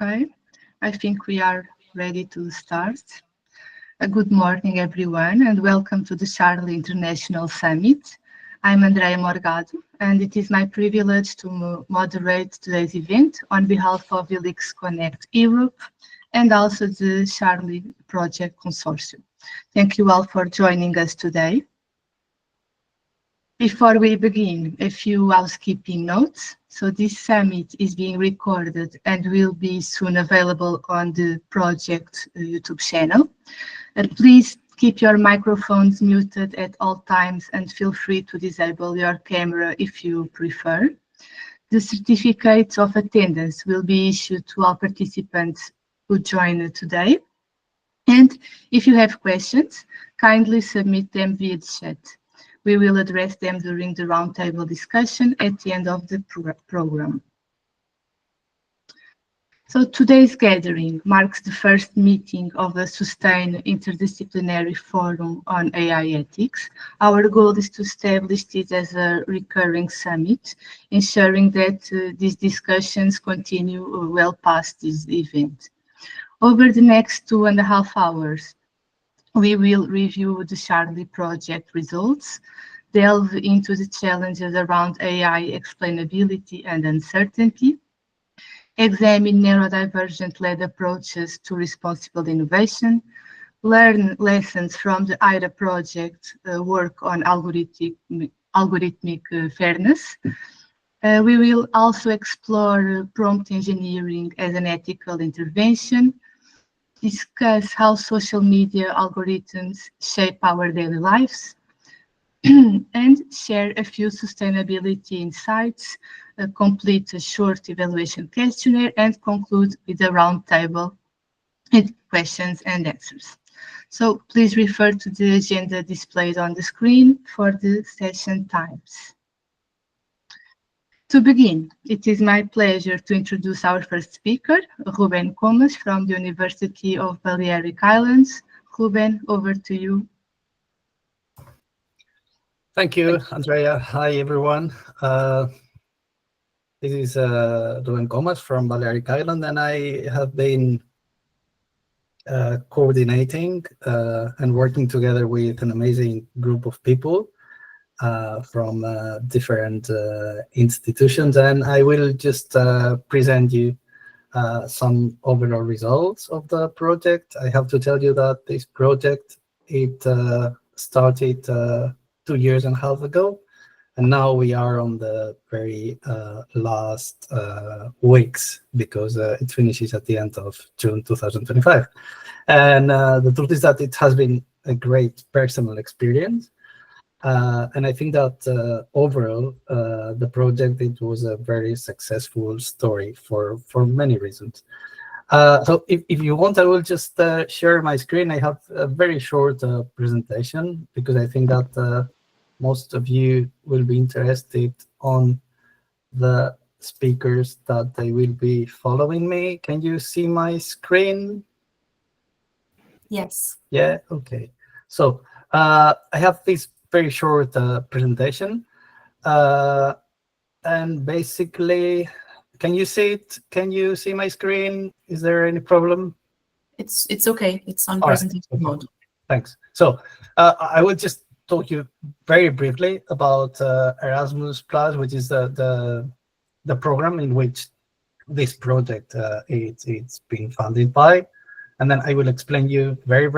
Okay, I think we are ready to start. Good morning, everyone, and welcome to the Charlie International Summit. I'm Andrea Morgado, and it is my privilege to moderate today's event on behalf of Helix Connect Europe and also the Charlie Project Consortium. Thank you all for joining us today. Before we begin, a few housekeeping notes. So this summit is being recorded and will be soon available on the project YouTube channel. Please keep your microphones muted at all times and feel free to disable your camera if you prefer. The certificates of attendance will be issued to all participants who join today. And if you have questions, kindly submit them via the chat. We will address them during the roundtable discussion at the end of the program. So today's gathering marks the first meeting of the Sustain Interdisciplinary Forum on AI Ethics. Our goal is to establish this as a recurring summit, ensuring that these discussions continue well past this event. Over the next 2.5 hours, we will review the Charlie Project results, delve into the challenges around AI explainability and uncertainty, examine neurodivergent-led approaches to responsible innovation, learn lessons from the AIRA Project work on algorithmic fairness. We will also explore prompt engineering as an ethical intervention, discuss how social media algorithms shape our daily lives, and share a few sustainability insights, complete a short evaluation questionnaire, and conclude with a roundtable with questions and answers. So please refer to the agenda displayed on the screen for the session times. To begin, it is my pleasure to introduce our first speaker, Ruben Comas from the University of Balearic Islands. Ruben, over to you. Thank you, Andrea. Hi, everyone. This is Ruben Comas from Balearic Island, and I have been coordinating and working together with an amazing group of people from different institutions, and I will just present you some overall results of the project. I have to tell you that this project, it started 2.5 years ago, and now we are on the very last weeks because it finishes at the end of June 2025. And the truth is that it has been a great personal experience. And I think that overall, the project, it was a very successful story for many reasons. So if you want, I will just share my screen. I have a very short presentation because I think that most of you will be interested on the speakers that they will be following me. Can you see my screen? Yes. Yeah, okay. So I have this very short presentation, and basically, can you see it? Can you see my screen? Is there any problem? It's okay. It's on All presentation right. mode. Thanks. So I will just talk you very briefly about Erasmus Plus, which is the program in which this project it's being funded by. And then I will explain you very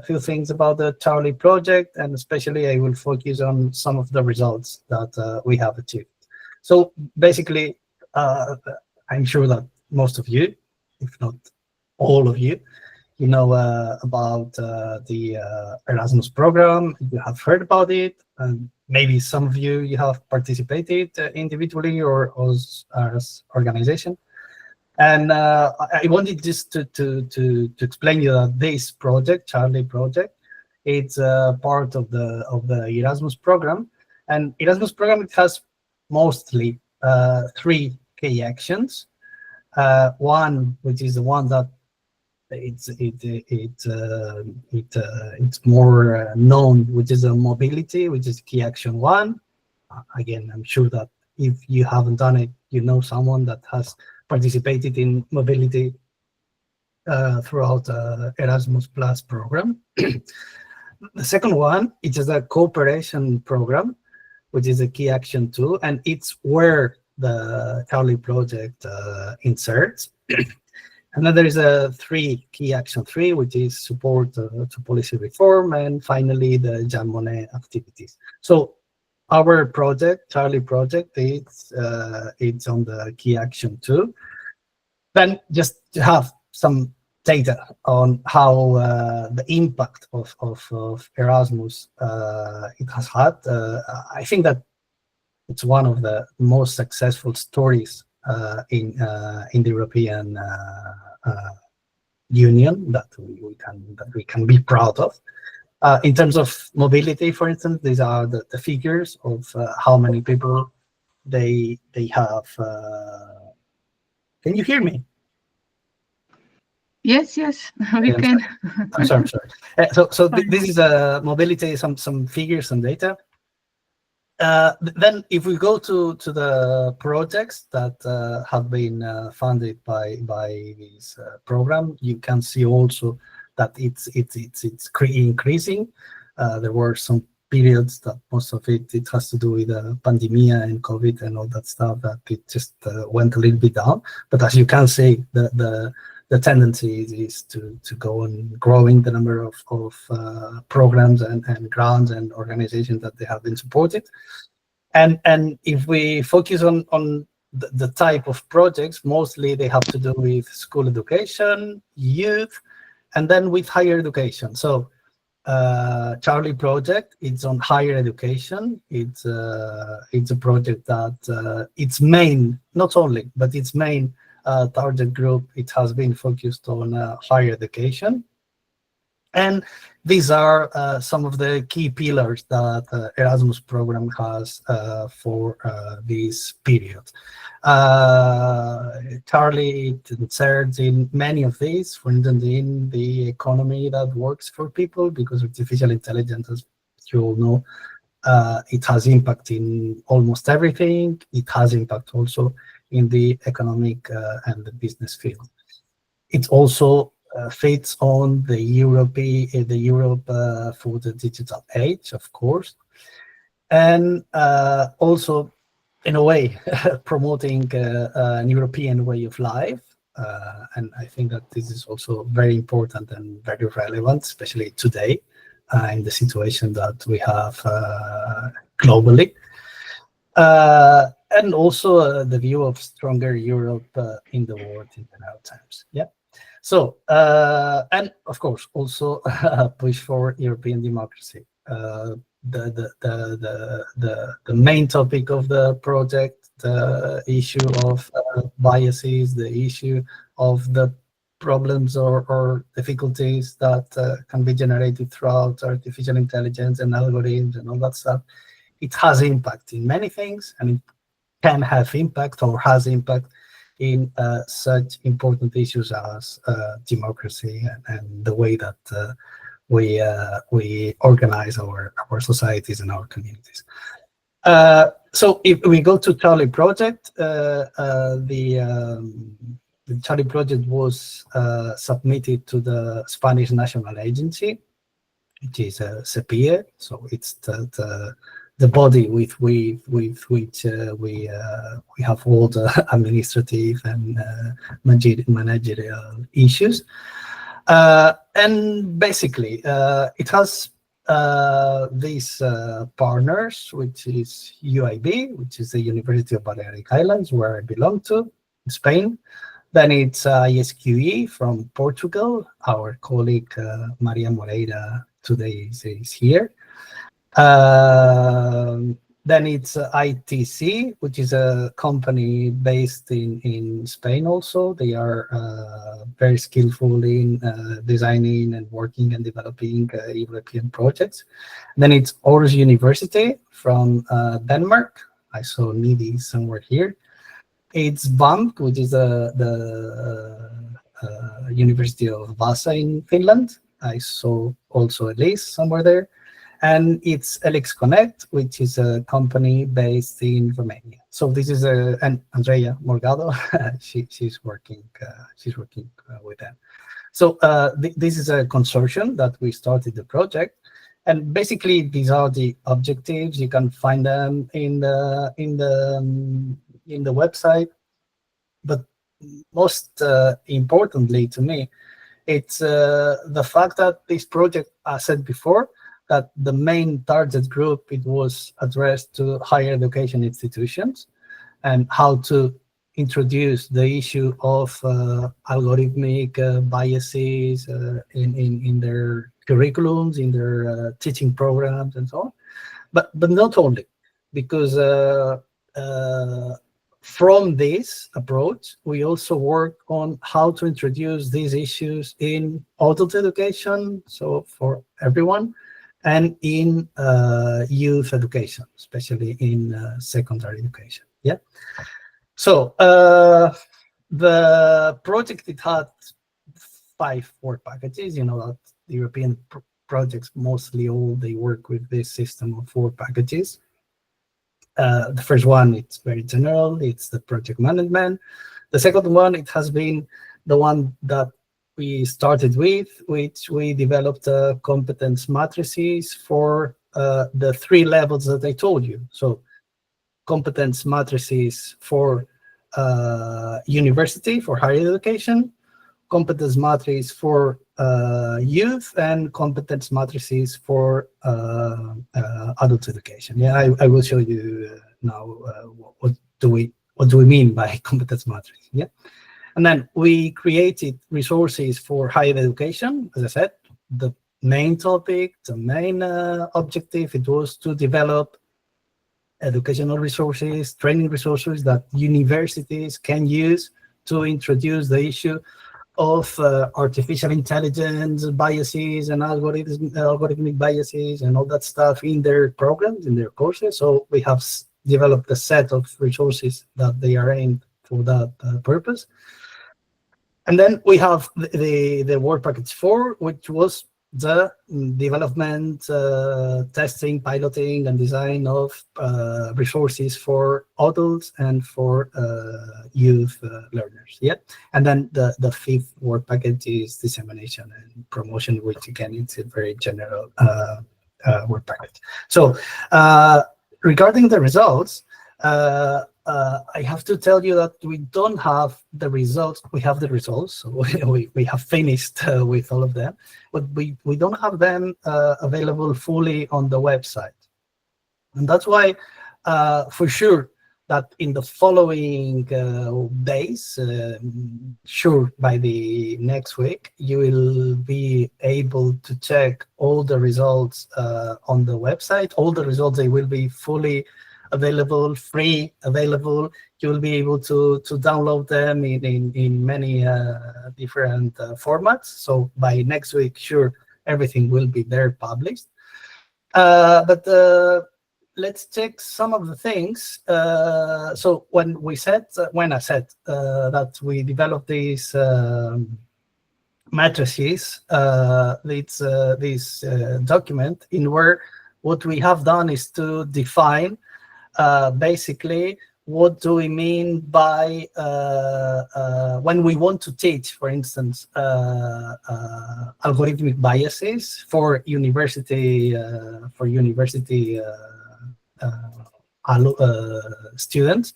few things about the Charlie project, and especially I will focus on some of the results that we have achieved. So basically, I'm sure that most of you, if not all of you, you know about the Erasmus program. You have heard about it, and maybe some of you have participated individually or as organization. And I wanted just to explain you that this project, Charlie project, it's part of the Erasmus program. And Erasmus program, it has mostly 3 key actions. One, which is the one that it's more known, which is a mobility, which is key action 1. Again, I'm sure that if you haven't done it, you know someone that has participated in mobility throughout Erasmus Plus program. The second one, it is a cooperation program, which is a key action 2, and it's where the Charlie project inserts. And then there is a key action 3, which is support to policy reform, and finally the Jean Monnet activities. So our project, Charlie project, it's on the key action 2. Then just to have some data on how the impact of Erasmus it has had. I think that it's one of the most successful stories in the European Union that we can be proud of. In terms of mobility, for instance, these are the figures of how many people they have. Can you hear me? Yes, we can. I'm sorry. So this is mobility, some figures, some data. Then if we go to the projects that have been funded by this program, you can see also that it's increasing. There were some periods that most of it has to do with pandemic and COVID and all that stuff, that it just went a little bit down. But as you can see, the tendency is to go on growing the number of programs and grants and organizations that they have been supported. And if we focus on the type of projects, mostly they have to do with school education, youth, and then with higher education. So Charlie project, it's on higher education. It's a project that its main, not only, but its main target group, it has been focused on higher education. And these are some of the key pillars that Erasmus program has for this period. Charlie inserts in many of these, for instance, in the economy that works for people, because artificial intelligence, as you all know, it has impact in almost everything. It has impact also in the economic and the business field. It also fits on the Europe for the digital age, of course, and also in a way promoting an European way of life. And I think that this is also very important and very relevant, especially today in the situation that we have globally. And also the view of stronger Europe in the world in general terms. Yeah. So, and of course, also push for European democracy. The main topic of the project, the issue of biases, the issue of the problems or difficulties that can be generated throughout artificial intelligence and algorithms and all that stuff. It has impact in many things, and it can have impact or has impact in such important issues as democracy and the way that we organize our societies and our communities. So if we go to Charlie Project, the Charlie Project was submitted to the Spanish National Agency, which is CEPIE. So it's the body with which we have all the administrative and managerial issues. And basically, it has these partners, which is UIB, which is the University of Balearic Islands, where I belong to, in Spain. Then it's ISQE from Portugal. Our colleague Maria Moreira today is here. Then it's ITC, which is a company based in Spain also. They are very skillful in designing and working and developing European projects. Then it's Aarhus University from Denmark. I saw Nidi somewhere here. It's BAMK, which is the University of Vasa in Finland. I saw also Elise somewhere there. And it's Elix Connect, which is a company based in Romania. So this is and Andrea Morgado, she's working with them. So this is a consortium that we started the project, and basically these are the objectives. You can find them in the website. But most importantly to me, it's the fact that this project, I said before, that the main target group, it was addressed to higher education institutions and how to introduce the issue of algorithmic biases in their curriculums, in their teaching programs, and so on. But not only, because from this approach, we also work on how to introduce these issues in adult education, so for everyone, and in youth education, especially in secondary education. Yeah. So the project, it had 5 work packages. You know that the European projects, mostly all, they work with this system of 4 packages. The first one, it's very general. It's the project management. The second one, it has been the one that we started with, which we developed competence matrices for the 3 levels that I told you. So competence matrices for university, for higher education, competence matrices for youth, and competence matrices for adult education. Yeah, I will show you now what do we mean by competence matrix. Yeah, and then we created resources for higher education. As I said, the main topic, the main objective, it was to develop educational resources, training resources that universities can use to introduce the issue of artificial intelligence biases and algorithmic biases and all that stuff in their programs, in their courses. So we have developed a set of resources that they are aimed for that purpose. And then we have the work package 4, which was the development, testing, piloting, and design of resources for adults and for youth learners. Yeah, and then the 5th work package is dissemination and promotion, which again, it's a very general work package. So regarding the results, I have to tell you that we don't have the results. We have the results, so we have finished with all of them, but we don't have them available fully on the website. And that's why, for sure, that in the following days, sure, by the next week, you will be able to check all the results on the website. All the results, they will be fully available, free, available. You will be able to download them in many different formats. So by next week, sure, everything will be there published. But let's check some of the things. So when I said that we developed these matrices, it's this document in where what we have done is to define basically what do we mean by when we want to teach, for instance, algorithmic biases for university students.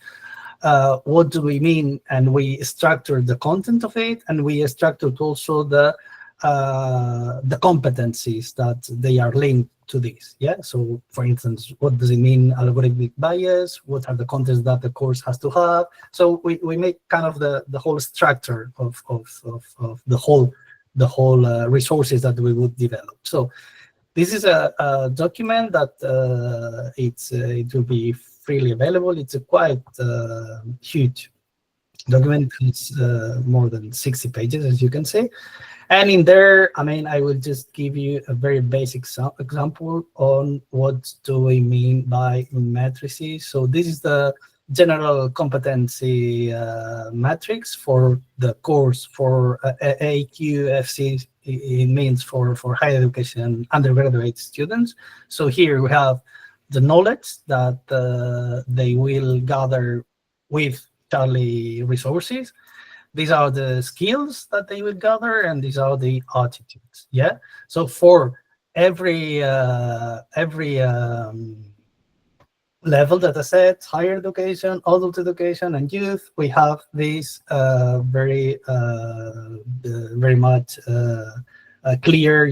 What do we mean? And we structured the content of it, and we structured also the competencies that they are linked to this. Yeah. So, for instance, what does it mean algorithmic bias? What are the contents that the course has to have? So we make kind of the whole structure of the whole resources that we would develop. So this is a document that it will be freely available. It's a quite huge document. It's more than 60 pages, as you can see. And in there, I mean, I will just give you a very basic example on what do we mean by matrices. So this is the general competency metrics for the course for AQFC. It means for higher education undergraduate students. So here we have the knowledge that they will gather with Charlie resources. These are the skills that they will gather, and these are the attitudes. Yeah. So for every level data set, higher education, adult education, and youth, we have these very much clear,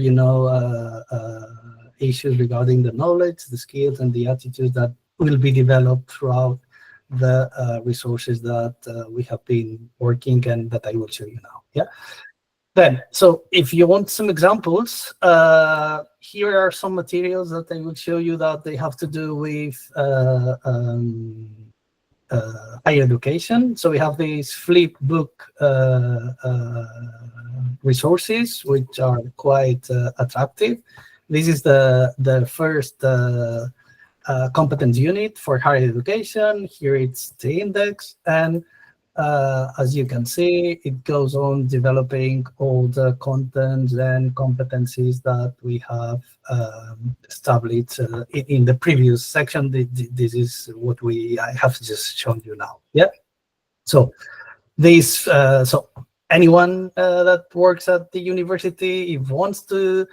issues regarding the knowledge, the skills, and the attitudes that will be developed throughout the resources that we have been working and that I will show you now. Yeah. Then, so if you want some examples, here are some materials that I will show you that they have to do with higher education. So we have these flip book resources, which are quite attractive. This is the first competence unit for higher education. Here it's the index, and as you can see, it goes on developing all the content and competencies that we have established in the previous section. This is what I have just shown you now. Yeah. So this, so anyone that works at the university, if wants to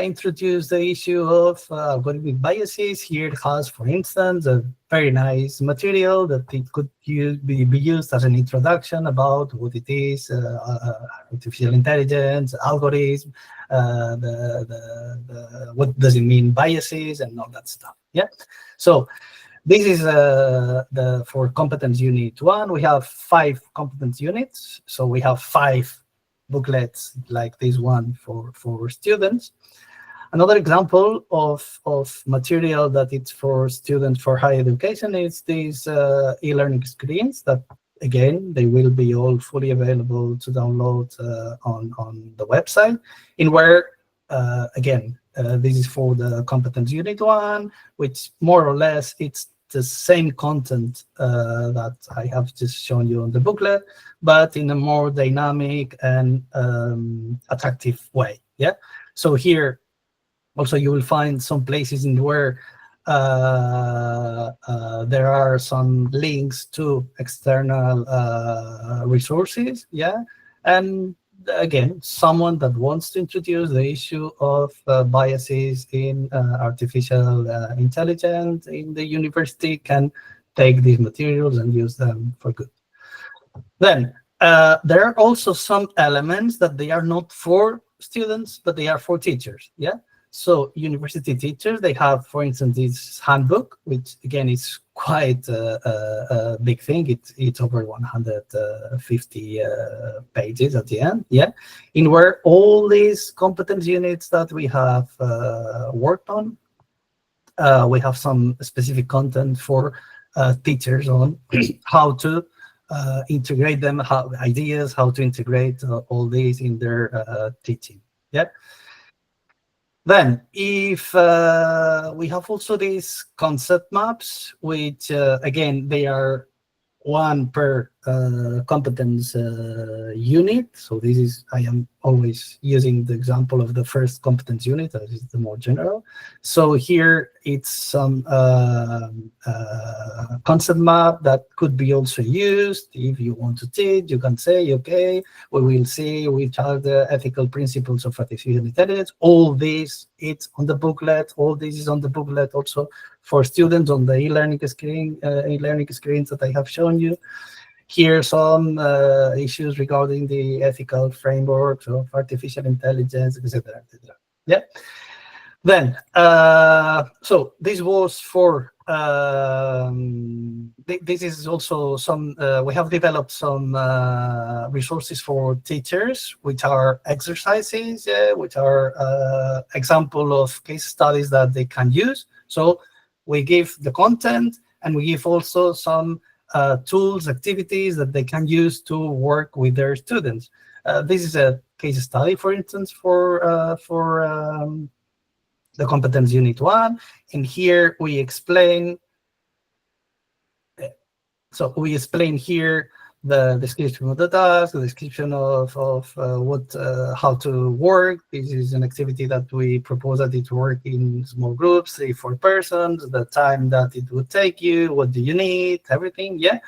introduce the issue of algorithmic biases, here it has, for instance, a very nice material that it could be used as an introduction about what it is, artificial intelligence, algorithm, what does it mean biases, and all that stuff. Yeah. So this is for competence unit 1. We have 5 competence units. So we have 5 booklets like this one for students. Another example of material that it's for students for higher education is these e-learning screens that, again, they will be all fully available to download on the website, in where, again, this is for the competence unit 1, which more or less it's the same content that I have just shown you on the booklet, but in a more dynamic and attractive way. Yeah. So here also you will find some places in where there are some links to external resources. Yeah. And again, someone that wants to introduce the issue of biases in artificial intelligence in the university can take these materials and use them for good. Then there are also some elements that they are not for students, but they are for teachers. Yeah. So university teachers, they have, for instance, this handbook, which again is quite a big thing. It's over 150 pages at the end. Yeah, in where all these competence units that we have worked on, we have some specific content for teachers on how to integrate them, ideas, how to integrate all these in their teaching. Yeah. Then, if we have also these concept maps, which again, they are one per competence unit. So this is, I am always using the example of the first competence unit, that is the more general. So here it's some concept map that could be also used. If you want to teach, you can say, okay, we will see which are the ethical principles of artificial intelligence. All this, it's on the booklet. All this is on the booklet also for students on the e-learning screens that I have shown you. Here are some issues regarding the ethical frameworks of artificial intelligence, etc., etc. Yeah. Then, so this was for, this is also some, we have developed some resources for teachers, which are exercises, which are example of case studies that they can use. So we give the content, and we give also some tools, activities that they can use to work with their students. This is a case study, for instance, for the competence unit 1. And here we explain So we explain here the description of the task, the description of how to work. This is an activity that we propose that it work in small groups, 3-4 persons, the time that it would take you, what do you need, everything, yeah.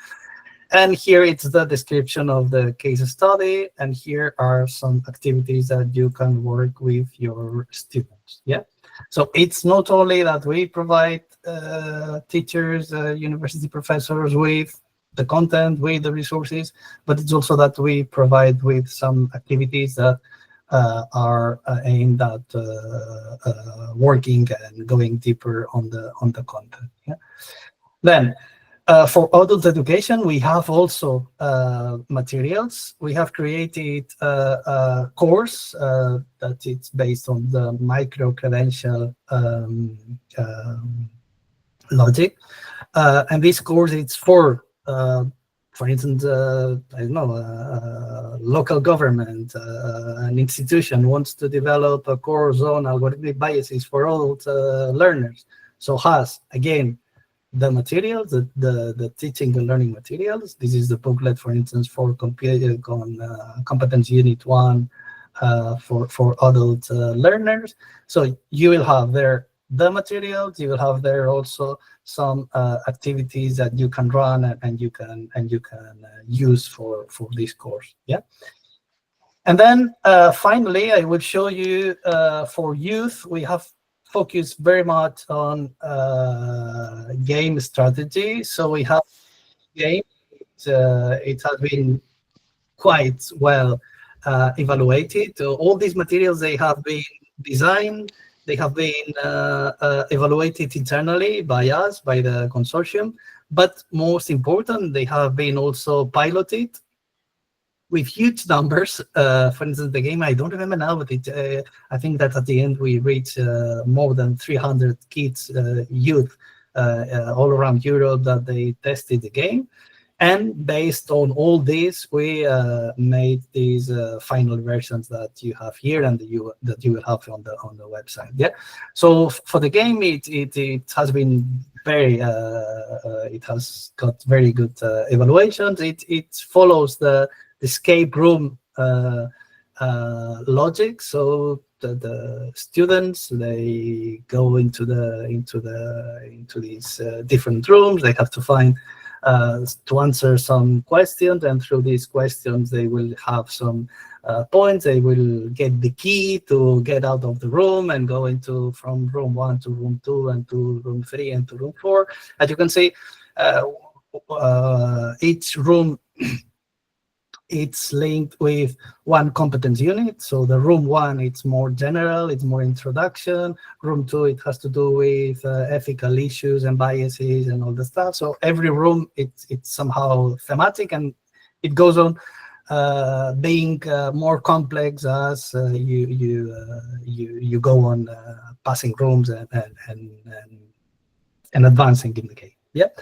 And here it's the description of the case study, and here are some activities that you can work with your students, yeah. So it's not only that we provide teachers, university professors with the content, with the resources, but it's also that we provide with some activities that are aimed at working and going deeper on the content. Yeah. Then for adult education, we have also materials. We have created a course that it's based on the micro-credential logic. And this course, it's for instance, I don't know, local government, an institution wants to develop a course on algorithmic biases for adult learners. So has, again, the materials, the teaching and learning materials. This is the booklet, for instance, for competence unit 1 for adult learners. So you will have there the materials. You will have there also some activities that you can run and you can use for this course. Yeah. And then finally, I will show you for youth, we have focused very much on game strategy. So we have game. It has been quite well evaluated. All these materials, they have been designed, they have been evaluated internally by us, by the consortium, but most important, they have been also piloted with huge numbers. For instance, the game, I don't remember now, but I think that at the end we reached more than 300 kids, youth all around Europe that they tested the game. And based on all this, we made these final versions that you have here and that you will have on the website. Yeah. So for the game, it has been very it has got very good evaluations. It follows the escape room logic. So the students, they go into these different rooms. They have to find to answer some questions, and through these questions they will have some points. They will get the key to get out of the room and go into from room 1 to room 2 and to room 3 and to room 4. As you can see, each room it's linked with one competence unit. So the room 1, it's more general, it's more introduction. Room 2, it has to do with ethical issues and biases and all the stuff. So every room, it's somehow thematic, and it goes on being more complex as you go on passing rooms and advancing in the game. Yep.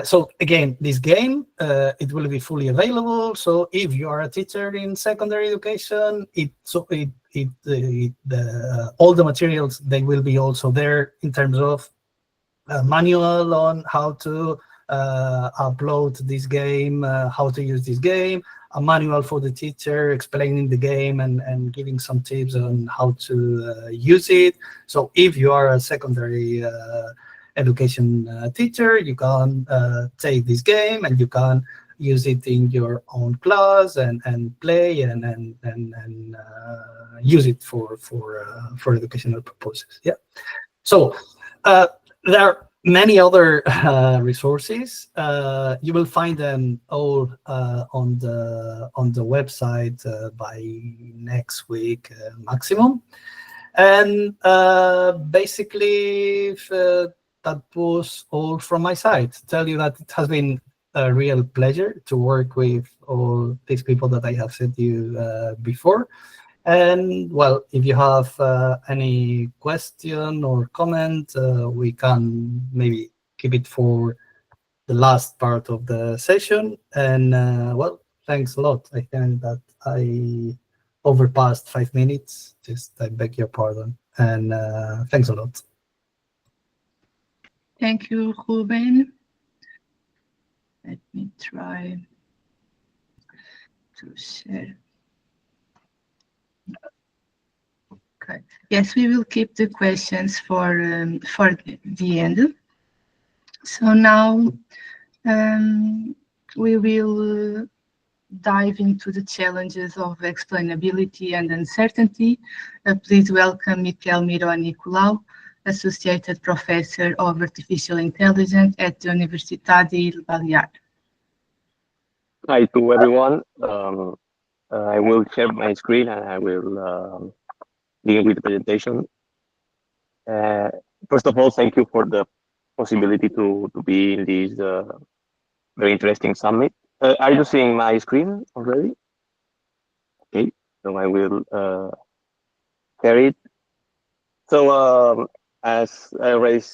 So again, this game, it will be fully available. So if you are a teacher in secondary education, all the materials, they will be also there in terms of a manual on how to upload this game, how to use this game, a manual for the teacher explaining the game and giving some tips on how to use it. So if you are a secondary education teacher, you can take this game and you can use it in your own class and play and use it for educational purposes. Yeah. So there are many other resources. You will find them all on the website by next week maximum. And basically, that was all from my side. Tell you that it has been a real pleasure to work with all these people that I have said to you before. And well, if you have any question or comment, we can maybe keep it for the last part of the session. And well, thanks a lot. I think that I overpassed 5 minutes. Just I beg your pardon. And thanks a lot. Thank you, Ruben. Let me try to share. Okay. Yes, we will keep the questions for the end. So now we will dive into the challenges of explainability and uncertainty. Please welcome Miquel Miró Nicolau, Associated Professor of Artificial Intelligence at the Universidade de Balear. Hi to everyone. I will share my screen and I will begin with the presentation. First of all, thank you for the possibility to be in this very interesting summit. Are you seeing my screen already? Okay, so I will share it. So as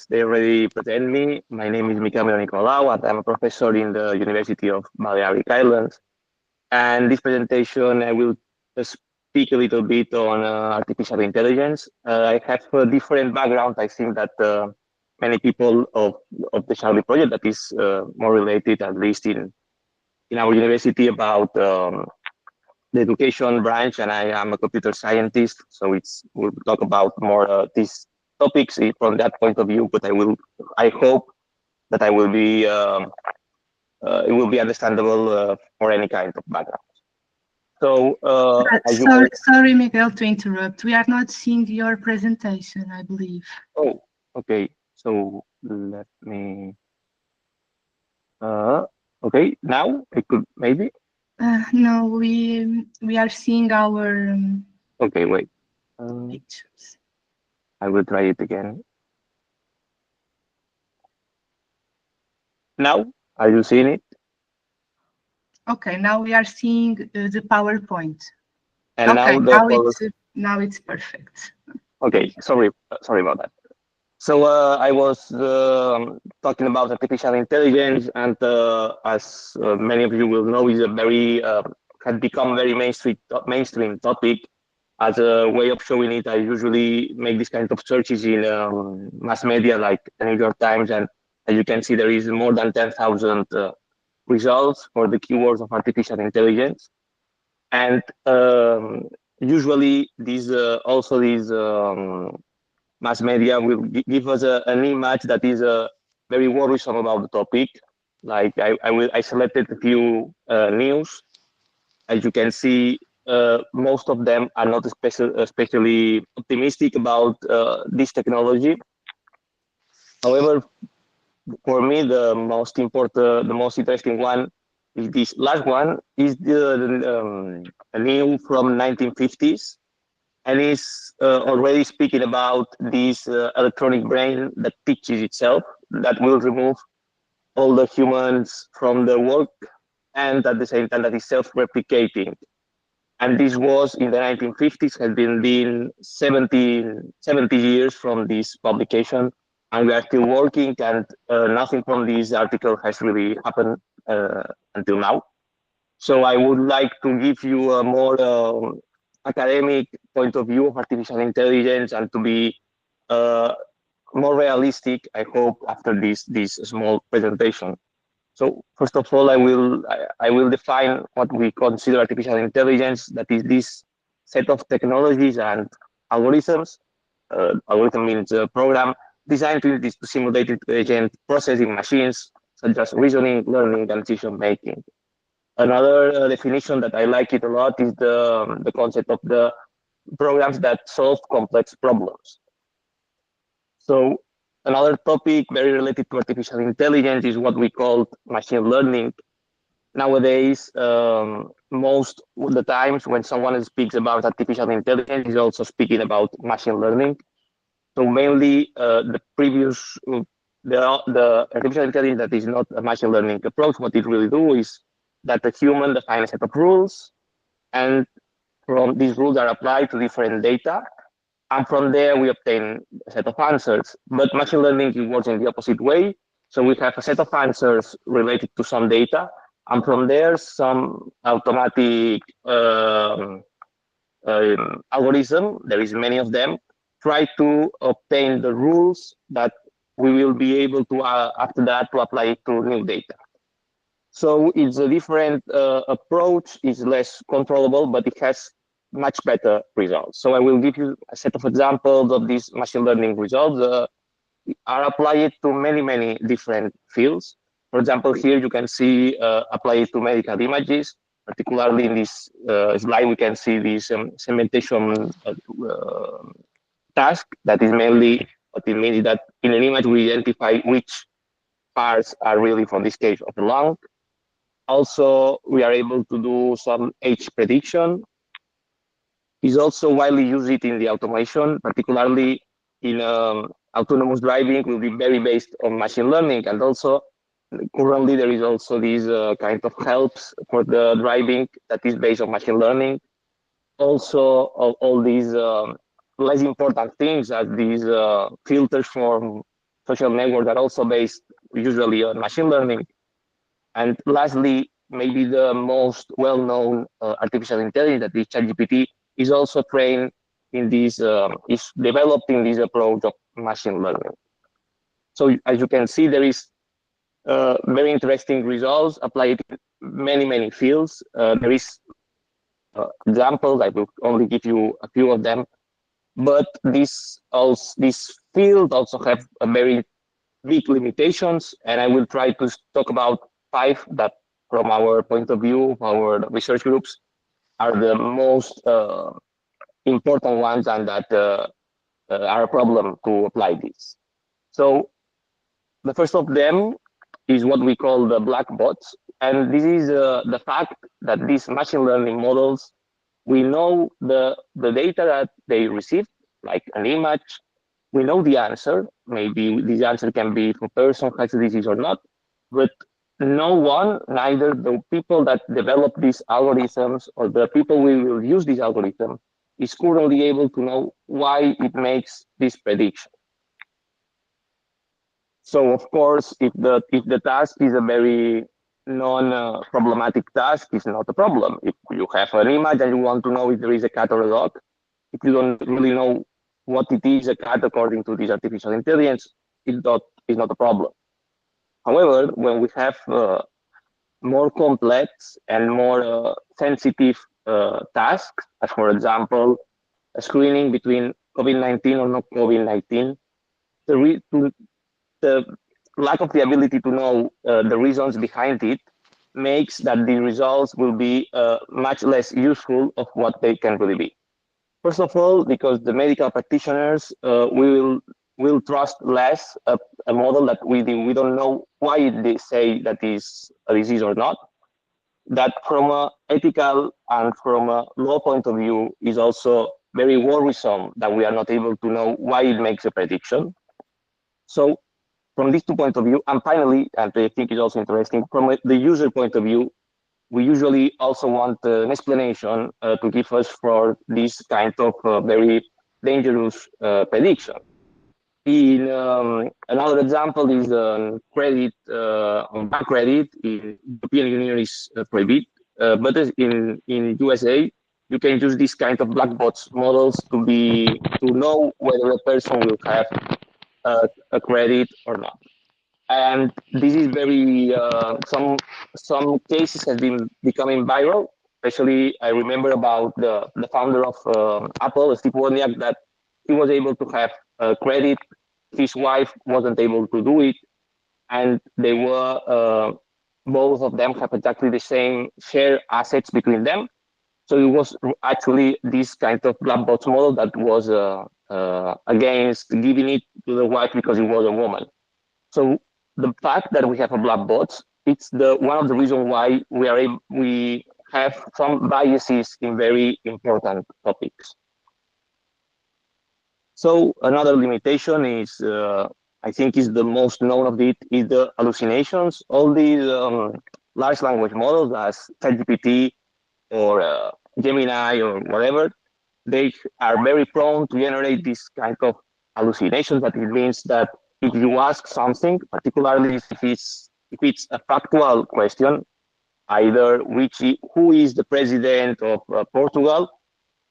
they already present me, my name is Miquel Miró Nicolau and I'm a professor in the University of Balearic Islands. And this presentation, I will speak a little bit on artificial intelligence. I have a different background. I think that many people of the AIRA Project that is more related, at least in our university, about the education branch, and I am a computer scientist. So we'll talk about more these topics from that point of view. But I hope that it will be understandable for any kind of background. So, sorry, Miguel, to interrupt. We are not seeing your presentation, I believe. Oh, okay. So let me. Okay, now I could maybe. No, we are seeing our Okay, wait. pictures. I will try it again. Now, are you seeing it? Okay, now we are seeing the PowerPoint. And okay, now it's perfect. Okay, sorry about that. So I was talking about artificial intelligence, and as many of you will know, is a very has become very mainstream topic. As a way of showing it, I usually make this kind of searches in mass media like the New York Times, and as you can see, there is more than 10,000 results for the keywords of artificial intelligence. And usually these mass media will give us an image that is very worrisome about the topic. Like I selected a few news. As you can see, most of them are not especially optimistic about this technology. However, for me, the most interesting one is this last one. Is a new from 1950s, and is already speaking about this electronic brain that teaches itself, that will remove all the humans from the work, and at the same time that is self-replicating. And this was in the 1950s, has been 70 years from this publication, and we are still working, and nothing from this article has really happened until now. So I would like to give you a more academic point of view of artificial intelligence, and to be more realistic, I hope, after this small presentation. So first of all, I will define what we consider artificial intelligence. That is this set of technologies and algorithms. Algorithm means a program designed to simulate intelligent processing machines, such as reasoning, learning, and decision making. Another definition that I like it a lot is the concept of the programs that solve complex problems. So another topic very related to artificial intelligence is what we call machine learning. Nowadays, most of the times when someone speaks about artificial intelligence, is also speaking about machine learning. So mainly the artificial intelligence that is not a machine learning approach, what it really do is that the human defines a set of rules, and from these rules are applied to different data, and from there we obtain a set of answers. But machine learning works in the opposite way. So we have a set of answers related to some data, and from there some automatic algorithm, there is many of them, try to obtain the rules that we will be able to after that to apply it to new data. So it's a different approach, it's less controllable, but it has much better results. So I will give you a set of examples of these machine learning results are applied to many different fields. For example, here you can see applied to medical images. Particularly in this slide, we can see this segmentation task that is mainly what it means is that in an image we identify which parts are really, for this case, of the lung. Also, we are able to do some age prediction. Is also widely used in the automation, particularly in autonomous driving will be very based on machine learning. And also currently there is also this kind of helps for the driving that is based on machine learning. Also all these less important things as these filters from social networks are also based usually on machine learning. And lastly, maybe the most well-known artificial intelligence, that is ChatGPT, is also trained in this, is developed in this approach of machine learning. So as you can see, there is very interesting results applied in many fields. There is examples, I will only give you a few of them, but this field also have a very big limitations, and I will try to talk about 5 that from our point of view, our research groups, are the most important ones and that are a problem to apply this. So the first of them is what we call the black box. And this is the fact that these machine learning models, we know the data that they receive, like an image, we know the answer. Maybe this answer can be if a person has a disease or not, but no one, neither the people that develop these algorithms or the people we will use this algorithm, is currently able to know why it makes this prediction. So of course, if the task is a very non-problematic task, it's not a problem. If you have an image and you want to know if there is a cat or a dog, if you don't really know what it is, a cat according to this artificial intelligence, it's not a problem. However, when we have more complex and more sensitive tasks, as for example, a screening between COVID-19 or not COVID-19, the lack of the ability to know the reasons behind it makes that the results will be much less useful of what they can really be. First of all, because the medical practitioners will trust less a model that we don't know why they say that is a disease or not. That from an ethical and from a law point of view is also very worrisome that we are not able to know why it makes a prediction. So from these 2 points of view, and finally, and I think it's also interesting, from the user point of view, we usually also want an explanation to give us for this kind of very dangerous prediction. In another example is credit on bank credit in European Union is prohibited, but in USA you can use this kind of black box models to know whether a person will have a credit or not. And this is very some cases have been becoming viral. Especially, I remember about the founder of Apple, Steve Wozniak, that he was able to have credit. His wife wasn't able to do it, and they were both of them have exactly the same share assets between them. So it was actually this kind of black box model that was against giving it to the wife because it was a woman. So the fact that we have a black box, it's one of the reasons why we have some biases in very important topics. So another limitation is, I think, is the most known of it, is the hallucinations. All these large language models, as ChatGPT or Gemini or whatever, they are very prone to generate this kind of hallucinations. But it means that if you ask something, particularly if it's a factual question, either who is the president of Portugal,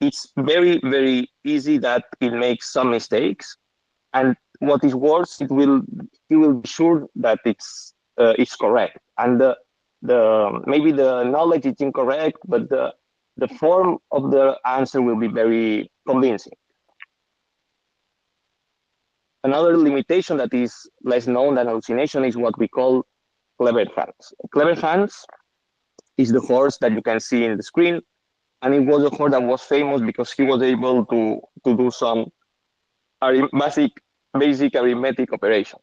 it's very easy that it makes some mistakes, and what is worse, he will be sure that it's correct. And maybe the knowledge is incorrect, but the form of the answer will be very convincing. Another limitation that is less known than hallucination is what we call clever hands. Clever hands is the horse that you can see in the screen, and it was a horse that was famous because he was able to do some basic arithmetic operation.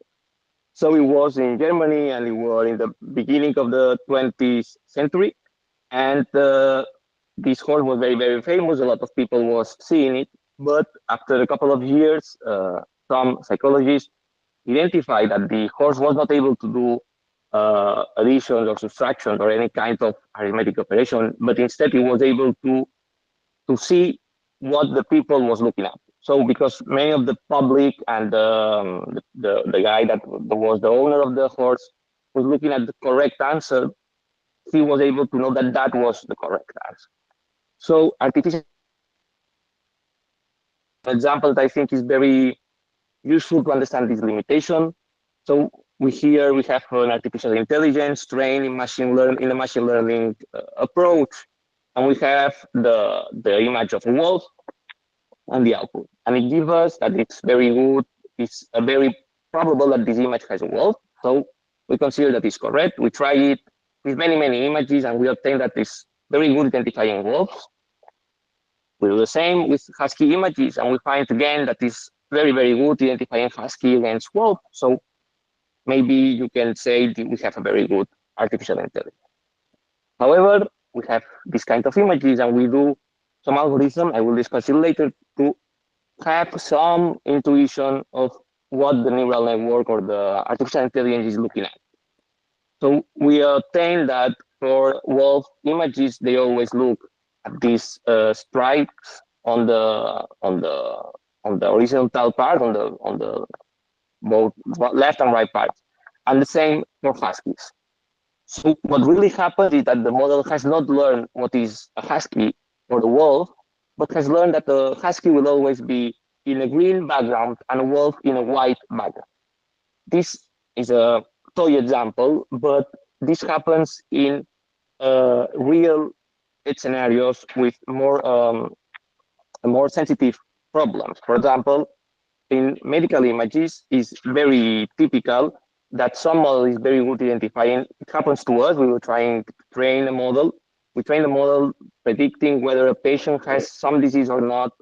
So it was in Germany, and it was in the beginning of the 20th century, and this horse was very, very famous. A lot of people was seeing it, but after a couple of years, some psychologists identified that the horse was not able to do additions or subtractions or any kind of arithmetic operation, but instead he was able to see what the people was looking at. So because many of the public and the guy that was the owner of the horse was looking at the correct answer, he was able to know that that was the correct answer. So artificial example that I think is very useful to understand this limitation. So we have an artificial intelligence trained in machine learning approach, and we have the image of a wolf and the output, and it gives us that it's very good. It's very probable that this image has a wolf. So we consider that it's correct. We try it with many images, and we obtain that it's very good identifying wolves. We do the same with husky images, and we find again that it's very good identifying husky against wolf. So maybe you can say we have a very good artificial intelligence. However, we have this kind of images, and we do some algorithm, I will discuss it later, to have some intuition of what the neural network or the artificial intelligence is looking at. So we obtain that for wolf images, they always look at these stripes on the horizontal part, on the both left and right parts, and the same for huskies. So what really happens is that the model has not learned what is a husky or the wolf, but has learned that the husky will always be in a green background and a wolf in a white background. This is a toy example, but this happens in real scenarios with more sensitive problems. For example, in medical images, is very typical that some model is very good identifying. It happens to us. We were trying to train a model. We train the model predicting whether a patient has some disease or not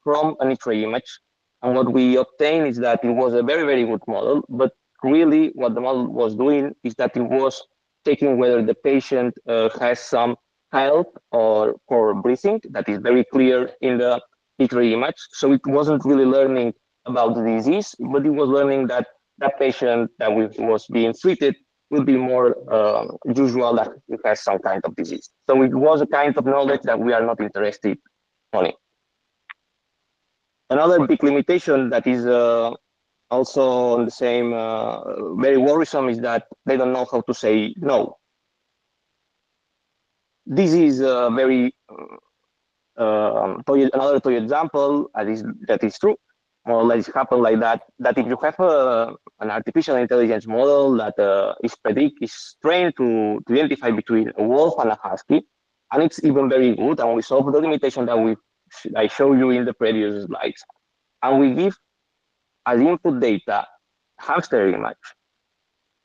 from an X-ray image. And what we obtained is that it was a very good model, but really what the model was doing is that it was taking whether the patient has some health or poor breathing. That is very clear in the X-ray image. So it wasn't really learning about the disease, but it was learning that that patient that was being treated will be more usual that it has some kind of disease. So it was a kind of knowledge that we are not interested in. Another big limitation that is also on the same very worrisome is that they don't know how to say no. This is a very another toy example that is true. More or less happen like that if you have an artificial intelligence model that is trained to identify between a wolf and a husky, and it's even very good, and we solve the limitation that I show you in the previous slides, and we give as input data hamster image.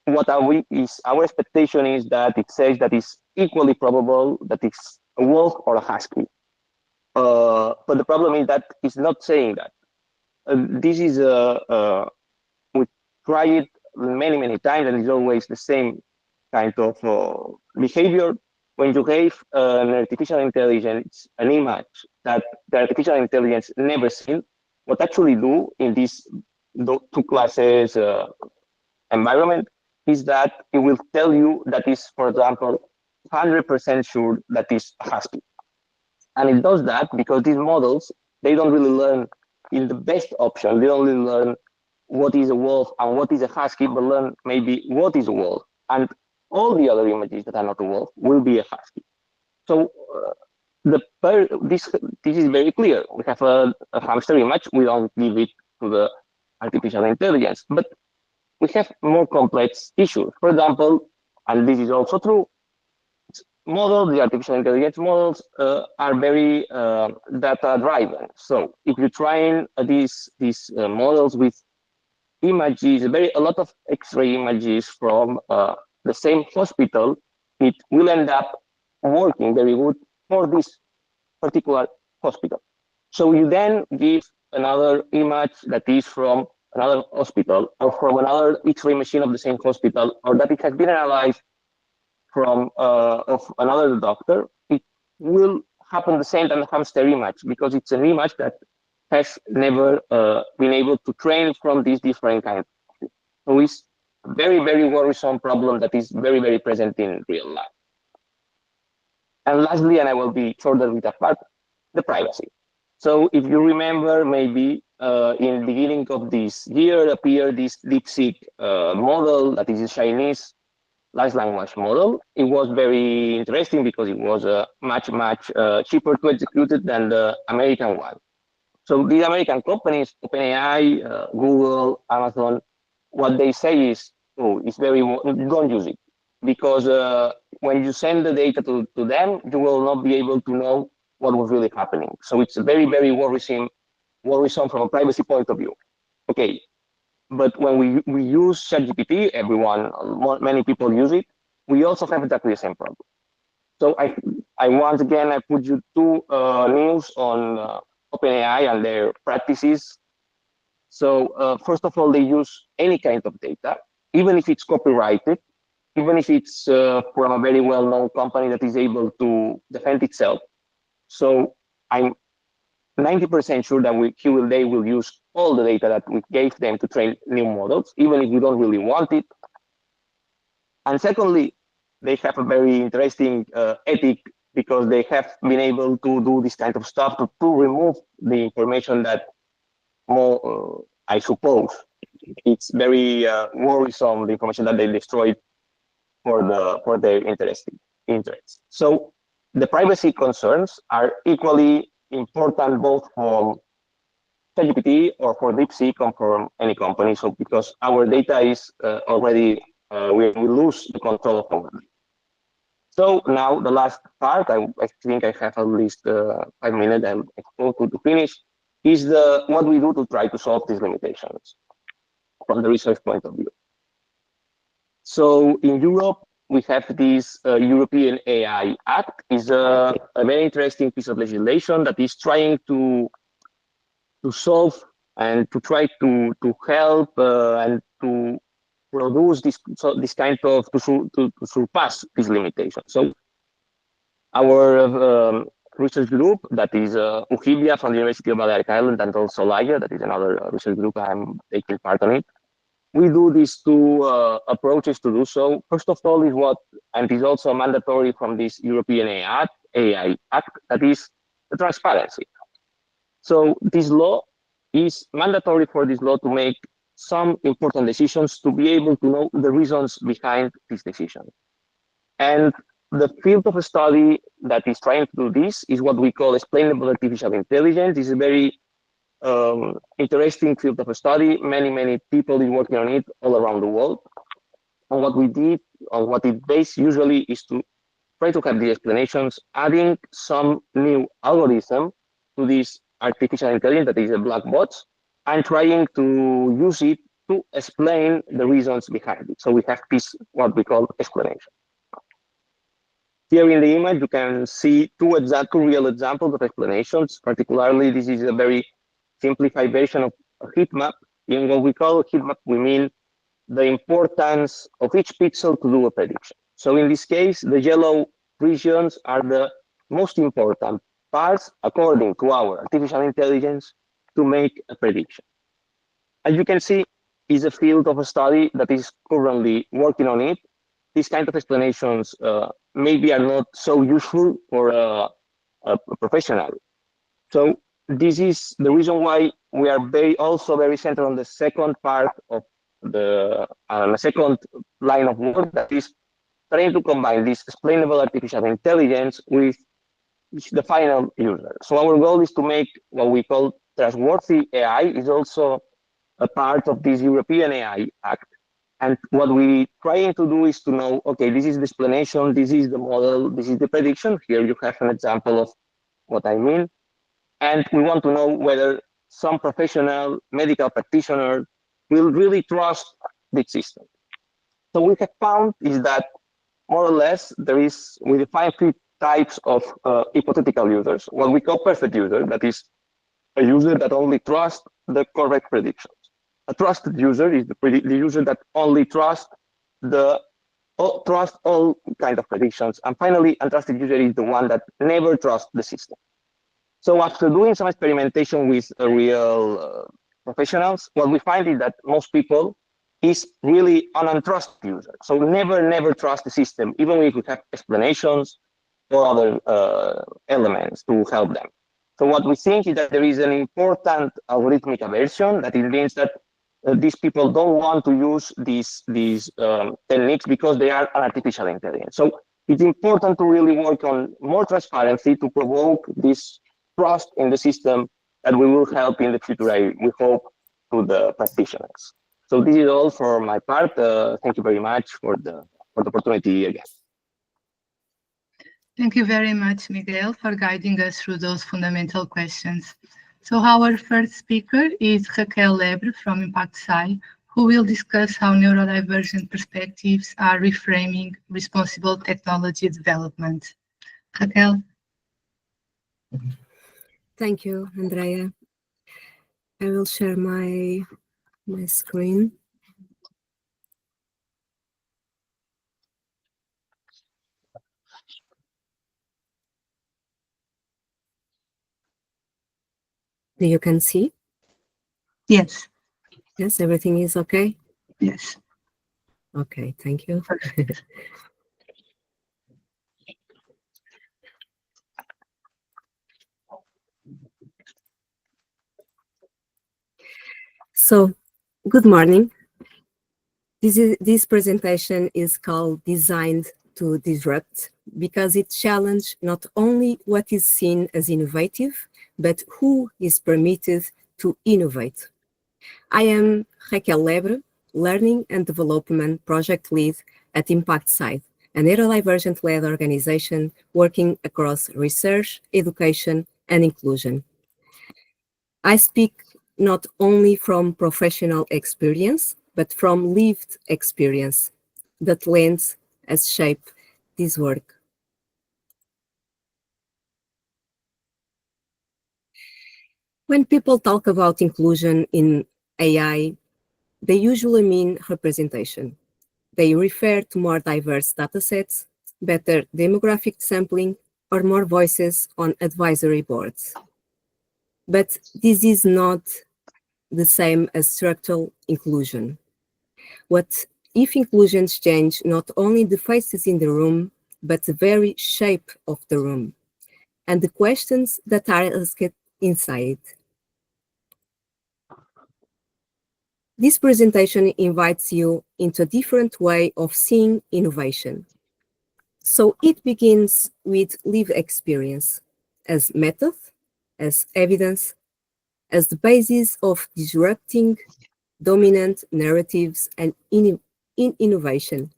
Our expectation is that it says that it's equally probable that it's a wolf or a husky, but the problem is that it's not saying that. This is we try it many times, and it's always the same kind of behavior. When you gave an artificial intelligence an image that the artificial intelligence never seen, what actually do in this two classes environment is that it will tell you that is, for example, 100% sure that is a husky, and it does that because these models, they don't really learn in the best option. They only learn what is a wolf and what is a husky, but learn maybe what is a wolf, and all the other images that are not a wolf will be a husky. So this is very clear. We have a hamster image. We don't give it to the artificial intelligence, but we have more complex issues. For example, and this is also true, models, the artificial intelligence models, are very data driven. So if you train these models with images, a lot of X-ray images from the same hospital, it will end up working very good for this particular hospital. So you then give another image that is from another hospital or from another X-ray machine of the same hospital, or that it has been analyzed from of another doctor. It will happen the same than the hamster image, because it's an image that has never been able to train from these different kinds. So it's a very, very worrisome problem that is very, very present in real life. And lastly, and I will be shorter with that part, the privacy. So if you remember, maybe in the beginning of this year appeared this DeepSeek model that is a Chinese large language model. It was very interesting because it was much cheaper to execute it than the American one. So these American companies, OpenAI, Google, Amazon, what they say is, oh, it's very, don't use it. Because when you send the data to them, you will not be able to know what was really happening. So it's very, very worrisome from a privacy point of view. Okay, but when we use ChatGPT, many people use it, we also have exactly the same problem. So I once again, I put you two news on OpenAI and their practices. So first of all, they use any kind of data, even if it's copyrighted, even if it's from a very well-known company that is able to defend itself. So I'm 90% sure that they will use all the data that we gave them to train new models, even if we don't really want it. And secondly, they have a very interesting ethic, because they have been able to do this kind of stuff to remove the information that more, I suppose, it's very worrisome, the information that they destroyed for their interests. So the privacy concerns are equally important both for ChatGPT or for DeepSeek or for any company. So because our data is already, we lose the control of our data. So now the last part, I think I have at least 5 minutes and to finish, is what we do to try to solve these limitations from the research point of view. So in Europe, we have this European AI Act. Is a very interesting piece of legislation that is trying to solve and to try to help and to produce this kind of to surpass this limitation. So our research group, that is Uhibia from the University of Balearic Island, and also Laia, that is another research group I'm taking part on it. We do these two approaches to do so. First of all is and is also mandatory from this European AI Act, that is the transparency. So this law is mandatory for this law to make some important decisions, to be able to know the reasons behind this decision. And the field of study that is trying to do this is what we call explainable artificial intelligence. It's a very interesting field of study. Many people are working on it all around the world. And what we did, or what it based usually, is to try to have the explanations, adding some new algorithm to this artificial intelligence that is a black box, and trying to use it to explain the reasons behind it. So we have this, what we call explanation. Here in the image, you can see two real examples of explanations. Particularly, this is a very simplified version of a heat map. In what we call a heat map, we mean the importance of each pixel to do a prediction. So in this case, the yellow regions are the most important parts, according to our artificial intelligence, to make a prediction. As you can see, is a field of study that is currently working on it. These kind of explanations maybe are not so useful for a professional. So this is the reason why we are also very centered on the second part of the second line of work, that is trying to combine this explainable artificial intelligence with the final user. So our goal is to make what we call trustworthy AI. Is also a part of this European AI Act. And what we trying to do is to know, okay, this is the explanation, this is the model, this is the prediction. Here you have an example of what I mean. And we want to know whether some professional medical practitioner will really trust the system. So what we have found is that more or less we define 3 types of hypothetical users. What we call perfect user, that is a user that only trusts the correct predictions. A trusted user is the user that only trusts all kind of predictions. And finally, untrusted user is the one that never trusts the system. So after doing some experimentation with real professionals, what we find is that most people is really an untrusted user. So never trust the system, even if we have explanations or other elements to help them. So what we think is that there is an important algorithmic aversion, that it means that these people don't want to use these techniques because they are an artificial intelligence. So it's important to really work on more transparency to provoke this trust in the system that we will help in the future, we hope, to the practitioners. So this is all for my part. Thank you very much for the opportunity again. Thank you very much, Miguel, for guiding us through those fundamental questions. So our first speaker is Raquel Lebre from Impact Sci, who will discuss how neurodivergent perspectives are reframing responsible technology development. Raquel. Thank you, Andrea. I will share my screen. You can see? Yes. Yes, everything is okay? Yes. Okay, thank you. So, good morning. This presentation is called Designed to Disrupt because it challenges not only what is seen as innovative, but who is permitted to innovate. I am Raquel Lebre, Learning and Development Project Lead at Impact Sci, a neurodivergent-led organization working across research, education, and inclusion. I speak not only from professional experience, but from lived experience that lends as shape this work. When people talk about inclusion in AI, they usually mean representation. They refer to more diverse datasets, better demographic sampling, or more voices on advisory boards. But this is not the same as structural inclusion. What if inclusions change not only the faces in the room, but the very shape of the room, and the questions that are asked inside? This presentation invites you into a different way of seeing innovation. So it begins with lived experience as method, as evidence, as the basis of disrupting dominant narratives and in innovation.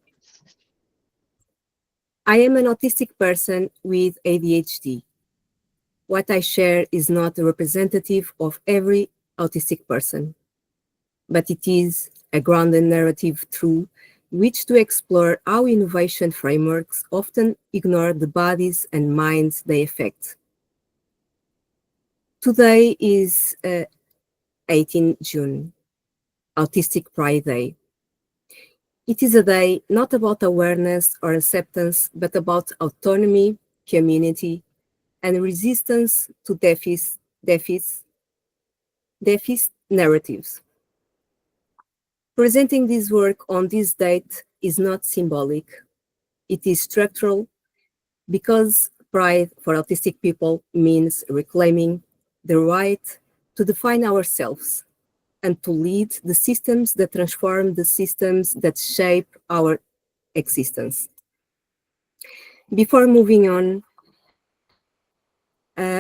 I am an autistic person with ADHD. What I share is not representative of every autistic person, but it is a grounded narrative through which to explore how innovation frameworks often ignore the bodies and minds they affect. Today is 18 June, Autistic Pride Day. It is a day not about awareness or acceptance, but about autonomy, community, and resistance to deficit narratives. Presenting this work on this date is not symbolic. It is structural because pride for autistic people means reclaiming the right to define ourselves and to lead the systems that transform the systems that shape our existence. Before moving on,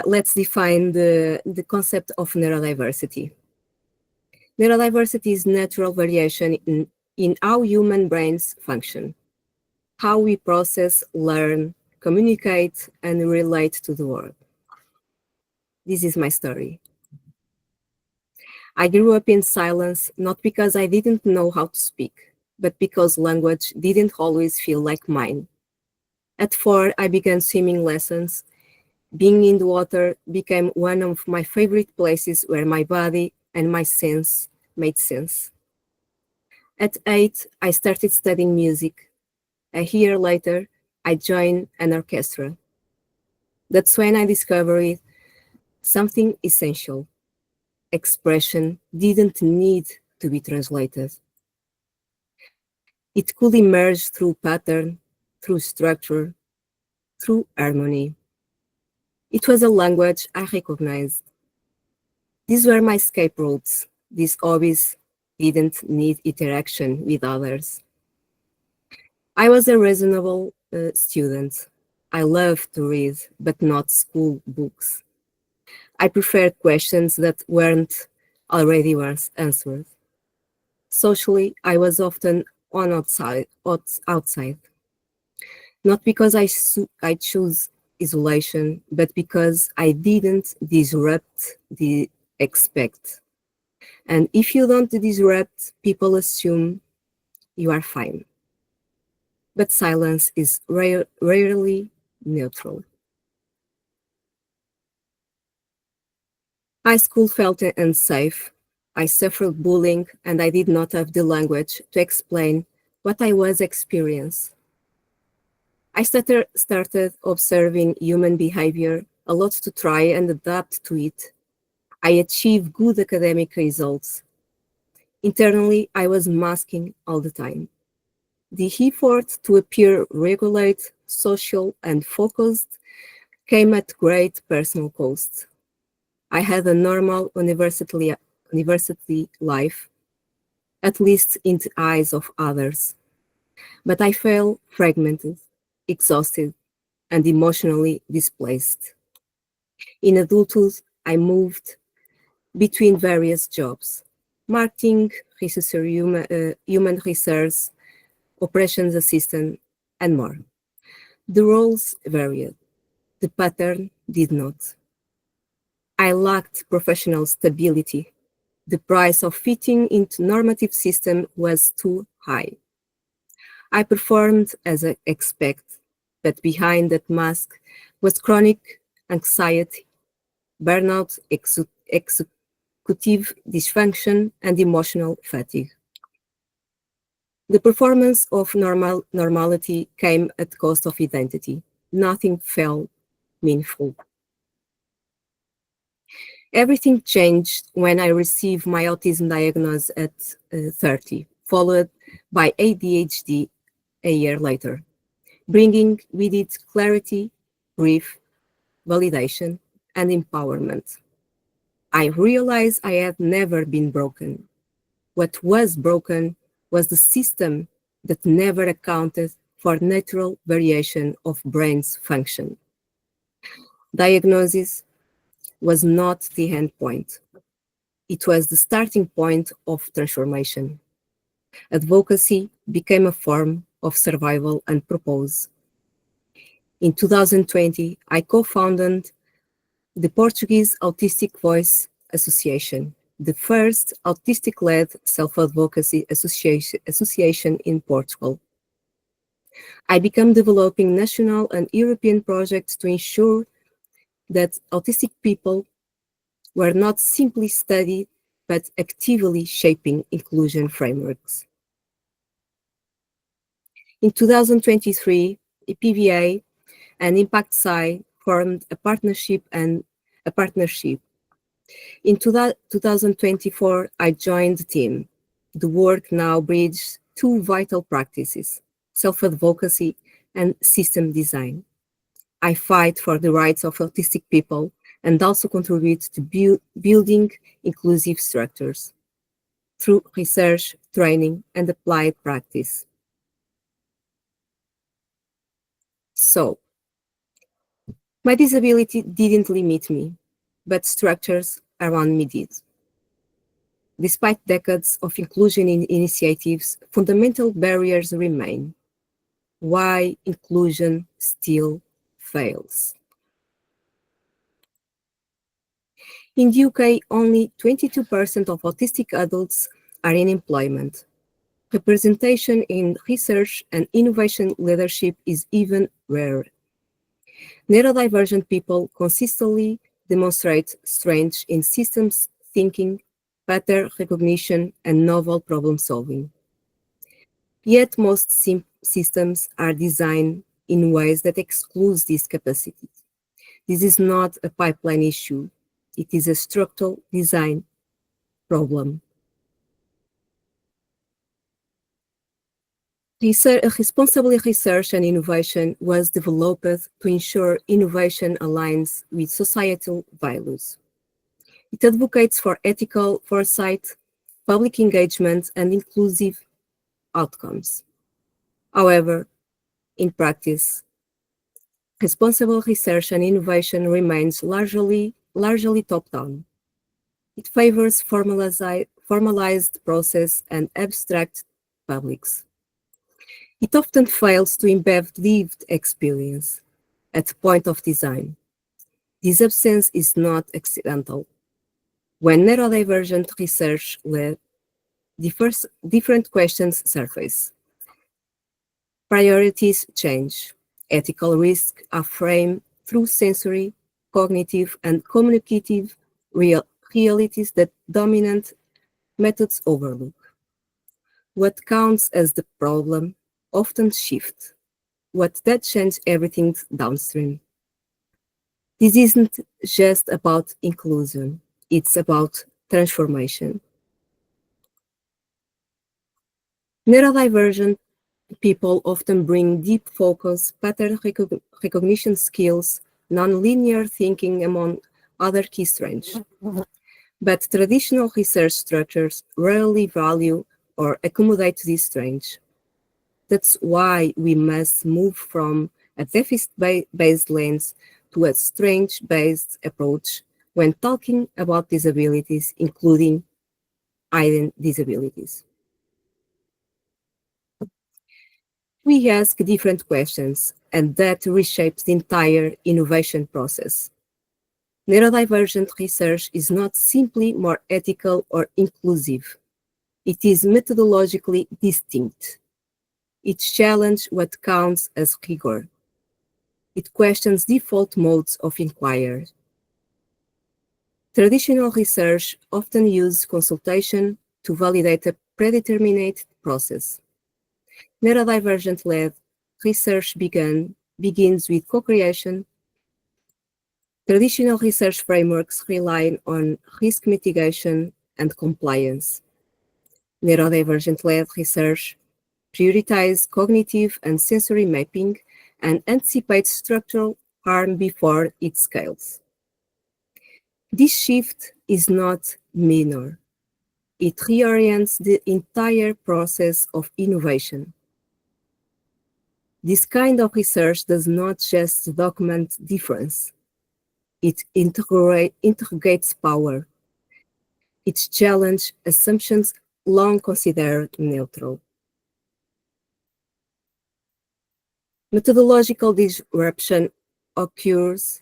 let's define the concept of neurodiversity. Neurodiversity is natural variation in in how human brains function, how we process, learn, communicate, and relate to the world. This is my story. I grew up in silence, not because I didn't know how to speak, but because language didn't always feel like mine. At 4, I began swimming lessons. Being in the water became one of my favorite places where my body and my sense made sense. At 8, I started studying music. A year later, I joined an orchestra. That's when I discovered something essential. Expression didn't need to be translated. It could emerge through pattern, through structure, through harmony. It was a language I recognized. These were my escape routes. These hobbies didn't need interaction with others. I was a reasonable student. I loved to read, but not school books. I preferred questions that weren't already answered. Socially, I was often outside. Not because I chose isolation, but because I didn't disrupt the expect. And if you don't disrupt, people assume you are fine. But silence is rarely neutral. High school felt unsafe. I suffered bullying and I did not have the language to explain what I was experiencing. I started observing human behavior, a lot to try and adapt to it. I achieved good academic results. Internally, I was masking all the time. The effort to appear regulate, social, and focused came at great personal cost. I had a normal university life, at least in the eyes of others. But I felt fragmented, exhausted, and emotionally displaced. In adulthood, I moved between various jobs: marketing, human resource, operations assistant, and more. The roles varied. The pattern did not. I lacked professional stability. The price of fitting into normative system was too high. I performed as I expect, but behind that mask was chronic anxiety, burnout, executive dysfunction, and emotional fatigue. The performance of normality came at the cost of identity. Nothing felt meaningful. Everything changed when I received my autism diagnosis at 30, followed by ADHD a year later, bringing with it clarity, grief, validation, and empowerment. I realized I had never been broken. What was broken was the system that never accounted for natural variation of brain's function. Diagnosis was not the end point. It was the starting point of transformation. Advocacy became a form of survival and purpose. In 2020, I co-founded the Portuguese Autistic Voice Association, the first autistic-led self-advocacy association in Portugal. I began developing national and European projects to ensure that autistic people were not simply studied, but actively shaping inclusion frameworks. In 2023, PVA and Impact Sci formed a partnership. In 2024, I joined the team. The work now bridges two vital practices: self-advocacy and system design. I fight for the rights of autistic people and also contribute to building inclusive structures through research, training, and applied practice. So, my disability didn't limit me, but structures around me did. Despite decades of inclusion in initiatives, fundamental barriers remain. Why inclusion still fails? In the UK, only 22% of autistic adults are in employment. Representation in research and innovation leadership is even rarer. Neurodivergent people consistently demonstrate strengths in systems thinking, pattern recognition, and novel problem solving. Yet most systems are designed in ways that exclude these capacities. This is not a pipeline issue. It is a structural design problem. Responsible research and innovation was developed to ensure innovation aligns with societal values. It advocates for ethical foresight, public engagement, and inclusive outcomes. However, in practice, responsible research and innovation remains largely top-down. It favors formalized process and abstract publics. It often fails to embed lived experience at the point of design. This absence is not accidental. When neurodivergent research led, different questions surface. Priorities change. Ethical risks are framed through sensory, cognitive, and communicative realities that dominant methods overlook. What counts as the problem often shifts. What that changes everything downstream. This isn't just about inclusion, it's about transformation. Neurodivergent people often bring deep focus, pattern recognition skills, nonlinear thinking among other key strengths. But traditional research structures rarely value or accommodate these strengths. That's why we must move from a deficit-based lens to a strength-based approach when talking about disabilities, including hidden disabilities. We ask different questions, and that reshapes the entire innovation process. Neurodivergent research is not simply more ethical or inclusive. It is methodologically distinct. It challenges what counts as rigor. It questions default modes of inquiry. Traditional research often uses consultation to validate a predetermined process. Neurodivergent-led research begins with co-creation. Traditional research frameworks rely on risk mitigation and compliance. Neurodivergent-led research prioritizes cognitive and sensory mapping and anticipates structural harm before it scales. This shift is not minor. It reorients the entire process of innovation. This kind of research does not just document difference. It interrogates power. It challenges assumptions long considered neutral. Methodological disruption occurs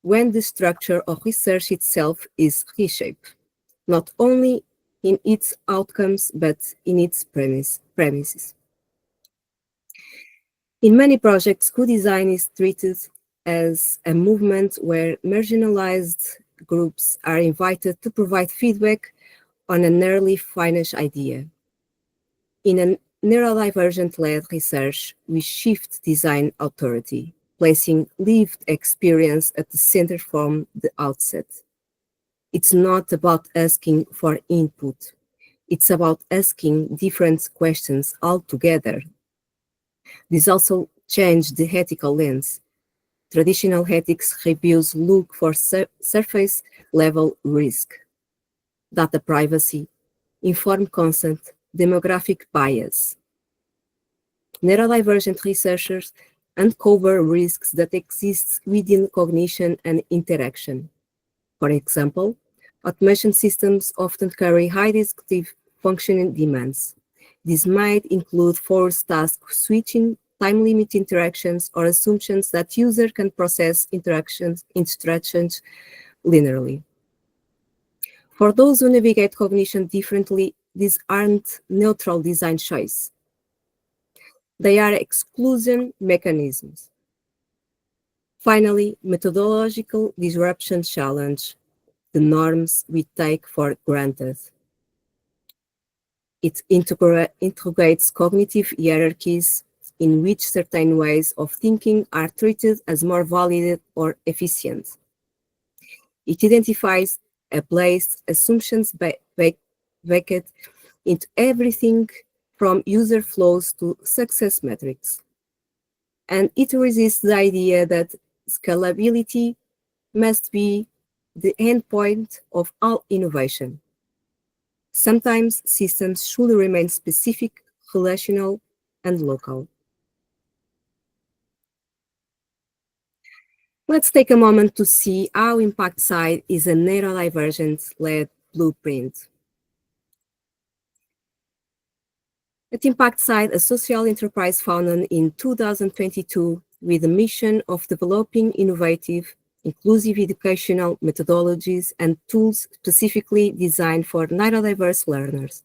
when the structure of research itself is reshaped, not only in its outcomes, but in its premises. In many projects, co-design is treated as a movement where marginalized groups are invited to provide feedback on an early finished idea. In a neurodivergent-led research, we shift design authority, placing lived experience at the center from the outset. It's not about asking for input. It's about asking different questions altogether. This also changed the ethical lens. Traditional ethics reviews look for surface-level risk, data privacy, informed consent, demographic bias. Neurodivergent researchers uncover risks that exist within cognition and interaction. For example, Automation systems often carry high executive functioning demands. These might include forced task switching, time limit interactions, or assumptions that user can process instructions linearly. For those who navigate cognition differently, these aren't neutral design choices. They are exclusion mechanisms. Finally, methodological disruption challenge the norms we take for granted. It integrates cognitive hierarchies in which certain ways of thinking are treated as more valid or efficient. It identifies a place assumptions baked into everything from user flows to success metrics. And it resists the idea that scalability must be the endpoint of all innovation. Sometimes systems should remain specific, relational, and local. Let's take a moment to see how Impact Side is a neurodivergent-led blueprint. At Impact Side, a social enterprise founded in 2022 with the mission of developing innovative, inclusive educational methodologies and tools specifically designed for neurodiverse learners,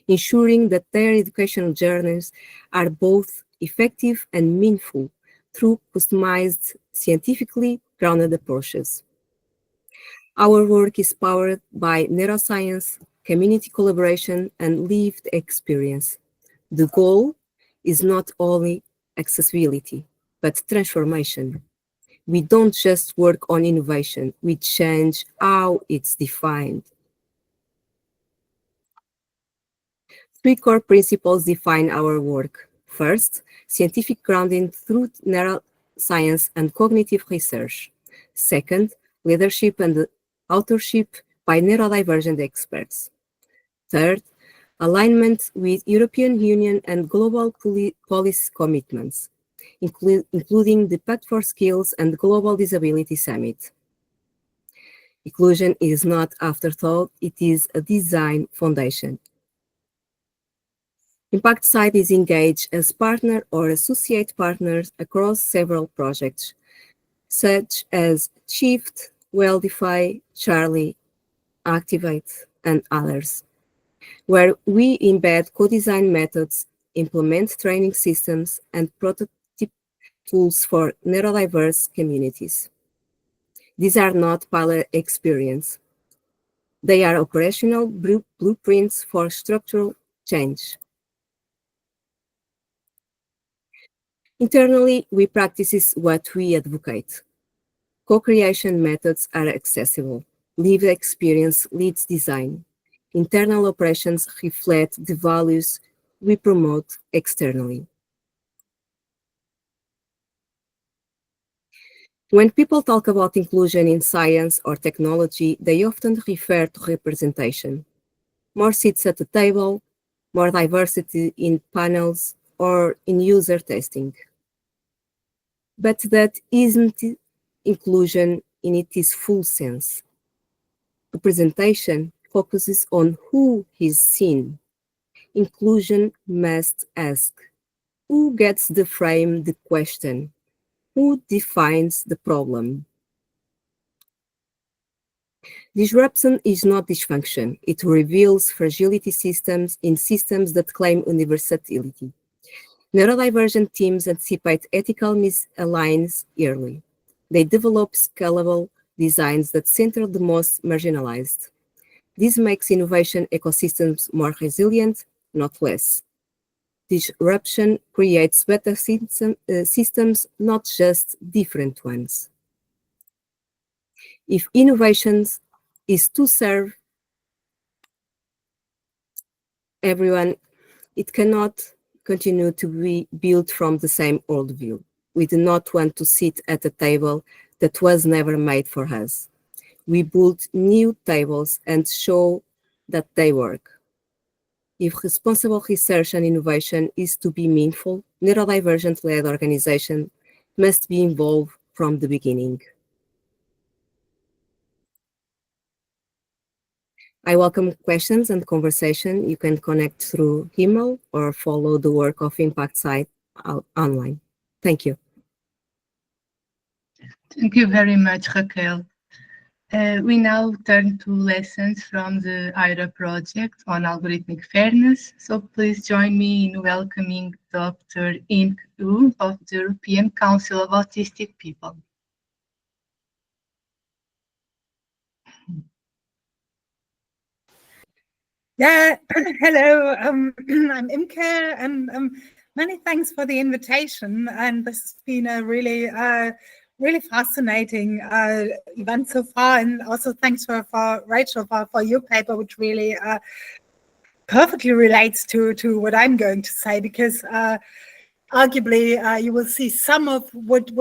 ensuring that their educational journeys are both effective and meaningful through customized, scientifically grounded approaches. Our work is powered by neuroscience, community collaboration, and lived experience. The goal is not only accessibility, but transformation. We don't just work on innovation, we change how it's defined. Three core principles define our work. First, scientific grounding through neuroscience and cognitive research. Second, leadership and authorship by neurodivergent experts. Third, alignment with European Union and global policy commitments, including the Pact for Skills and Global Disability Summit. Inclusion is not afterthought, it is a design foundation. Impact Side is engaged as partner or associate partners across several projects, such as Shift, Wellify, Charlie, Activate, and others, where we embed co-design methods, implement training systems, and prototype tools for neurodiverse communities. These are not pilot experience. They are operational blueprints for structural change. Internally, we practice what we advocate. Co-creation methods are accessible. Lived experience leads design. Internal operations reflect the values we promote externally. When people talk about inclusion in science or technology, they often refer to representation. More seats at the table, more diversity in panels, or in user testing. But that isn't inclusion in its full sense. Representation focuses on who is seen. Inclusion must ask, who gets to frame the question? Who defines the problem? Disruption is not dysfunction. It reveals fragility systems in systems that claim universality. Neurodivergent teams anticipate ethical misaligns early. They develop scalable designs that center the most marginalized. This makes innovation ecosystems more resilient, not less. Disruption creates better systems, not just different ones. If innovations is to serve everyone, it cannot continue to be built from the same worldview. We do not want to sit at a table that was never made for us. We build new tables and show that they work. If responsible research and innovation is to be meaningful, neurodivergent-led organization must be involved from the beginning. I welcome questions and conversation. You can connect through email or follow the work of Impact Site online. Thank you. Thank you very much, Raquel. We now turn to lessons from the AIRA project on algorithmic fairness. So please join me in welcoming Dr. Imke Hu of the European Council of Autistic People. Yeah, hello, I'm Imke, and many thanks for the invitation. And this has been a really, really fascinating event so far. And also thanks for Rachel for your paper, which really perfectly relates to what I'm going to say, because arguably, you will see some of what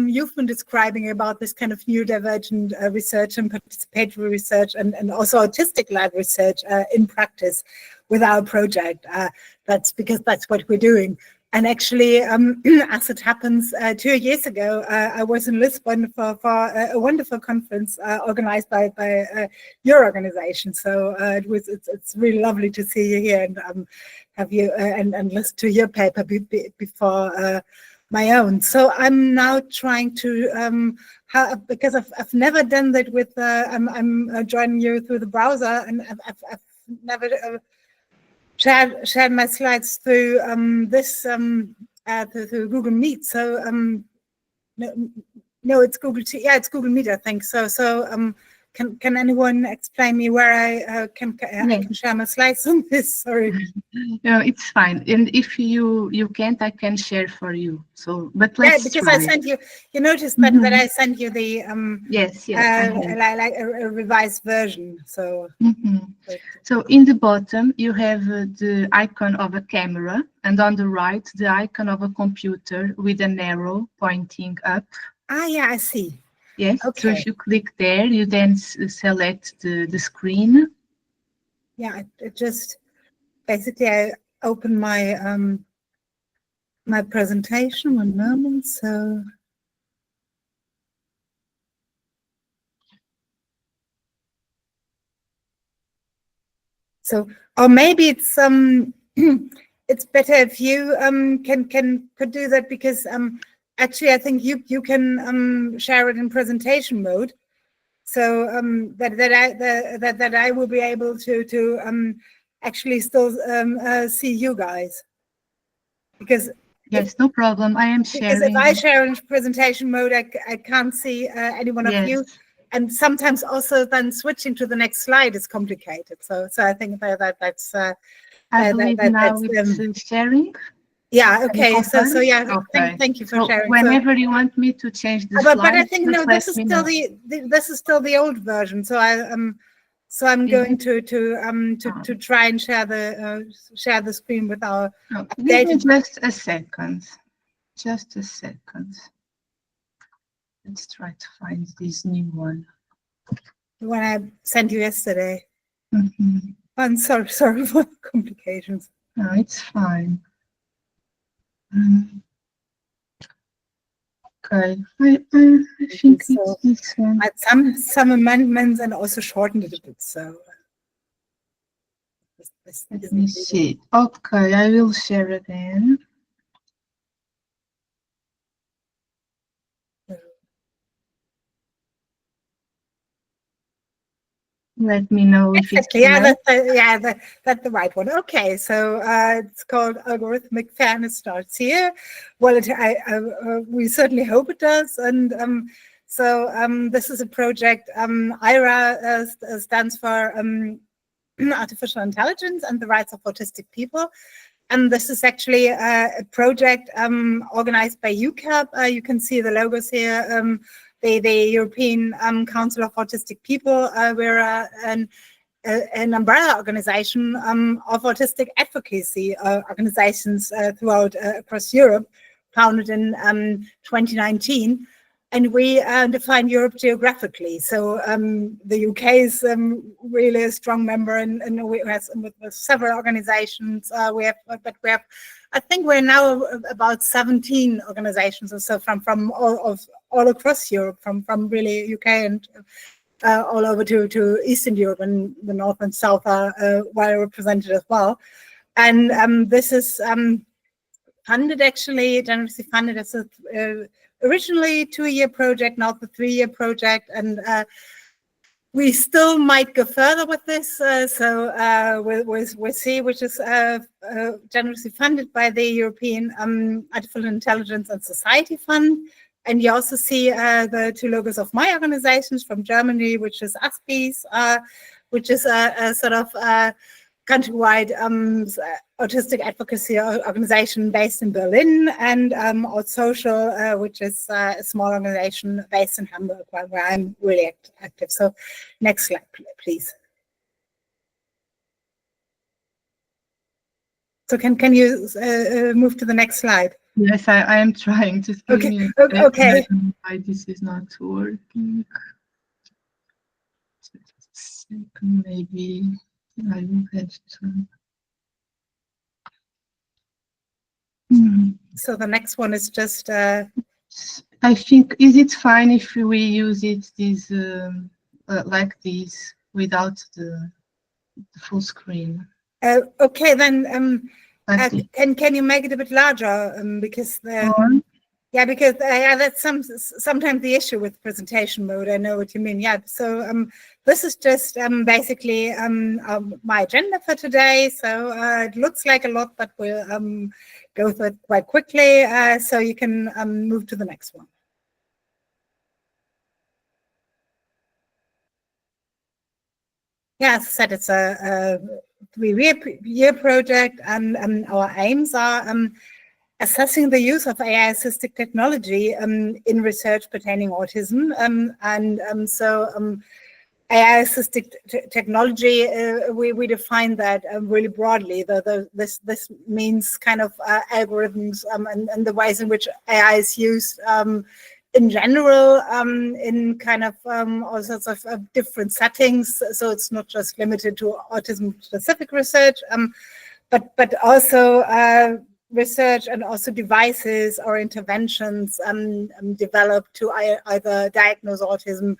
you've been describing about this kind of neurodivergent research and participatory research, and also autistic-led research in practice with our project. That's because that's what we're doing. And actually, as it happens, 2 years ago, I was in Lisbon for a wonderful conference organized by your organization. So it's really lovely to see you here and have you and listen to your paper before my own. So I'm now trying to because I've never done that with I'm joining you through the browser, and I've never shared my slides through through Google Meet. So no, it's Google. Yeah, it's Google Meet, I think. So can anyone explain me where I can share my slides on this? Sorry. No, it's fine. And if you can't, I can share for you. So, but let's because try. I sent you. You noticed that I sent you the yes, like a revised version. So. So in the bottom you have the icon of a camera, and on the right the icon of a computer with an arrow pointing up. Ah, yeah, I see. Yes. Okay. So if you click there, you then select the screen. Yeah, it just basically I open my my presentation. One moment. So or maybe it's it's better if you could do that, because actually I think you can share it in presentation mode, so that I will be able to actually still see you guys, because yes, no problem, I am sharing. Because if I share in presentation mode, I can't see any one of you. And sometimes also then switching to the next slide is complicated. So I think that's I believe now it's sharing. Yeah. Okay. So yeah. Okay. Thank you for sharing. Whenever you want me to change the slide, but I think no. This is still the old version. So I'm going to try and share the screen with our. Give me just a second. Just a second. Let's try to find this new one. The one I sent you yesterday. I'm sorry for the complications. No, it's fine. Okay, I think so it's this one. I had some amendments and also shortened it a bit. So let me see. Okay, I will share again. Let me know if it's that's the right one. Okay, so it's called Algorithmic Fairness Starts Here. Well, we certainly hope it does. And so this is a project. AIRA stands for Artificial Intelligence and the Rights of Autistic People. And this is actually a project organized by UCAP. You can see the logos here. The European Council of Autistic People. We're an umbrella organization of autistic advocacy organizations throughout across Europe, founded in 2019. And we define Europe geographically. So the UK is really a strong member, and we have with several organizations. I think we're now about 17 organizations or so from all across Europe, from really UK all over to Eastern Europe, and the North and South are well represented as well. And this is funded, actually, generously funded as a originally 2-year project, now the 3-year project, and we still might go further with this. So we'll see, which is generously funded by the European Artificial Intelligence and Society Fund. And you also see the 2 logos of my organizations from Germany, which is ASPIS, which is a sort of countrywide autistic advocacy organization based in Berlin, and Alt Social, which is a small organization based in Hamburg, where I'm really active. So next slide, please. So can you move to the next slide? Yes, I am trying. Just give me a second. Okay. I don't know why this is not working. Just a second, maybe I will have to. So the next one is just. I think, is it fine if we use it like this without the full screen? Okay, then. Like Can you make it a bit larger? Because yeah, because that's sometimes the issue with presentation mode. I know what you mean. Yeah. So this is just basically my agenda for today. So it looks like a lot, but we'll go through it quite quickly. So you can move to the next one. Yeah, as I said, it's a 3-year project, and our aims are assessing the use of AI-assisted technology in research pertaining autism. So AI-assisted technology, we define that really broadly. This means kind of algorithms and the ways in which AI is used in general, in kind of all sorts of different settings. So it's not just limited to autism-specific research, but also research and also devices or interventions developed to either diagnose autism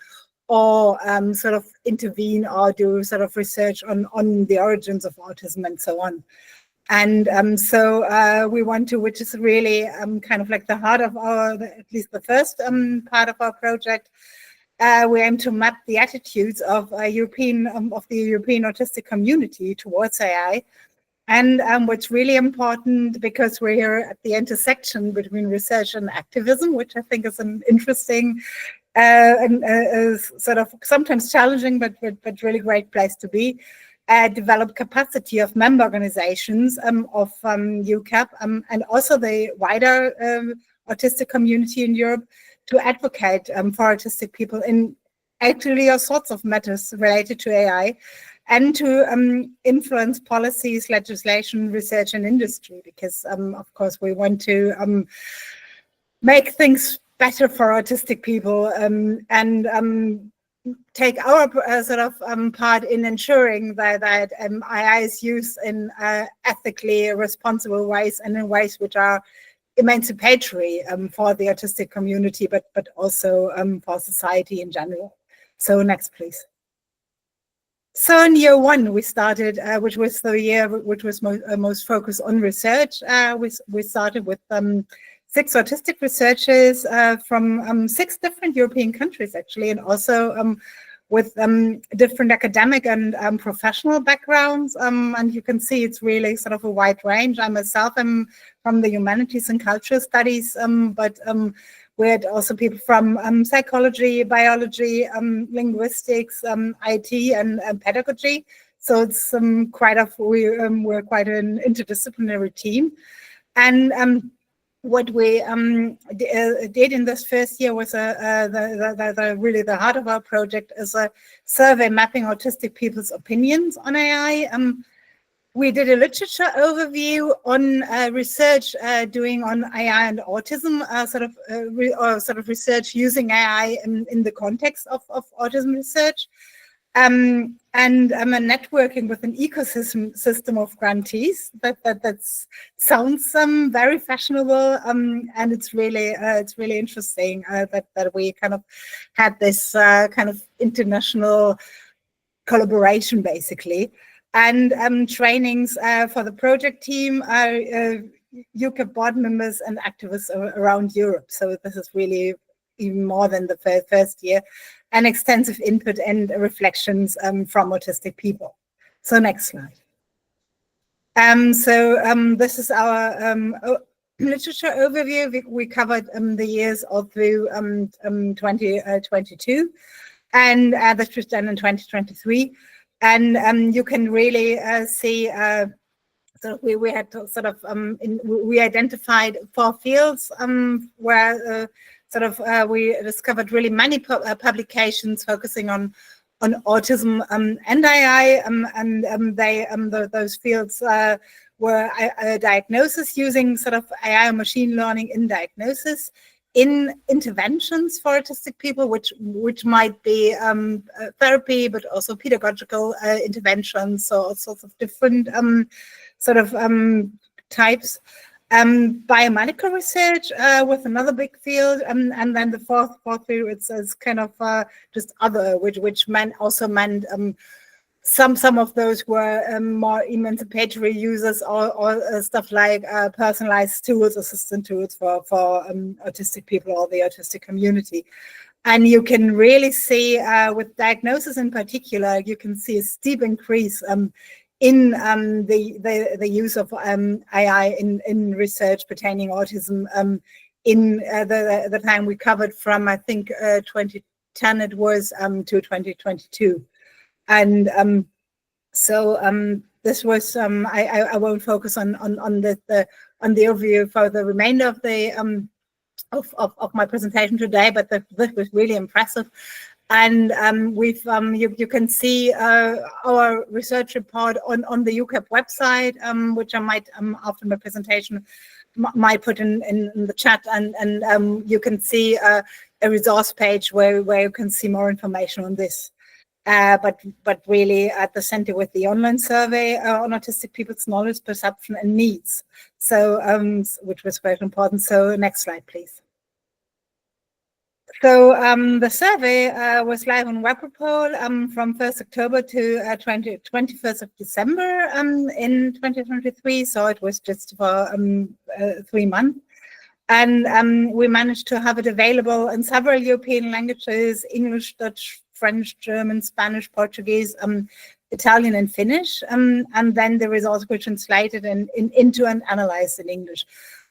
or sort of intervene or do sort of research on the origins of autism and so on. And so we want to, which is really kind of like the heart of at least the first part of our project, we aim to map the attitudes of the European autistic community towards AI. And what's really important, because we're here at the intersection between research and activism, which I think is an interesting and sort of sometimes challenging, but really great place to be. Develop capacity of member organizations of UCAP and also the wider autistic community in Europe to advocate for autistic people in actually all sorts of matters related to AI, and to influence policies, legislation, research, and industry, because of course we want to make things better for autistic people and take our sort of part in ensuring that AI is used in ethically responsible ways and in ways which are emancipatory for the autistic community, but also for society in general. So next, please. So in year 1, we started, which was the year which was most focused on research. We started with 6 autistic researchers from 6 different European countries, actually, and also with different academic and professional backgrounds. And you can see it's really sort of a wide range. I myself am from the humanities and cultural studies, but we had also people from psychology, biology, linguistics, IT, and pedagogy. So it's we're quite an interdisciplinary team. And what we did in this first year was really the heart of our project is a survey mapping autistic people's opinions on AI. We did a literature overview on research doing on AI and autism, sort of research using AI in the context of autism research. and networking with an ecosystem of grantees. That sounds very fashionable, and it's really interesting that we kind of had this kind of international collaboration, basically. And trainings for the project team are UCAP board members and activists around Europe. So this is really even more than the first year, and extensive input and reflections from autistic people. So next slide. This is our literature overview. We covered the years all through 2022, and this was done in 2023. And you can really see, so we had to sort of, we identified 4 fields where we discovered really many publications focusing on autism and AI, and those fields were diagnosis using sort of AI or machine learning in diagnosis, in interventions for autistic people, which might be therapy, but also pedagogical interventions, so all sorts of different types. Biomedical research with another big field, and then the fourth field it's kind of just other, which also meant some of those were more emancipatory users, or stuff like personalized tools, assistant tools for autistic people or the autistic community. And you can really see with diagnosis in particular, you can see a steep increase in the use of AI in research pertaining autism in the time we covered from, I think, 2010 it was to 2022. And this was I won't focus on the overview for the remainder of the of my presentation today, but this was really impressive. And we've you can see our research report on the UCAP website, which I might after my presentation might put in the chat, and you can see a resource page where you can see more information on this. But really at the center with the online survey on autistic people's knowledge, perception, and needs. So which was very important. So next slide, please. So the survey was live on WebReport from 1st October to 21st of December in 2023. So it was just for 3 months. And we managed to have it available in several European languages: English, Dutch, French, German, Spanish, Portuguese, Italian, and Finnish. And then the results were translated into and analyzed in English.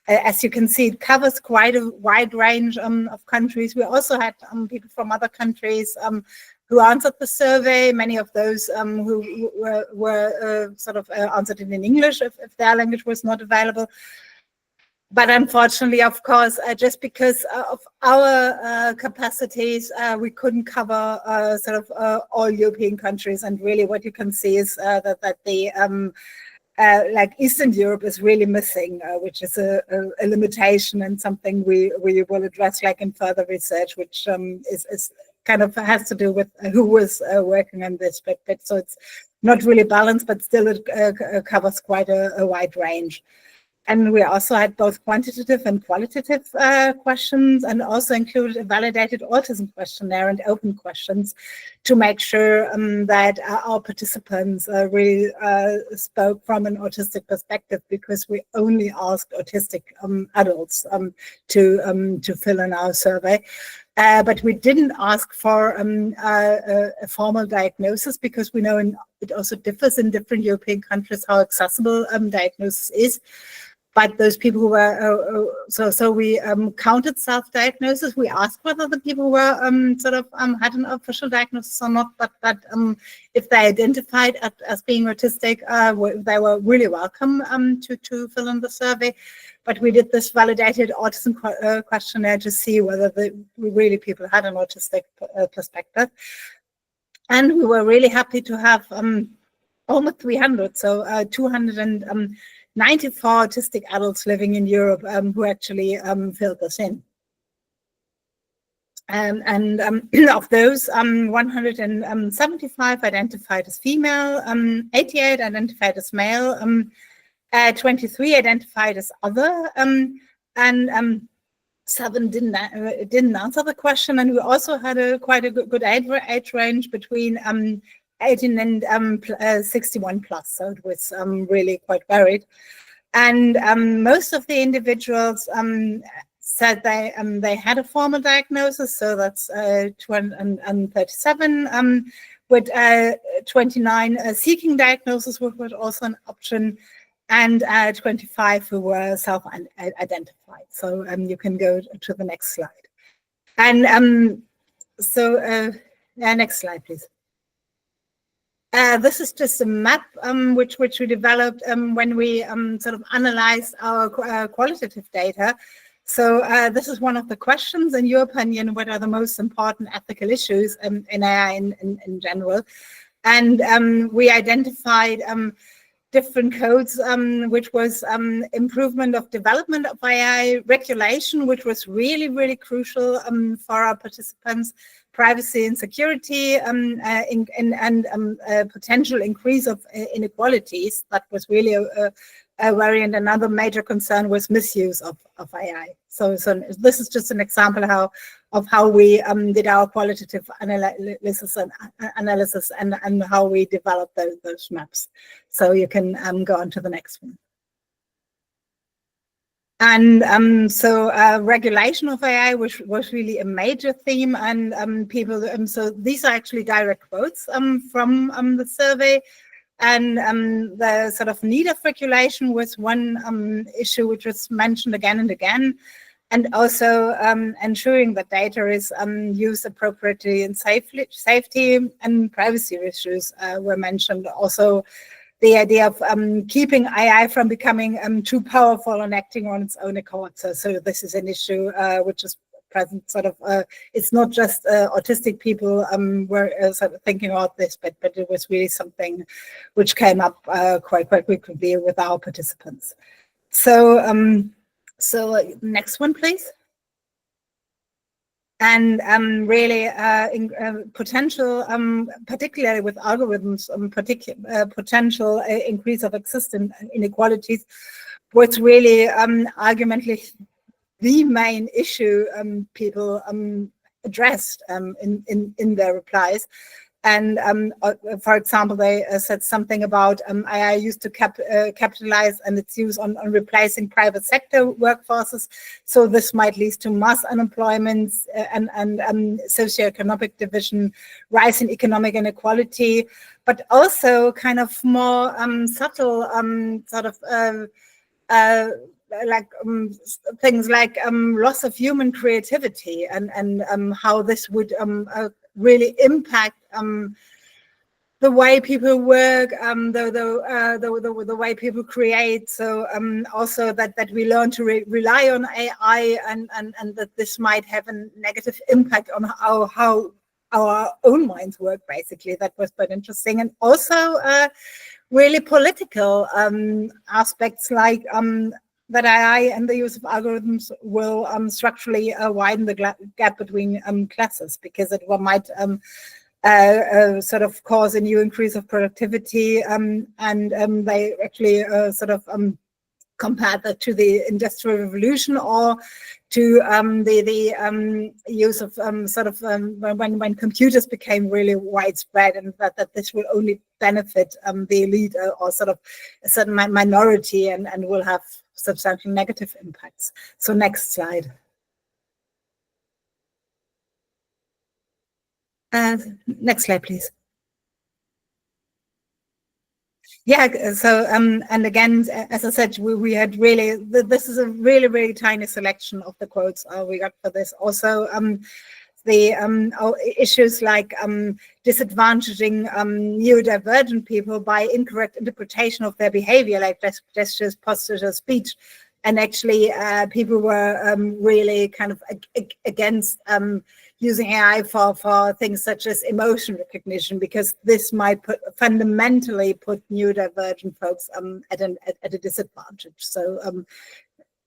As you can see, it covers quite a wide range of countries. We also had people from other countries who answered the survey. Many of those who were answered it in English if their language was not available. But unfortunately, of course, just because of our capacities, we couldn't cover all European countries. And really what you can see is that the like Eastern Europe is really missing, which is a limitation, and something we will address like in further research, which is kind of has to do with who was working on this. But so it's not really balanced, but still it covers quite a wide range. And we also had both quantitative and qualitative questions, and also included a validated autism questionnaire and open questions to make sure that our participants really spoke from an autistic perspective, because we only asked autistic adults to fill in our survey. But we didn't ask for a formal diagnosis, because we know it also differs in different European countries how accessible diagnosis is. But those people who were, so we counted self-diagnosis. We asked whether the people were had an official diagnosis or not, but if they identified as being autistic, they were really welcome to fill in the survey. But we did this validated autism questionnaire to see whether really people had an autistic perspective. And we were really happy to have almost 300, so 294 autistic adults living in Europe who actually filled this in. Of those, 175 identified as female, 88 identified as male, 23 identified as other, and 7 didn't answer the question. And we also had quite a good age range between 18 and 61 plus, so it was really quite varied. And most of the individuals said they had a formal diagnosis, so that's 237, with 29 seeking diagnosis, which was also an option, and 25 who were self-identified. So you can go to the next slide. And next slide, please. This is just a map which we developed when we sort of analyzed our qualitative data. So this is one of the questions. In your opinion, what are the most important ethical issues in AI in general? And we identified different codes, which was improvement of development of AI, regulation, which was really, really crucial for our participants, privacy and security, and potential increase of inequalities. That was really a worry, and another major concern was misuse of AI. So this is just an example of how we did our qualitative analysis and how we developed those maps. So you can go on to the next one. And regulation of AI was really a major theme, and people. So these are actually direct quotes from the survey. And the sort of need of regulation was one issue which was mentioned again and again, and also ensuring that data is used appropriately and safety and privacy issues were mentioned. Also, the idea of keeping AI from becoming too powerful and acting on its own accord. So this is an issue which is present. Sort of, it's not just autistic people were sort of thinking about this, but it was really something which came up quite quickly with our participants. So next one, please. And really potential, particularly with algorithms, potential increase of existing inequalities was really arguably the main issue people addressed in their replies. And for example, they said something about AI used to capitalize and its use on replacing private sector workforces. So this might lead to mass unemployment and socioeconomic division, rise in economic inequality, but also kind of more subtle sort of things like loss of human creativity and how this would really impact the way people work, the way people create. So also that we learn to rely on AI and that this might have a negative impact on how our own minds work, basically. That was quite interesting. And also really political aspects like that AI and the use of algorithms will structurally widen the gap between classes, because it might sort of cause a new increase of productivity, and they actually sort of compared that to the Industrial Revolution, or to the use of sort of when computers became really widespread, and that this will only benefit the elite or sort of a certain minority, and will have substantial negative impacts. So next slide. Next slide, please. Yeah, so and again, as I said, we had really, this is a really, really tiny selection of the quotes we got for this. Also, the issues like disadvantaging neurodivergent people by incorrect interpretation of their behavior, like gestures, postures, speech. And actually, people were really kind of against using AI for things such as emotion recognition, because this might fundamentally put neurodivergent folks at a disadvantage. So,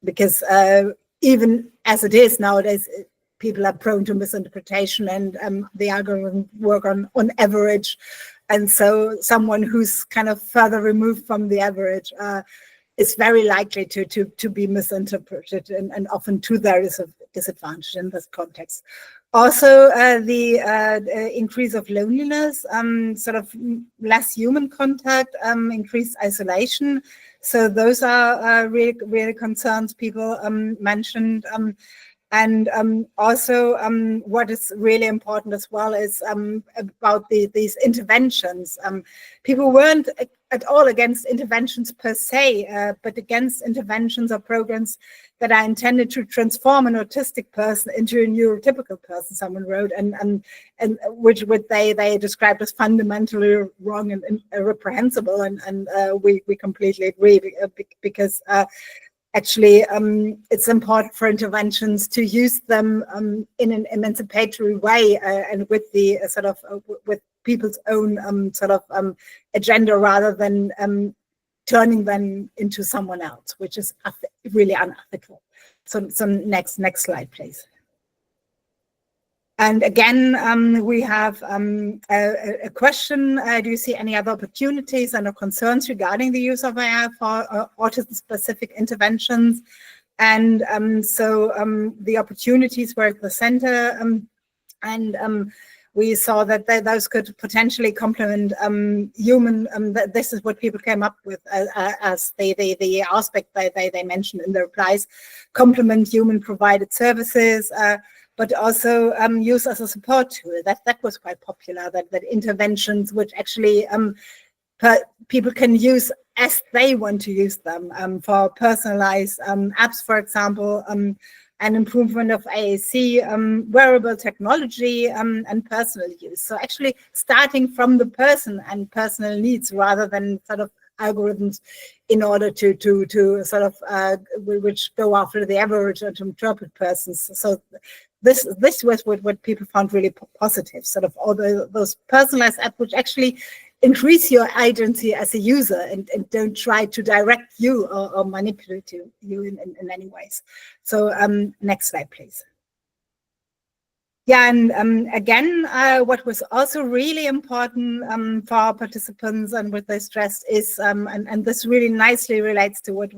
because even as it is nowadays, people are prone to misinterpretation, and the algorithm work on average. And so someone who's kind of further removed from the average is very likely to be misinterpreted, and often to their disadvantage in this context. Also, the increase of loneliness, sort of less human contact, increased isolation. So those are really concerns people mentioned. And also, what is really important as well is about these interventions. People weren't at all against interventions per se, but against interventions or programs that are intended to transform an autistic person into a neurotypical person, someone wrote, and which they described as fundamentally wrong and reprehensible. And we completely agree, because actually, it's important for interventions to use them in an emancipatory way, and with the sort of with people's own sort of agenda, rather than turning them into someone else, which is really unethical. So next slide, please. And again, we have a question. Do you see any other opportunities and concerns regarding the use of AI for autism-specific interventions? And so the opportunities were at the center, and we saw that those could potentially complement human. This is what people came up with as the aspect they mentioned in the replies: complement human provided services. But also use as a support tool. That was quite popular, that interventions which actually people can use as they want to use them, for personalized apps, for example, an improvement of AAC, wearable technology, and personal use. So actually starting from the person and personal needs, rather than sort of algorithms in order to sort of which go after the average or to interpret persons. So this was what people found really positive, sort of all those personalized apps which actually increase your agency as a user, and don't try to direct you or manipulate you in any ways. So next slide, please. Yeah, and again, what was also really important for our participants, and what they stressed is, and this really nicely relates to what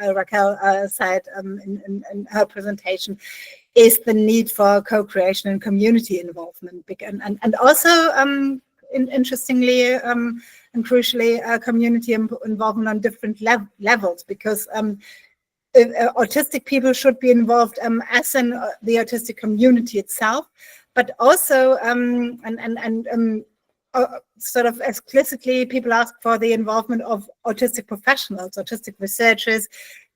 Raquel said in her presentation, is the need for co-creation and community involvement, and also, interestingly and crucially, community involvement on different levels, because autistic people should be involved as in the autistic community itself, but also sort of explicitly people ask for the involvement of autistic professionals, autistic researchers,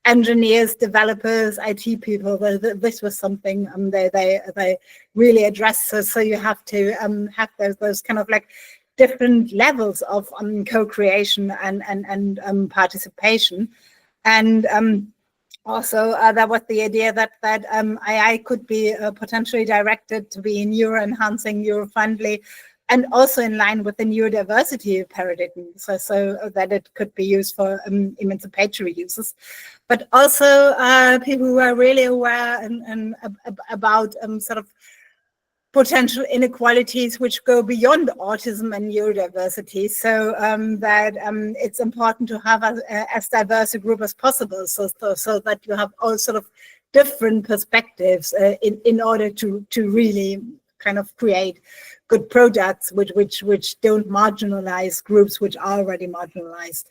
engineers, developers, IT people. This was something they really addressed. So you have to have those kind of like different levels of co-creation and participation, and also, that was the idea that AI could be potentially directed to be neuro-enhancing, neuro-friendly, and also in line with the neurodiversity paradigm, so that it could be used for emancipatory uses. But also, people who are really aware and about sort of potential inequalities which go beyond autism and neurodiversity, so that it's important to have as diverse a group as possible, so that you have all sort of different perspectives in order to really kind of create good products which don't marginalize groups which are already marginalized,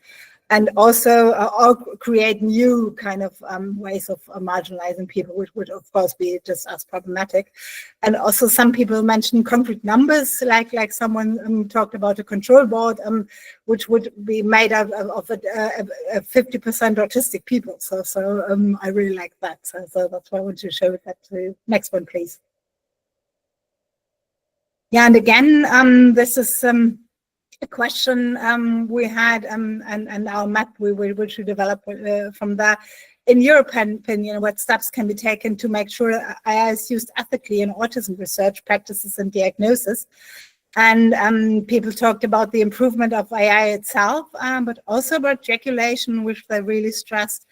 and also or create new kind of ways of marginalizing people, which would of course be just as problematic. And also some people mentioned concrete numbers, like someone talked about a control board, which would be made up of 50% autistic people. So I really like that. So that's why I want to show that to you. Next one, please. Yeah, and again, this is a question we had, and our map which we developed from there. In your opinion, what steps can be taken to make sure AI is used ethically in autism research practices and diagnosis? And people talked about the improvement of AI itself, but also about regulation, which they really stressed.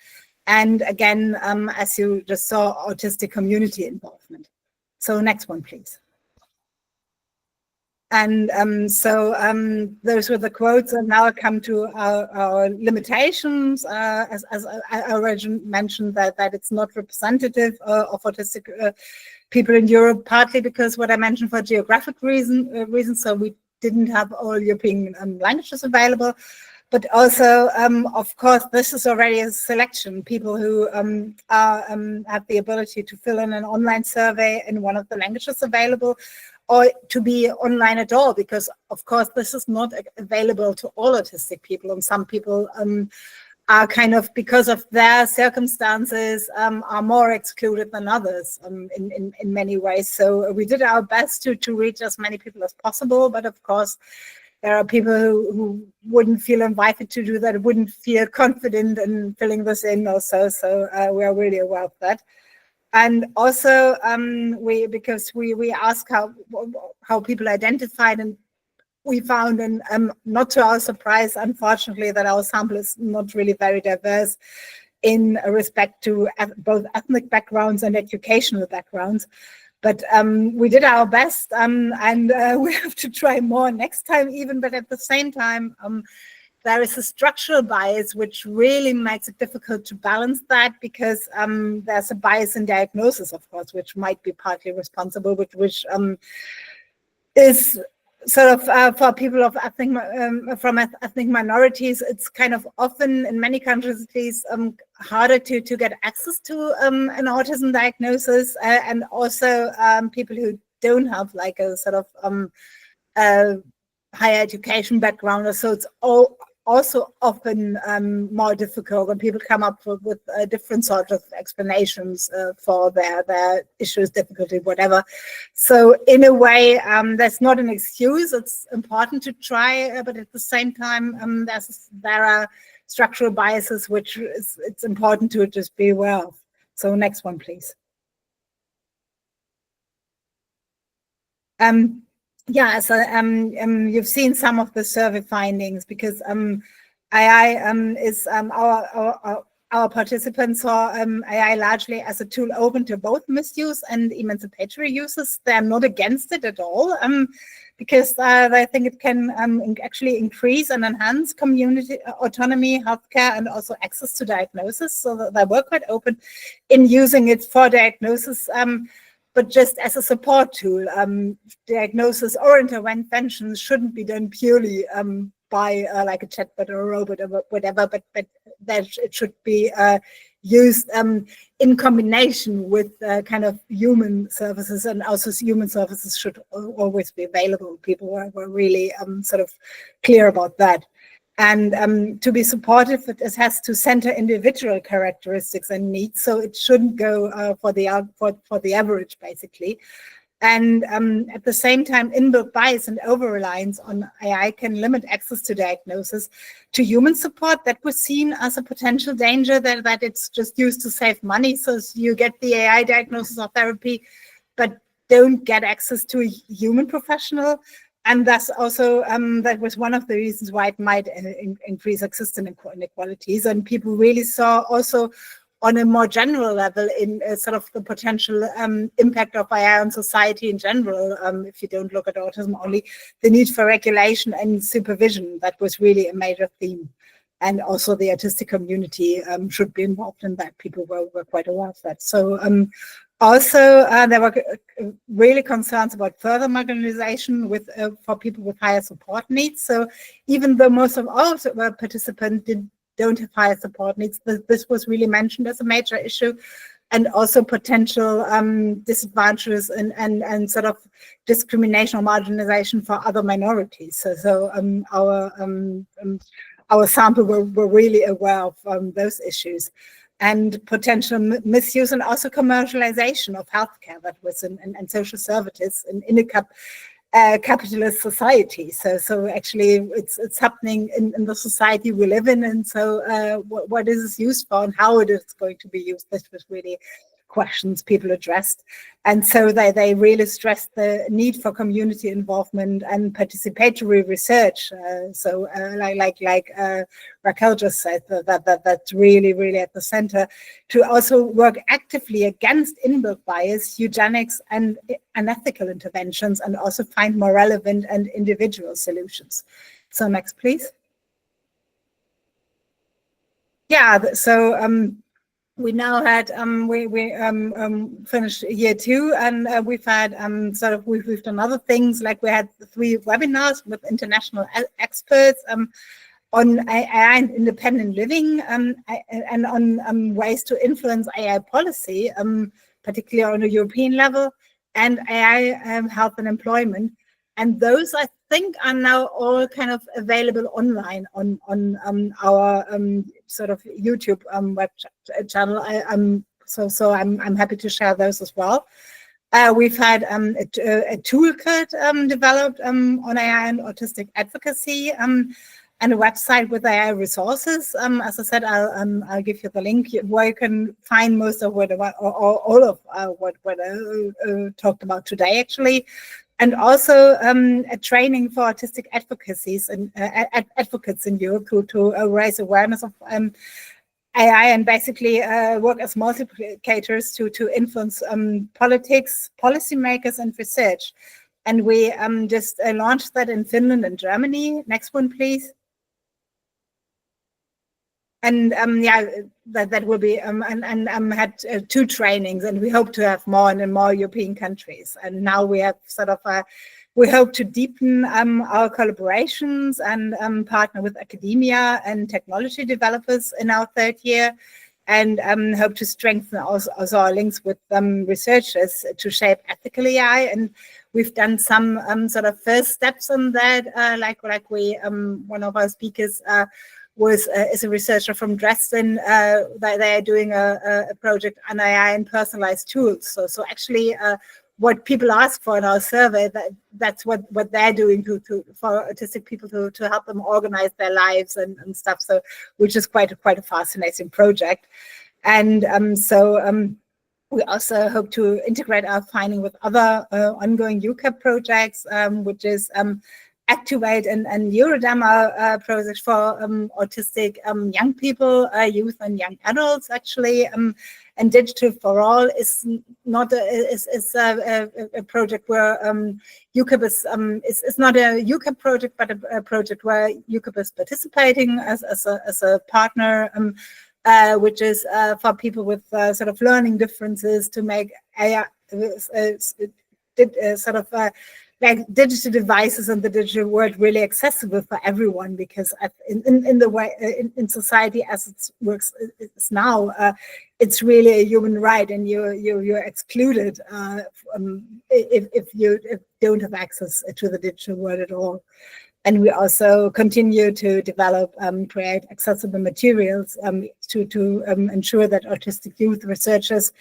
And again, as you just saw, autistic community involvement. So next one, please. And those were the quotes, and now I come to our limitations. As I already mentioned, that it's not representative of autistic people in Europe, partly because what I mentioned for geographic reasons, so we didn't have all European languages available, but also, of course, this is already a selection. People who have the ability to fill in an online survey in one of the languages available, or to be online at all, because of course this is not available to all autistic people, and some people are kind of, because of their circumstances, are more excluded than others in many ways. So we did our best to reach as many people as possible, but of course there are people who wouldn't feel invited to do that, wouldn't feel confident in filling this in also. So we are really aware of that. And also, because we ask how people identified, and we found, and not to our surprise, unfortunately, that our sample is not really very diverse in respect to both ethnic backgrounds and educational backgrounds. But we did our best, and we have to try more next time even. But at the same time, there is a structural bias which really makes it difficult to balance that, because there's a bias in diagnosis, of course, which might be partly responsible, which is sort of for people of from ethnic minorities. It's kind of often, in many countries at least, harder to get access to an autism diagnosis, and also people who don't have like a sort of higher education background, or so it's also often more difficult when people come up with different sorts of explanations for their issues, difficulty, whatever. So in a way, that's not an excuse. It's important to try, but at the same time, there are structural biases which it's important to just be aware of. So next one, please. Yeah, so you've seen some of the survey findings, because AI is our participants saw AI largely as a tool open to both misuse and emancipatory uses. They're not against it at all, because I think it can actually increase and enhance community autonomy, healthcare, and also access to diagnosis. So they were quite open in using it for diagnosis. But just as a support tool, diagnosis or interventions shouldn't be done purely by like a chatbot or a robot or whatever, but that it should be used in combination with kind of human services, and also human services should always be available. People were really sort of clear about that. And to be supportive, it has to center individual characteristics and needs. So it shouldn't go for the average, basically. And at the same time, inbuilt bias and over-reliance on AI can limit access to diagnosis. To human support, that was seen as a potential danger, that it's just used to save money. So you get the AI diagnosis or therapy, but don't get access to a human professional. And that's also, that was one of the reasons why it might increase access to inequalities. And people really saw also on a more general level in sort of the potential impact of AI on society in general, if you don't look at autism only, the need for regulation and supervision. That was really a major theme. And also the autistic community should be involved in that. People were quite aware of that. So also, there were really concerns about further marginalization for people with higher support needs. So even though most of all participants don't have higher support needs, this was really mentioned as a major issue, and also potential disadvantages and sort of discrimination or marginalization for other minorities. So our sample were really aware of those issues. And potential misuse and also commercialization of healthcare that was and social services in a capitalist society. So actually it's happening in the society we live in. And so what is this used for and how it is going to be used? This was really questions people addressed. And so they really stressed the need for community involvement and participatory research. Like Raquel just said, that's really at the center, to also work actively against inbuilt bias, eugenics, and unethical interventions, and also find more relevant and individual solutions. So next, please. Yeah, so we now had we finished year 2, and we've had we've done other things, like we had 3 webinars with international experts on AI and independent living, and on ways to influence AI policy, particularly on a European level, and AI health and employment. And those, I think, are now all kind of available online on our sort of YouTube web channel. So I'm happy to share those as well. We've had a toolkit developed on AI and autistic advocacy, and a website with AI resources. As I said, I'll give you the link where you can find most of what all of what I talked about today, actually. And also a training for autistic advocacies and advocates in Europe to raise awareness of AI and basically work as multiplicators to influence politics, policymakers, and research. And we just launched that in Finland and Germany. Next one, please. And yeah, that will be and had 2 trainings, and we hope to have more and more European countries. And now we have sort of we hope to deepen our collaborations and partner with academia and technology developers in our 3rd year, and hope to strengthen also our links with researchers to shape ethical AI. And we've done some sort of first steps on that, like we one of our speakers is a researcher from Dresden. They are doing a project on AI and personalized tools. So actually, what people ask for in our survey, that's what they're doing for autistic people to help them organize their lives and stuff. So, which is quite a fascinating project. And we also hope to integrate our finding with other ongoing UCAP projects, which is Activate and Neurodem projects for autistic young people, youth, and young adults, actually. And Digital for All is not a project where UCAP is not a UCAP project, but a project where UCAP is participating as a partner, which is for people with sort of learning differences, to make AI like digital devices and the digital world really accessible for everyone, because in the way in society as it works it's now, it's really a human right, and you're excluded if you don't have access to the digital world at all. And we also continue to develop, create accessible materials to ensure that autistic youth researchers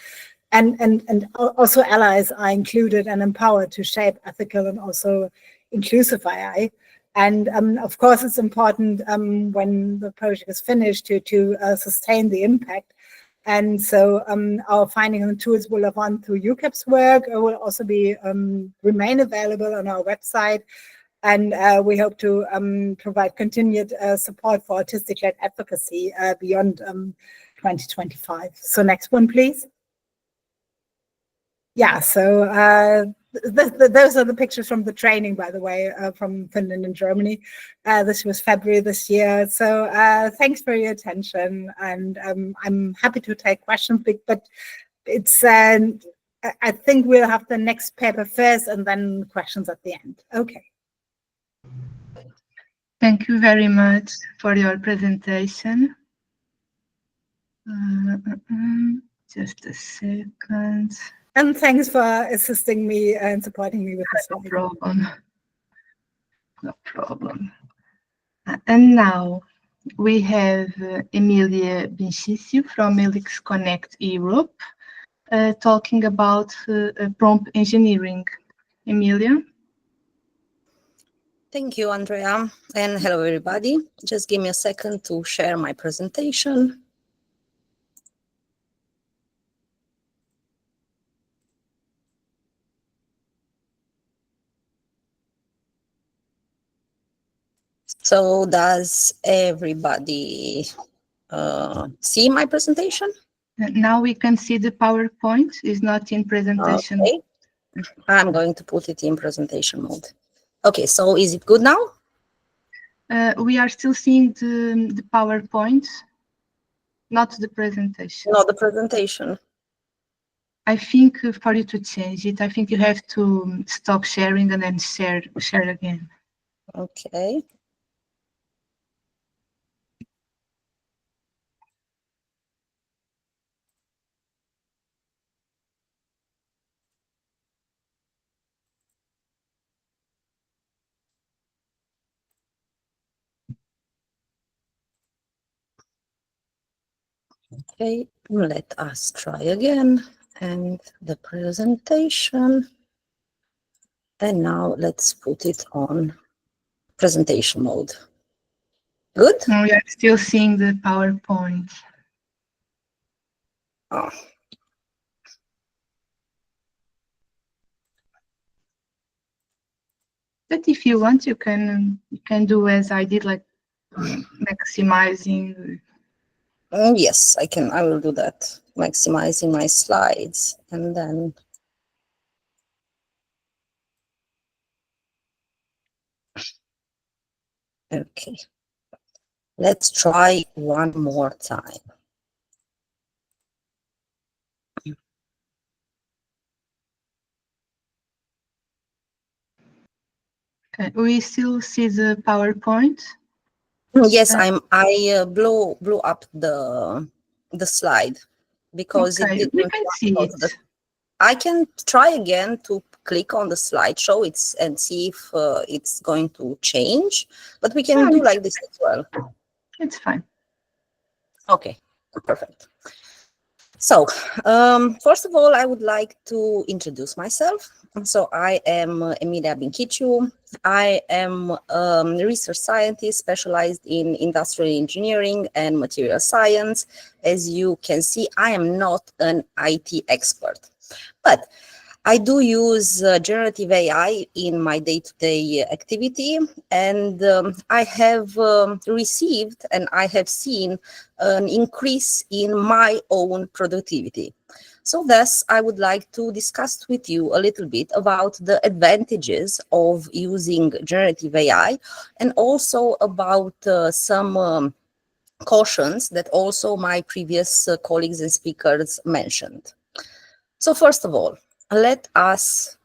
and also allies are included and empowered to shape ethical and also inclusive AI. And of course, it's important when the project is finished to sustain the impact. And so our findings and tools will have on through UCAP's work, will also be remain available on our website. And we hope to provide continued support for autistic-led advocacy beyond 2025. So next one, please. Yeah, so those are the pictures from the training, by the way, from Finland and Germany. This was February this year. So thanks for your attention, and I'm happy to take questions, but it's I think we'll have the next paper first and then questions at the end. Okay. Thank you very much for your presentation. Just a second. And thanks for assisting me and supporting me with this. No problem. No problem. And now we have Emilia Benchicio from Elix Connect Europe talking about prompt engineering. Emilia? Thank you, Andrea, and hello, everybody. Just give me a second to share my presentation. So does everybody see my presentation? Now we can see the PowerPoint is not in presentation. Okay. I'm going to put it in presentation mode. Okay, so is it good now? We are still seeing the PowerPoint, not the presentation. Not the presentation. I think for you to change it, I think you have to stop sharing and then share again. Okay. Okay, let us try again. And the presentation. And now let's put it on presentation mode. Good? And we are still seeing the PowerPoint. Oh. But if you want, you can do as I did, like maximizing. Yes, I can. I will do that. Maximizing my slides and then. Okay. Let's try one more time. Okay, we still see the PowerPoint. Yes, I blew up the slide because okay, it didn't. we can see it. I can try again to click on the slideshow and see if it's going to change, but we can do like this as well. It's fine. Okay, perfect. So, first of all, I would like to introduce myself. So I am Emilia Binchiciu. I am a research scientist specialized in industrial engineering and material science. As you can see, I am not an IT expert, but I do use generative AI in my day-to-day activity, and I have received and I have seen an increase in my own productivity. So thus, I would like to discuss with you a little bit about the advantages of using generative AI and also about some cautions that also my previous colleagues and speakers mentioned. So first of all, let us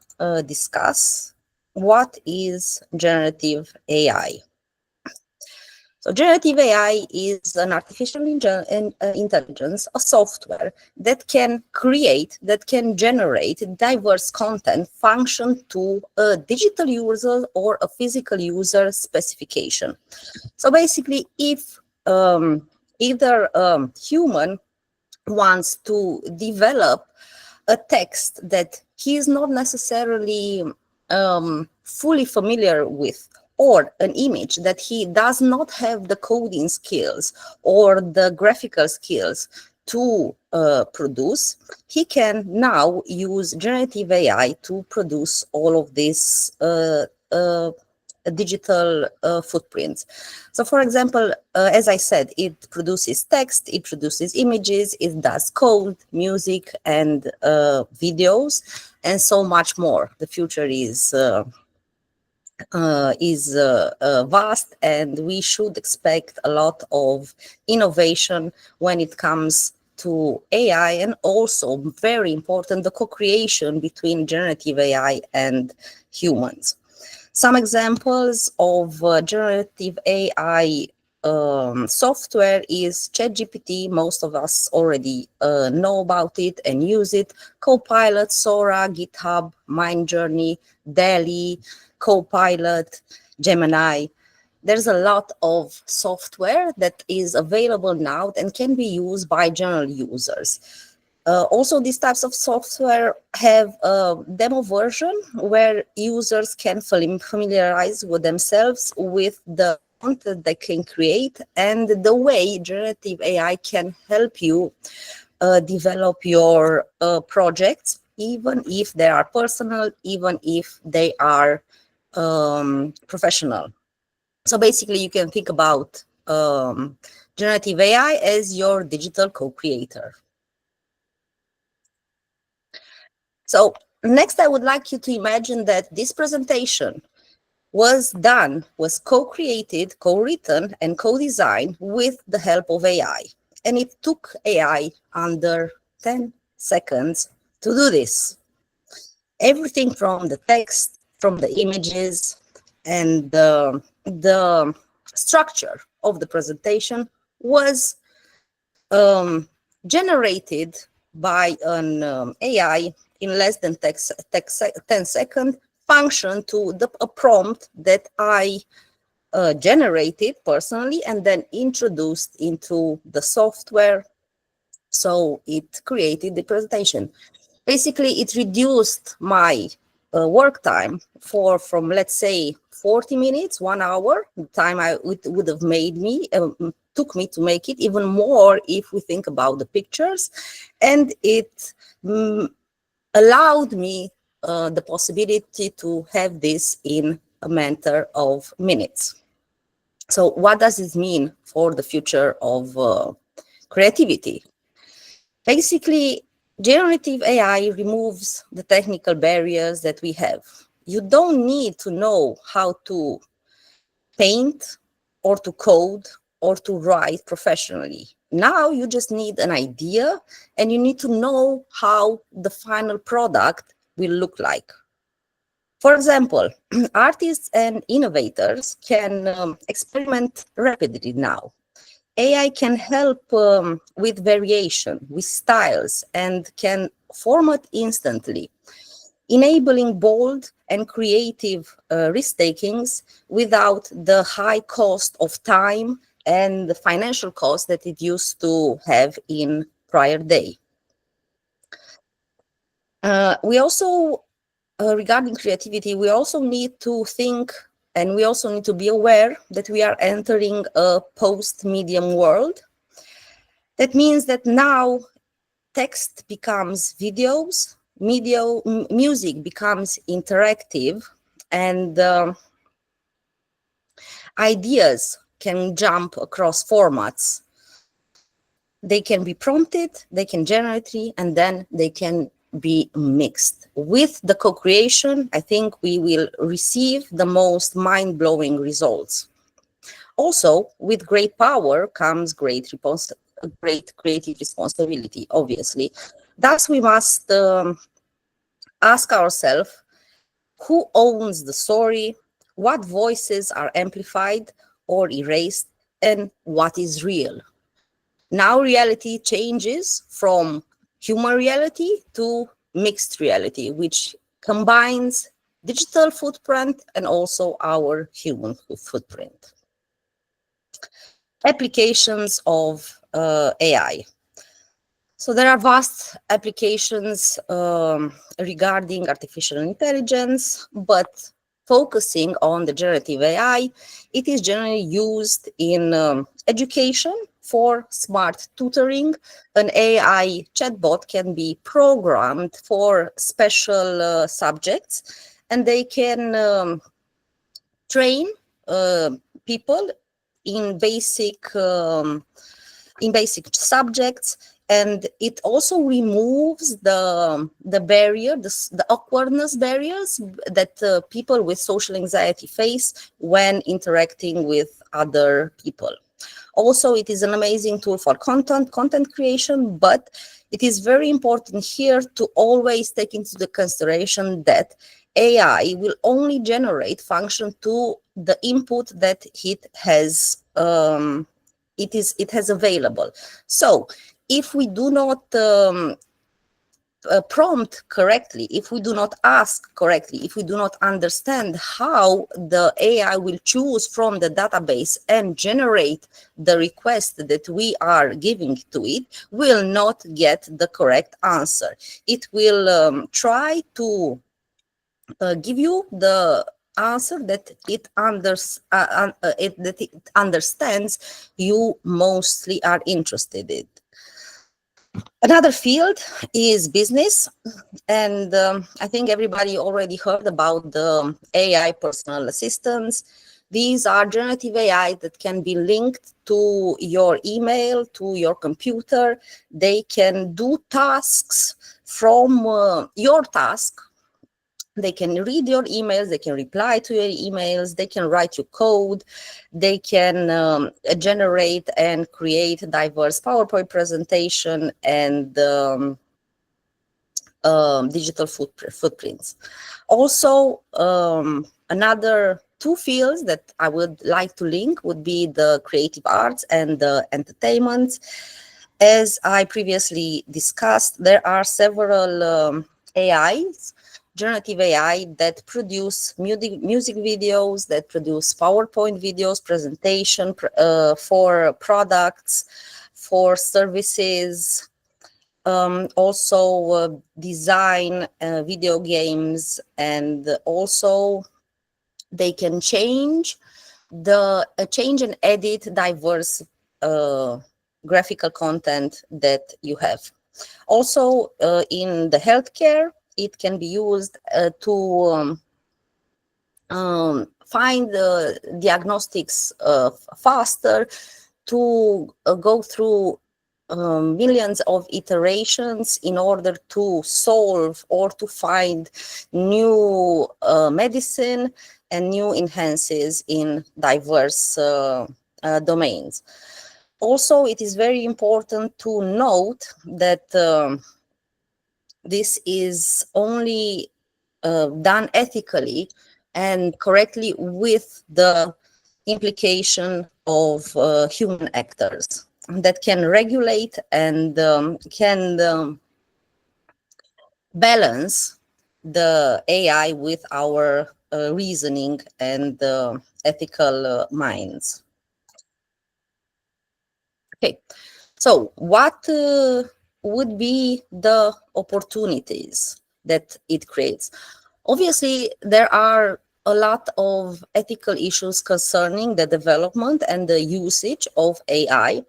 discuss what is generative AI. So generative AI is an artificial intelligence, a software that can create, that can generate diverse content function to a digital user or a physical user specification. So basically, if either human wants to develop a text that he is not necessarily fully familiar with, or an image that he does not have the coding skills or the graphical skills to produce, he can now use generative AI to produce all of these digital footprints. So for example, as I said, it produces text, it produces images, it does code, music, and videos, and so much more. The future is vast, and we should expect a lot of innovation when it comes to AI, and also, very important, the co-creation between generative AI and humans. Some examples of generative AI software is ChatGPT. Most of us already know about it and use it. Copilot, Sora, GitHub, MindJourney, DALL-E, Copilot, Gemini. There's a lot of software that is available now and can be used by general users. Also, these types of software have a demo version where users can familiarize with themselves with the content they can create and the way generative AI can help you develop your projects, even if they are personal, even if they are professional. So basically, you can think about generative AI as your digital co-creator. So next, I would like you to imagine that this presentation was co-created, co-written, and co-designed with the help of AI. And it took AI under 10 seconds to do this. Everything from the text, from the images, and the structure of the presentation was generated by an AI in less than 10 seconds, function to a prompt that I generated personally and then introduced into the software. So it created the presentation. Basically, it reduced my work time from, let's say, 40 minutes, 1 hour, the time it would have took me to make it, even more if we think about the pictures. And it allowed me the possibility to have this in a matter of minutes. So what does this mean for the future of creativity? Basically, generative AI removes the technical barriers that we have. You don't need to know how to paint or to code or to write professionally. Now you just need an idea and you need to know how the final product will look like. For example, artists and innovators can experiment rapidly now. AI can help with variation, with styles, and can format instantly, enabling bold and creative risk-takings without the high cost of time and the financial cost that it used to have in prior day. We also, regarding creativity, we also need to think and we also need to be aware that we are entering a post-medium world. That means that now text becomes videos, music becomes interactive, and ideas can jump across formats. They can be prompted, they can generate, and then they can be mixed. With the co-creation, I think we will receive the most mind-blowing results. Also, with great power comes great creative responsibility, obviously. Thus, we must ask ourselves, who owns the story, what voices are amplified or erased, and what is real? Now reality changes from human reality to mixed reality, which combines digital footprint and also our human footprint. Applications of AI. So there are vast applications regarding artificial intelligence, but focusing on the generative AI, it is generally used in education for smart tutoring. An AI chatbot can be programmed for special subjects, and they can train people in basic subjects, and it also removes the barrier, the awkwardness barriers that people with social anxiety face when interacting with other people. Also, it is an amazing tool for content creation, but it is very important here to always take into the consideration that AI will only generate function to the input that it has available. So if we do not prompt correctly, if we do not ask correctly, if we do not understand how the AI will choose from the database and generate the request that we are giving to it, will not get the correct answer. It will try to give you the answer that it understands you mostly are interested in. Another field is business, and I think everybody already heard about the AI personal assistants. These are generative AI that can be linked to your email, to your computer. They can do tasks from your task. They can read your emails, they can reply to your emails, they can write you code, they can generate and create diverse PowerPoint presentation and digital footprints. Also, another two fields that I would like to link would be the creative arts and the entertainment. As I previously discussed, there are several AIs, generative AI, that produce music videos, that produce PowerPoint videos, presentation for products, for services, also design video games, and also they can change and edit diverse graphical content that you have. Also, in the healthcare, it can be used to find diagnostics faster, to go through millions of iterations in order to solve or to find new medicine and new enhances in diverse domains. Also, it is very important to note that this is only done ethically and correctly with the implication of human actors that can regulate and can balance the AI with our reasoning and ethical minds. Okay, so what would be the opportunities that it creates? Obviously, there are a lot of ethical issues concerning the development and the usage of AI,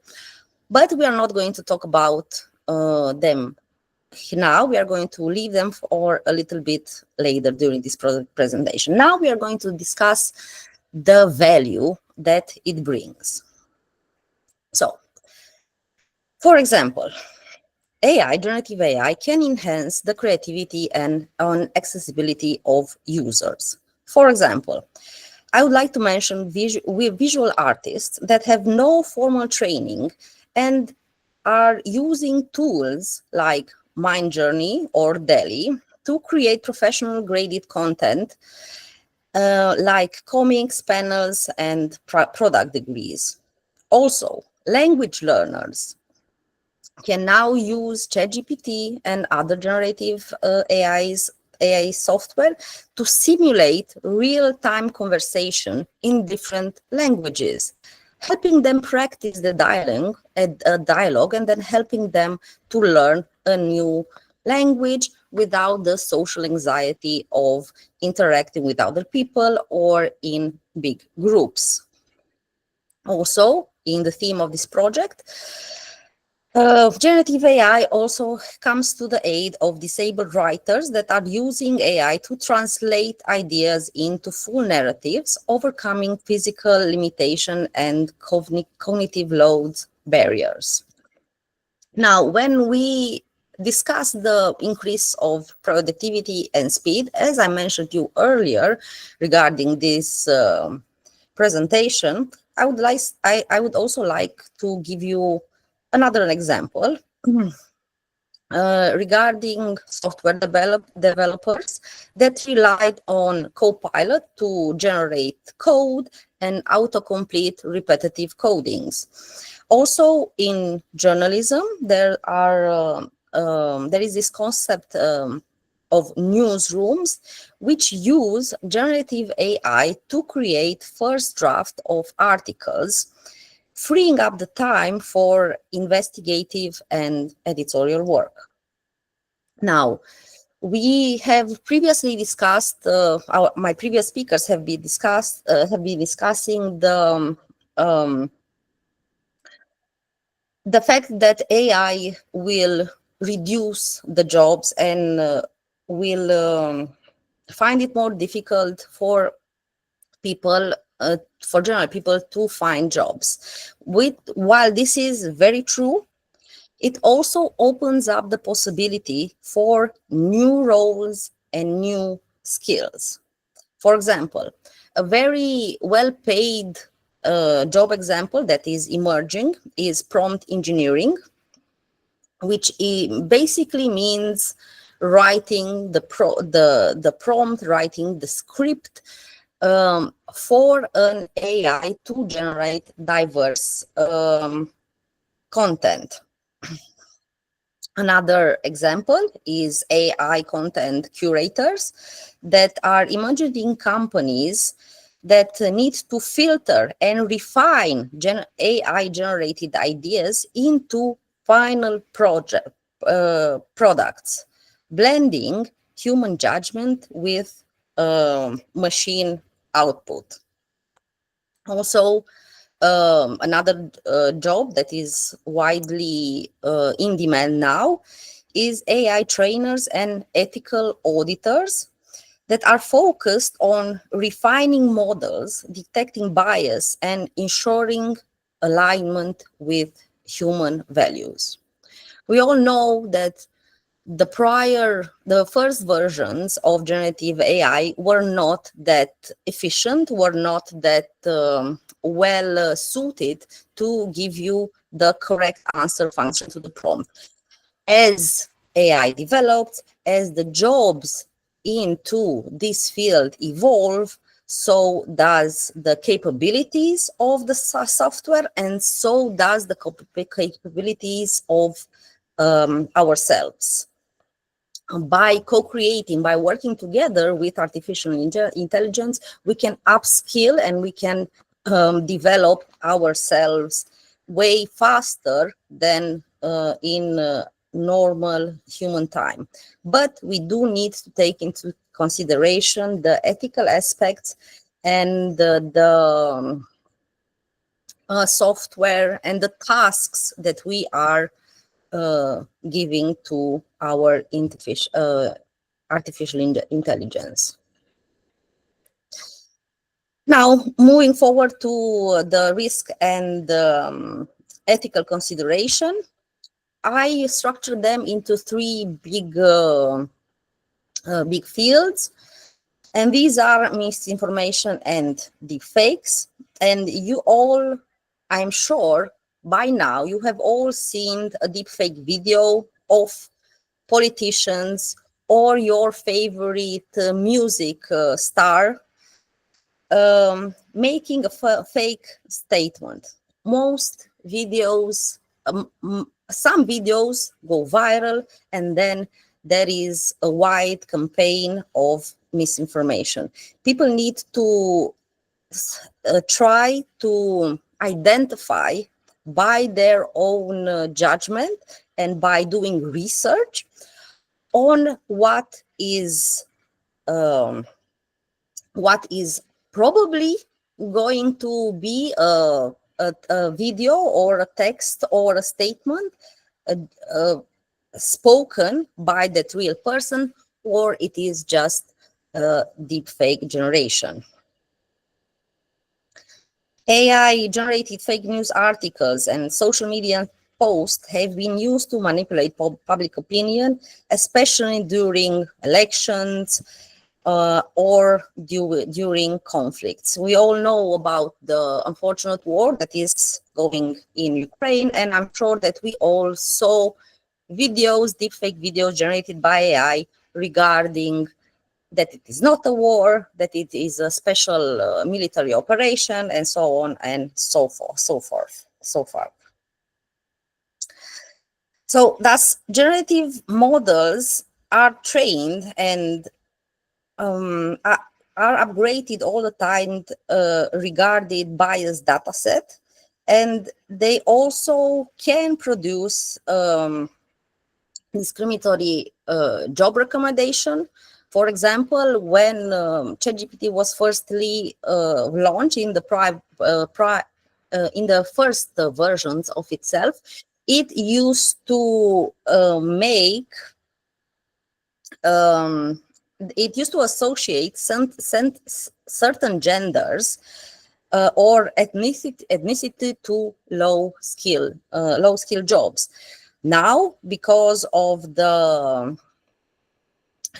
but we are not going to talk about them now. We are going to leave them for a little bit later during this presentation. Now we are going to discuss the value that it brings. So, for example, generative AI can enhance the creativity and accessibility of users. For example, I would like to mention visual artists that have no formal training and are using tools like Mindjourney or DALL-E to create professional graded content like comics, panels, and product degrees. Also, language learners can now use ChatGPT and other generative AI software to simulate real-time conversation in different languages, helping them practice the dialogue and then helping them to learn a new language without the social anxiety of interacting with other people or in big groups. Also, in the theme of this project, generative AI also comes to the aid of disabled writers that are using AI to translate ideas into full narratives, overcoming physical limitation and cognitive load barriers. Now, when we discuss the increase of productivity and speed, as I mentioned to you earlier regarding this presentation, I would also like to give you another example regarding software developers that relied on Copilot to generate code and autocomplete repetitive codings. Also, in journalism, there is this concept of newsrooms, which use generative AI to create first draft of articles, freeing up the time for investigative and editorial work. Now, we have previously discussed, my previous speakers have been discussing the fact that AI will reduce the jobs and will find it more difficult for people for general people to find jobs. While this is very true, it also opens up the possibility for new roles and new skills. For example, a very well-paid job example that is emerging is prompt engineering, which basically means writing the prompt, writing the script for an AI to generate diverse content. Another example is AI content curators that are emerging companies that need to filter and refine AI-generated ideas into final products, blending human judgment with machine output. Also, another job that is widely in demand now is AI trainers and ethical auditors that are focused on refining models, detecting bias, and ensuring alignment with human values. We all know that the first versions of generative AI were not that efficient, were not that well suited to give you the correct answer function to the prompt. As AI developed, as the jobs into this field evolve, so does the capabilities of the software, and so does the capabilities of ourselves. By co-creating, by working together with artificial intelligence, we can upskill and we can develop ourselves way faster than in normal human time. But we do need to take into consideration the ethical aspects and the software and the tasks that we are giving to our artificial intelligence. Now, moving forward to the risk and ethical consideration, I structured them into three big fields, and these are misinformation and deepfakes. And you all, I'm sure, by now, you have all seen a deepfake video of politicians or your favorite music star making a fake statement. Most videos, some videos go viral, and then there is a wide campaign of misinformation. People need to try to identify by their own judgment and by doing research on what is probably going to be a video or a text or a statement spoken by that real person, or it is just a deepfake generation. AI-generated fake news articles and social media posts have been used to manipulate public opinion, especially during elections or during conflicts. We all know about the unfortunate war that is going in Ukraine, and I'm sure that we all saw videos, deepfake videos generated by AI regarding that it is not a war, that it is a special military operation, and so on and so forth. So thus, generative models are trained and are upgraded all the time regarding biased data set, and they also can produce discriminatory job recommendation. For example, when ChatGPT was firstly launched in the first versions of itself, it used to associate certain genders or ethnicity to low skill jobs. Now, because of the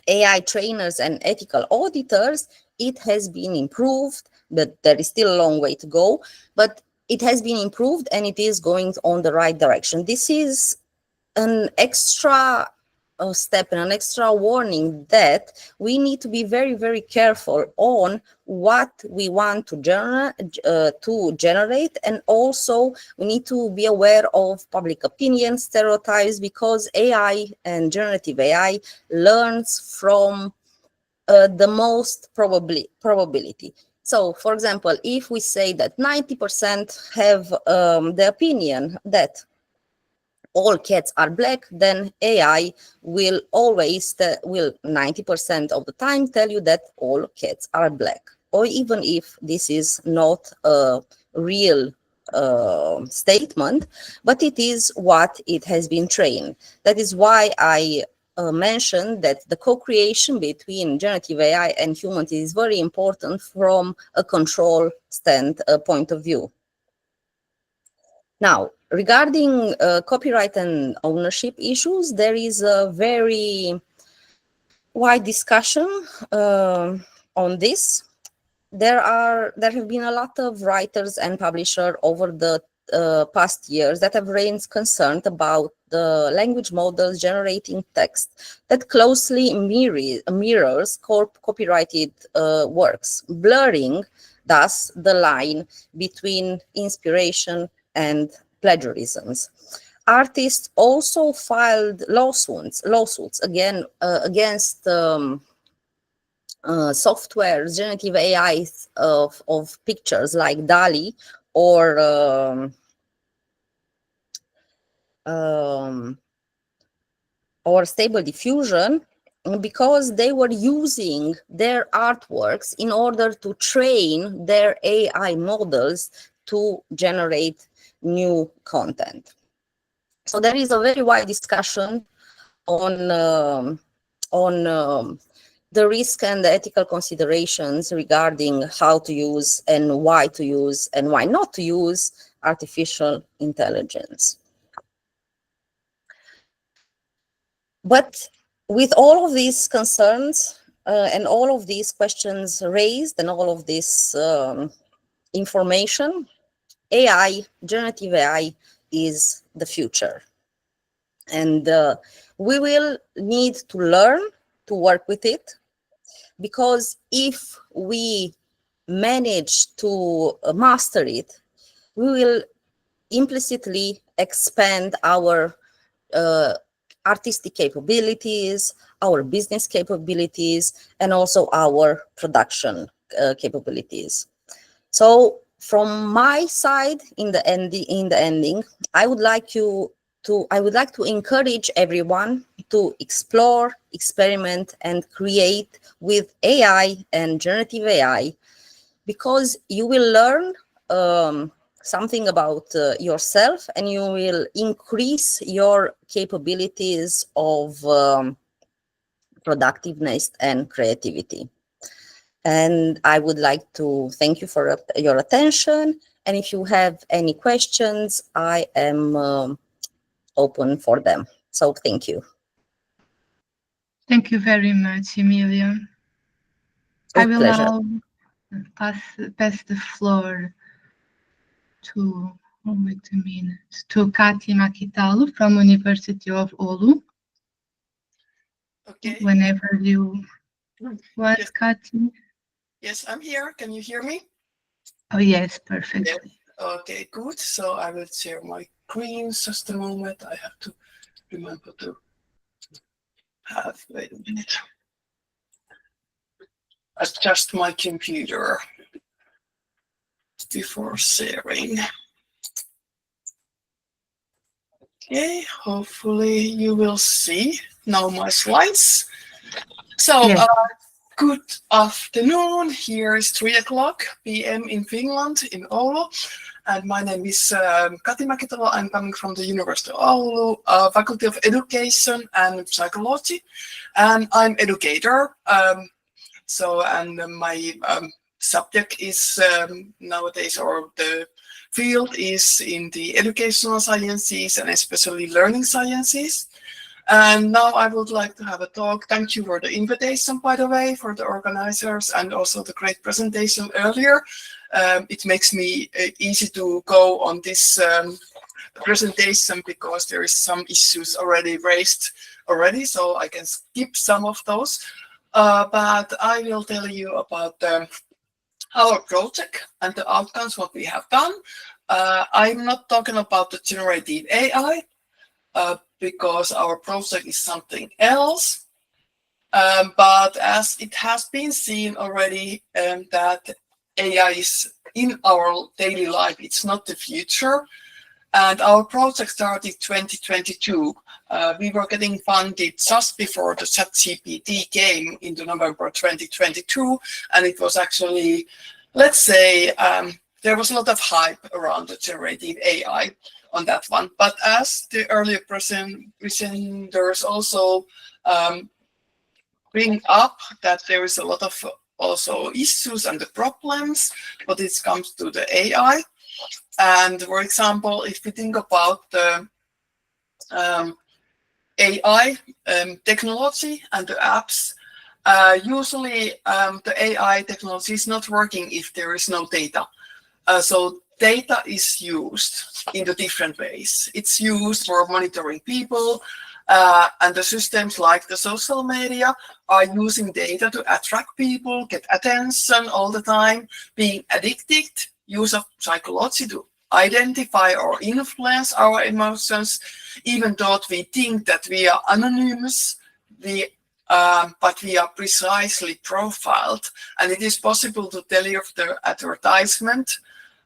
AI trainers and ethical auditors, it has been improved, but there is still a long way to go, but it has been improved and it is going on the right direction. This is an extra step and an extra warning that we need to be very, very careful on what we want to generate, and also we need to be aware of public opinion stereotypes, because AI and generative AI learns from the most probability. So, for example, if we say that 90% have the opinion that all cats are black, then AI will always, 90% of the time tell you that all cats are black. Or even if this is not a real statement, but it is what it has been trained. That is why I mentioned that the co-creation between generative AI and humans is very important from a control point of view. Now, regarding copyright and ownership issues, there is a very wide discussion on this. There have been a lot of writers and publishers over the past years that have raised concern about the language models generating text that closely mirrors copyrighted works, blurring thus the line between inspiration and plagiarisms. Artists also filed lawsuits again against software, generative AI of pictures like DALL-E or Stable Diffusion, because they were using their artworks in order to train their AI models to generate new content. So there is a very wide discussion on the risk and the ethical considerations regarding how to use and why to use and why not to use artificial intelligence. But with all of these concerns and all of these questions raised and all of this information, AI, generative AI, is the future. And we will need to learn to work with it, because if we manage to master it, we will implicitly expand our artistic capabilities, our business capabilities, and also our production capabilities. So from my side, in the ending, I would like to encourage everyone to explore, experiment, and create with AI and generative AI, because you will learn something about yourself, and you will increase your capabilities of productiveness and creativity. And I would like to thank you for your attention. And if you have any questions, I am open for them. So thank you. Thank you very much, Emilia. I will now pass the floor to, wait a minute, to Kati Makitalu from University of Oulu. Okay. Whenever you want, yes. Kati. Yes, I'm here. Can you hear me? Oh, yes, perfectly. Yes. Okay, good. So I will share my screen. Just a moment. I have to remember to have, wait a minute. Adjust my computer before sharing. Okay, hopefully you will see now my slides. So, yes. Good afternoon. Here is 3:00 p.m. in Finland, in Oulu. And my name is Kati Makitalu. I'm coming from the University of Oulu, Faculty of Education and Psychology. And I'm educator. And my subject is nowadays, or the field is in the educational sciences and especially learning sciences. And now I would like to have a talk. Thank you for the invitation, by the way, for the organizers, and also the great presentation earlier. It makes me easy to go on this presentation because there is some issues already raised already, so I can skip some of those. But I will tell you about our project and the outcomes, what we have done. I'm not talking about the generative AI, because our project is something else. But as it has been seen already, that AI is in our daily life, it's not the future. And our project started 2022. We were getting funded just before the ChatGPT came into November 2022. And it was actually, let's say, there was a lot of hype around the generative AI on that one. But as the earlier presenters also bring up, that there is a lot of also issues and the problems when it comes to the AI. And for example, if we think about the AI technology and the apps, usually the AI technology is not working if there is no data. So data is used in the different ways. It's used for monitoring people, and the systems like the social media are using data to attract people, get attention all the time, being addicted, use of psychology to identify or influence our emotions, even though we think that we are anonymous, but we are precisely profiled, and it is possible to tell you of the advertisement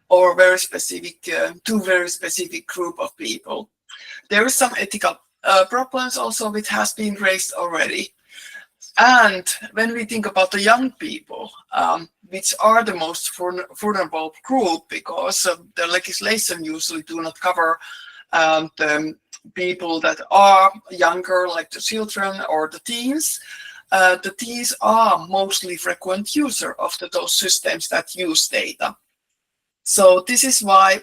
or very specific to very specific group of people. There is some ethical problems also which has been raised already. And when we think about the young people, which are the most vulnerable group, because the legislation usually do not cover the people that are younger, like the children or the teens. The teens are mostly frequent user of those systems that use data. So this is why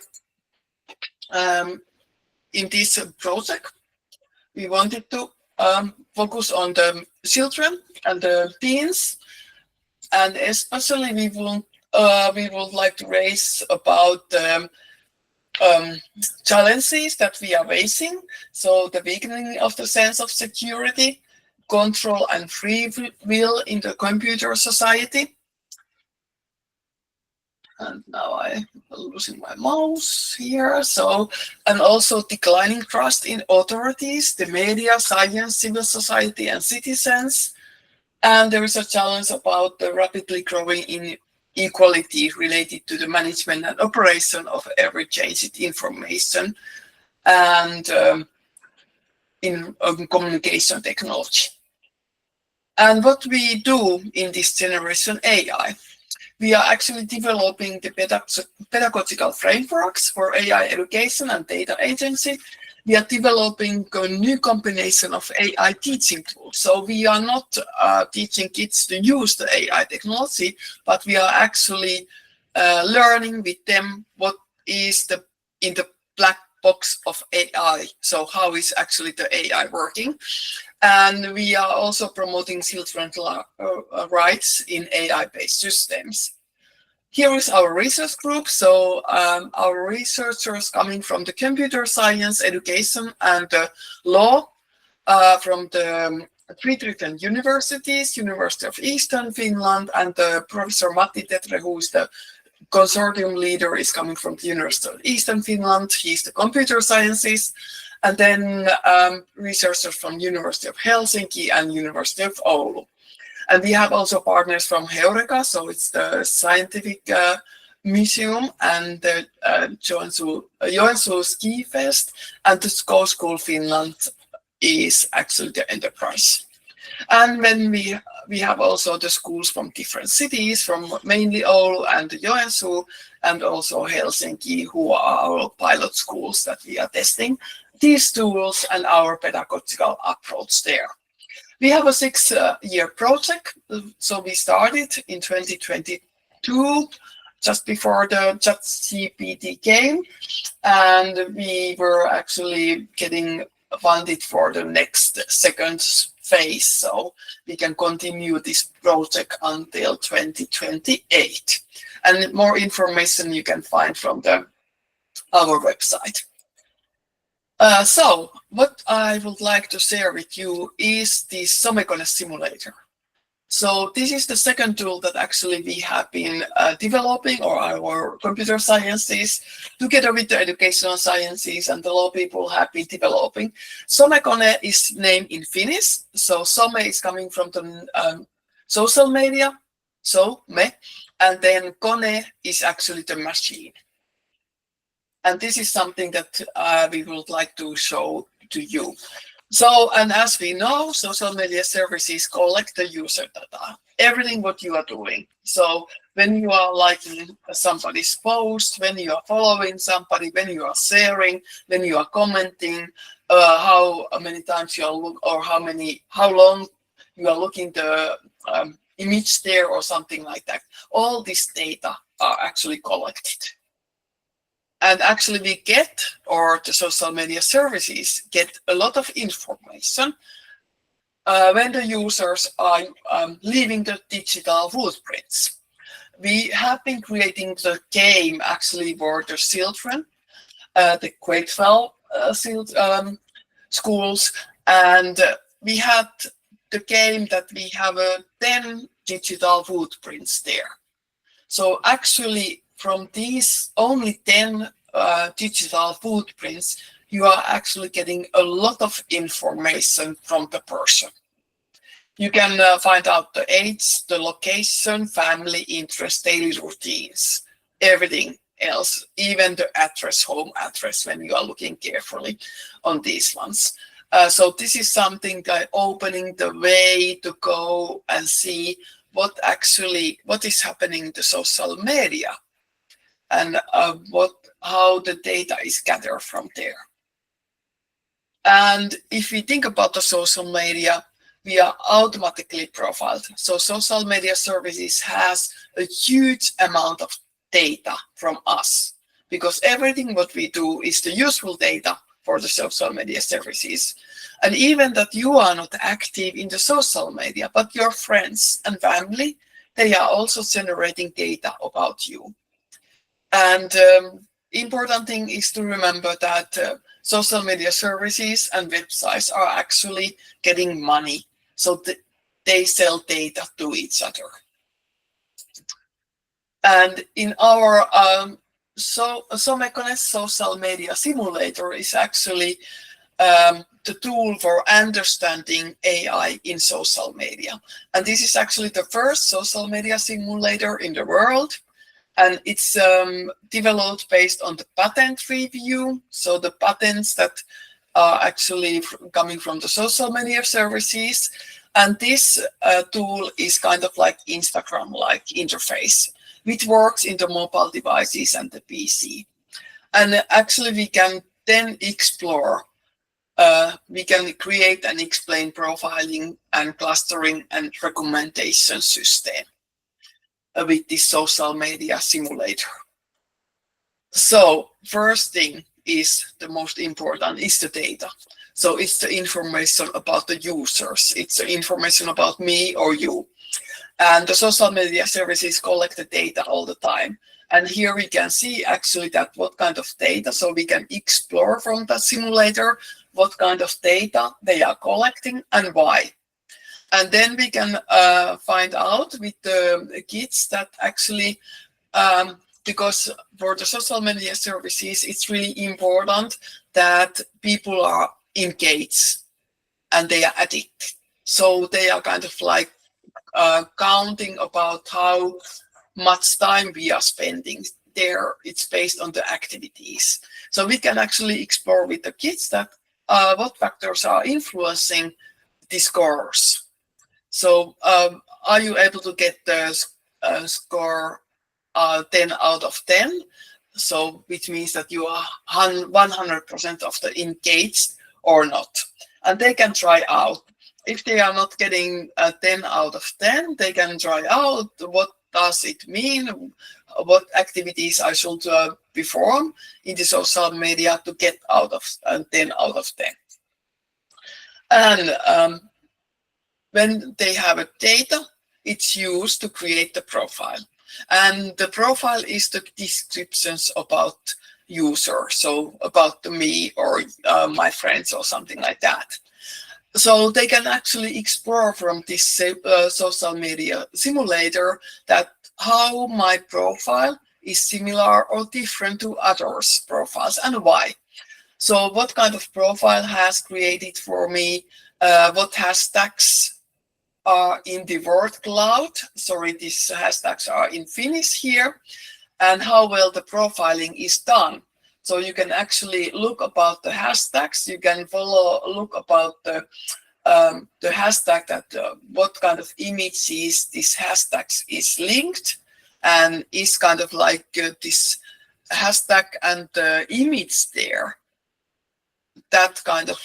in this project, we wanted to focus on the children and the teens, and especially we would like to raise about the challenges that we are facing. So the weakening of the sense of security, control and free will in the computer society. And now I'm losing my mouse here. So, and also declining trust in authorities, the media, science, civil society, and citizens. And there is a challenge about the rapidly growing inequality related to the management and operation of every changed information and in communication technology. And what we do in this generation AI, we are actually developing the pedagogical frameworks for AI education and data agency. We are developing a new combination of AI teaching tools. So we are not teaching kids to use the AI technology, but we are actually learning with them what is in the black box of AI. So how is actually the AI working? And we are also promoting children's rights in AI-based systems. Here is our research group. So our researchers coming from the computer science, education, and law from the 3 different universities, University of Eastern Finland, and Professor Matti Tetre, who is the consortium leader, is coming from the University of Eastern Finland. He's the computer sciences. And then researchers from University of Helsinki and University of Oulu. And we have also partners from Heureka, so it's the scientific museum, and the Joensuu Ski Fest, and the Go School Finland is actually the enterprise. And then we have also the schools from different cities, from mainly Oulu and Joensuu, and also Helsinki, who are our pilot schools that we are testing these tools and our pedagogical approach there. We have a 6-year project. So we started in 2020 2022, just before the ChatGPT came, and we were actually getting funded for the next second phase, so we can continue this project until 2028. And more information you can find from our website. So what I would like to share with you is the Somekone simulator. So this is the second tool that actually we have been developing, or our computer sciences, together with the educational sciences and the law people have been developing. Somekone is named in Finnish. So some is coming from the social media, so me, and then kone is actually the machine. And this is something that we would like to show to you. So, and as we know, social media services collect the user data, everything what you are doing. So when you are liking somebody's post, when you are following somebody, when you are sharing, when you are commenting, how many times you are look, or how long you are looking the image there or something like that. All this data are actually collected. And actually we get, or the social media services get a lot of information when the users are leaving the digital footprints. We have been creating the game actually for the children, the grade 12 schools, and we had the game that we have 10 digital footprints there. So actually from these only 10 digital footprints, you are actually getting a lot of information from the person. You can find out the age, the location, family, interest, daily routines, everything else, even the address, home address, when you are looking carefully on these ones. So this is something that opening the way to go and see what is happening in the social media, and how the data is gathered from there. And if we think about the social media, we are automatically profiled. So social media services has a huge amount of data from us, because everything what we do is the useful data for the social media services. And even that you are not active in the social media, but your friends and family, they are also generating data about you. And important thing is to remember that social media services and websites are actually getting money. So they sell data to each other. And in our Somekone social media simulator is actually the tool for understanding AI in social media. And this is actually the first social media simulator in the world. And it's developed based on the patent review. So the patents that are actually coming from the social media services. And this tool is kind of like Instagram-like interface, which works in the mobile devices and the PC. And actually we can then explore, we can create and explain profiling and clustering and recommendation system with this social media simulator. So first thing is the most important is the data. So it's the information about the users. It's the information about me or you. And the social media services collect the data all the time. And here we can see actually that what kind of data, so we can explore from the simulator what kind of data they are collecting and why. And then we can find out with the kids that actually, because for the social media services, it's really important that people are engaged and they are addicted. So they are kind of like counting about how much time we are spending there. It's based on the activities. So we can actually explore with the kids that what factors are influencing the scores. So are you able to get the score 10 out of 10? So which means that you are 100% of the engaged or not. And they can try out. If they are not getting a 10 out of 10, they can try out what does it mean, what activities I should perform in the social media to get out of 10 out of 10. And when they have a data, it's used to create the profile. And the profile is the descriptions about user, so about me or my friends or something like that. So they can actually explore from this social media simulator that how my profile is similar or different to others' profiles and why. So what kind of profile has created for me, what hashtags are in the word cloud. Sorry, these hashtags are in Finnish here, and how well the profiling is done. So you can actually look about the hashtags. You can look about the hashtag that what kind of images this hashtags is linked, and is kind of like this hashtag and the image there. That kind of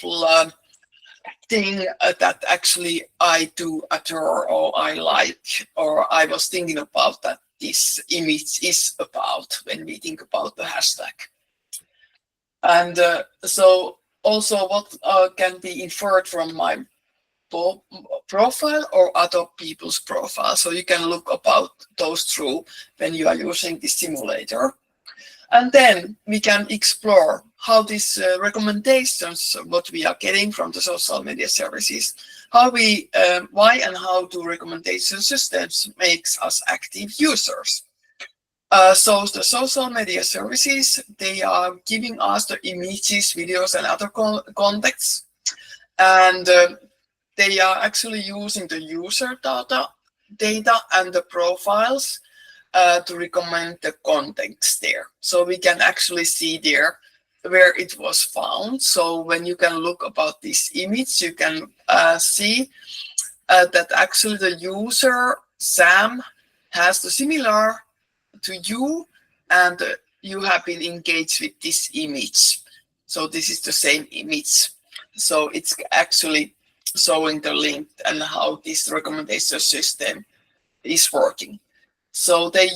thing that actually I do adore or I like, or I was thinking about that this image is about when we think about the hashtag. And so also what can be inferred from my profile or other people's profile. So you can look about those through when you are using the simulator. And then we can explore how these recommendations, what we are getting from the social media services, how we, why and how do recommendation systems makes us active users. So the social media services, they are giving us the images, videos, and other contexts. And they are actually using the user data and the profiles to recommend the context there. So we can actually see there where it was found. So when you can look about this image, you can see that actually the user, Sam, has the similar to you, and you have been engaged with this image. So this is the same image. So it's actually showing the link and how this recommendation system is working. So they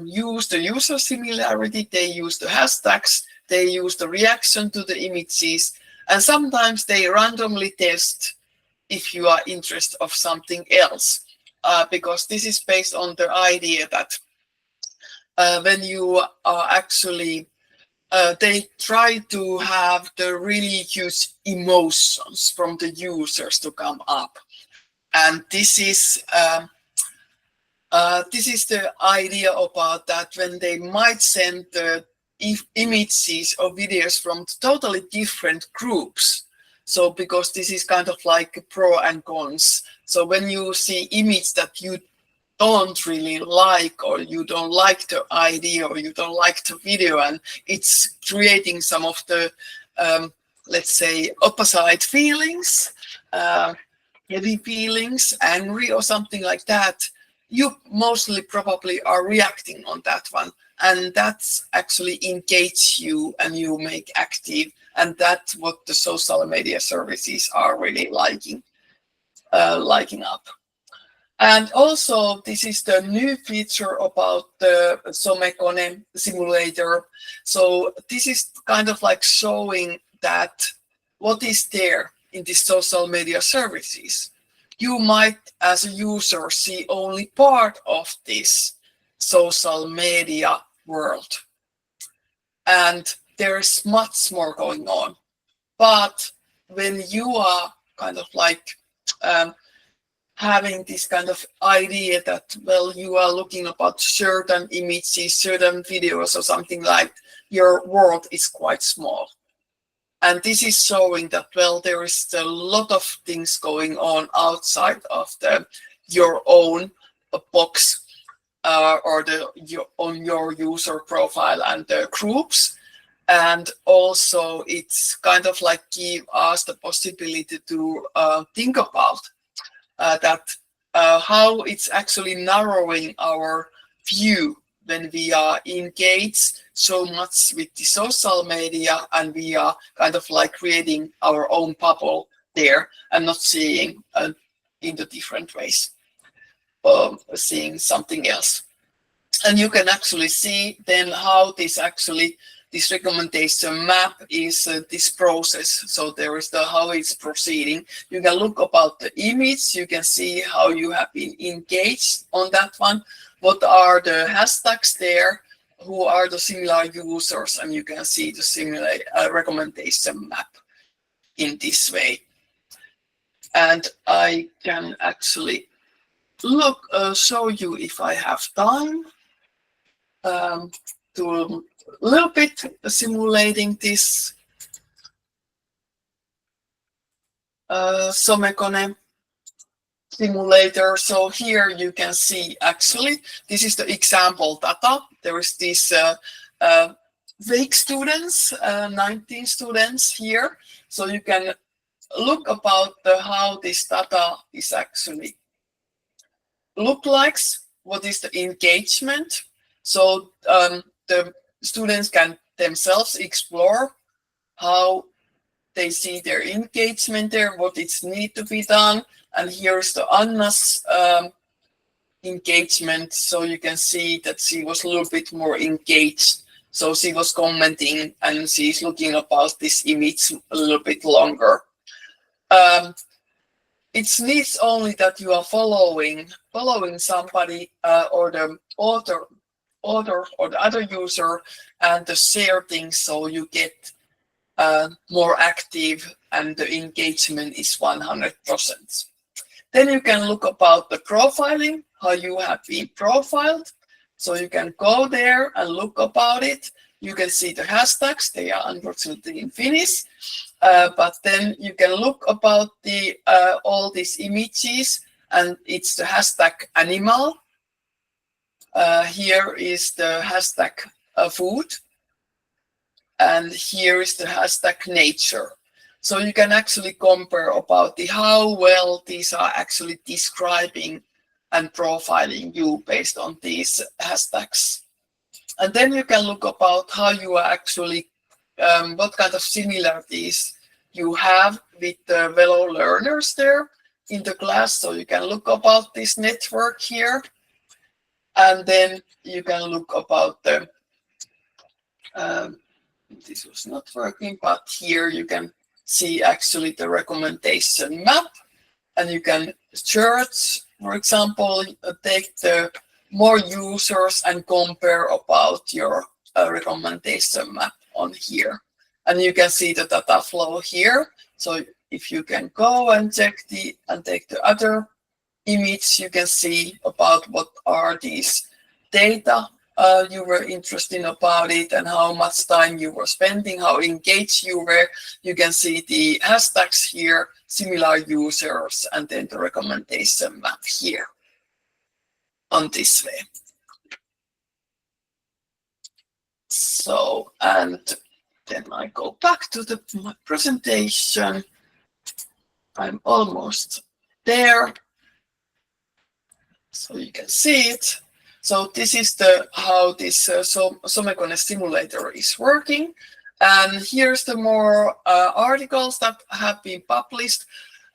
use the user similarity, they use the hashtags, they use the reaction to the images, and sometimes they randomly test if you are interested of something else, because this is based on the idea that when you are actually, they try to have the really huge emotions from the users to come up. And this is the idea about that when they might send the images or videos from totally different groups. So because this is kind of like pro and cons. So when you see image that you don't really like, or you don't like the idea, or you don't like the video, and it's creating some of the, let's say, opposite feelings, heavy feelings, angry or something like that, you mostly probably are reacting on that one. And that's actually engage you and you make active. And that's what the social media services are really liking up. And also, this is the new feature about the Somekone simulator. So this is kind of like showing that what is there in the social media services. You might, as a user, see only part of this social media world. And there's much more going on. But when you are kind of like having this kind of idea that, well, you are looking about certain images, certain videos or something like, your world is quite small. And this is showing that, well, there is a lot of things going on outside of your own box or on your user profile and the groups. And also it's kind of like give us the possibility to think about that how it's actually narrowing our view when we are engaged so much with the social media, and we are kind of like creating our own bubble there and not seeing in the different ways. seeing something else. And you can actually see then how this recommendation map is this process. So there is how it's proceeding. You can look about the image. You can see how you have been engaged on that one. What are the hashtags there? Who are the similar users? And you can see the similar recommendation map in this way. And I can actually show you if I have time to a little bit simulating this Somekone simulator. So here you can see actually this is the example data. There is this fake students, 19 students here. So you can look about how this data is actually look like. What is the engagement? So the students can themselves explore how they see their engagement there, what it needs to be done. And here's the Anna's engagement. So you can see that she was a little bit more engaged. So she was commenting and she's looking about this image a little bit longer. It needs only that you are following somebody or the author or the other user and the share things, so you get more active and the engagement is 100%. Then you can look about the profiling, how you have been profiled. So you can go there and look about it. You can see the hashtags. They are unfortunately in Finnish, but then you can look about the all these images, and it's the hashtag animal. Here is the hashtag food, and here is the hashtag nature. So you can actually compare about how well these are actually describing and profiling you based on these hashtags. And then you can look about how you are actually, what kind of similarities you have with the fellow learners there in the class. So you can look about this network here. And then you can look about the, this was not working, but here you can see actually the recommendation map. And you can search, for example, take the more users and compare about your recommendation map on here. And you can see the data flow here. So if you can go and check and take the other image, you can see about what are these data you were interested in about it and how much time you were spending, how engaged you were. You can see the hashtags here, similar users, and then the recommendation map here on this way. So, and then I go back to my presentation. I'm almost there. So you can see it. So this is how this Somekone simulator is working. And here's the more articles that have been published.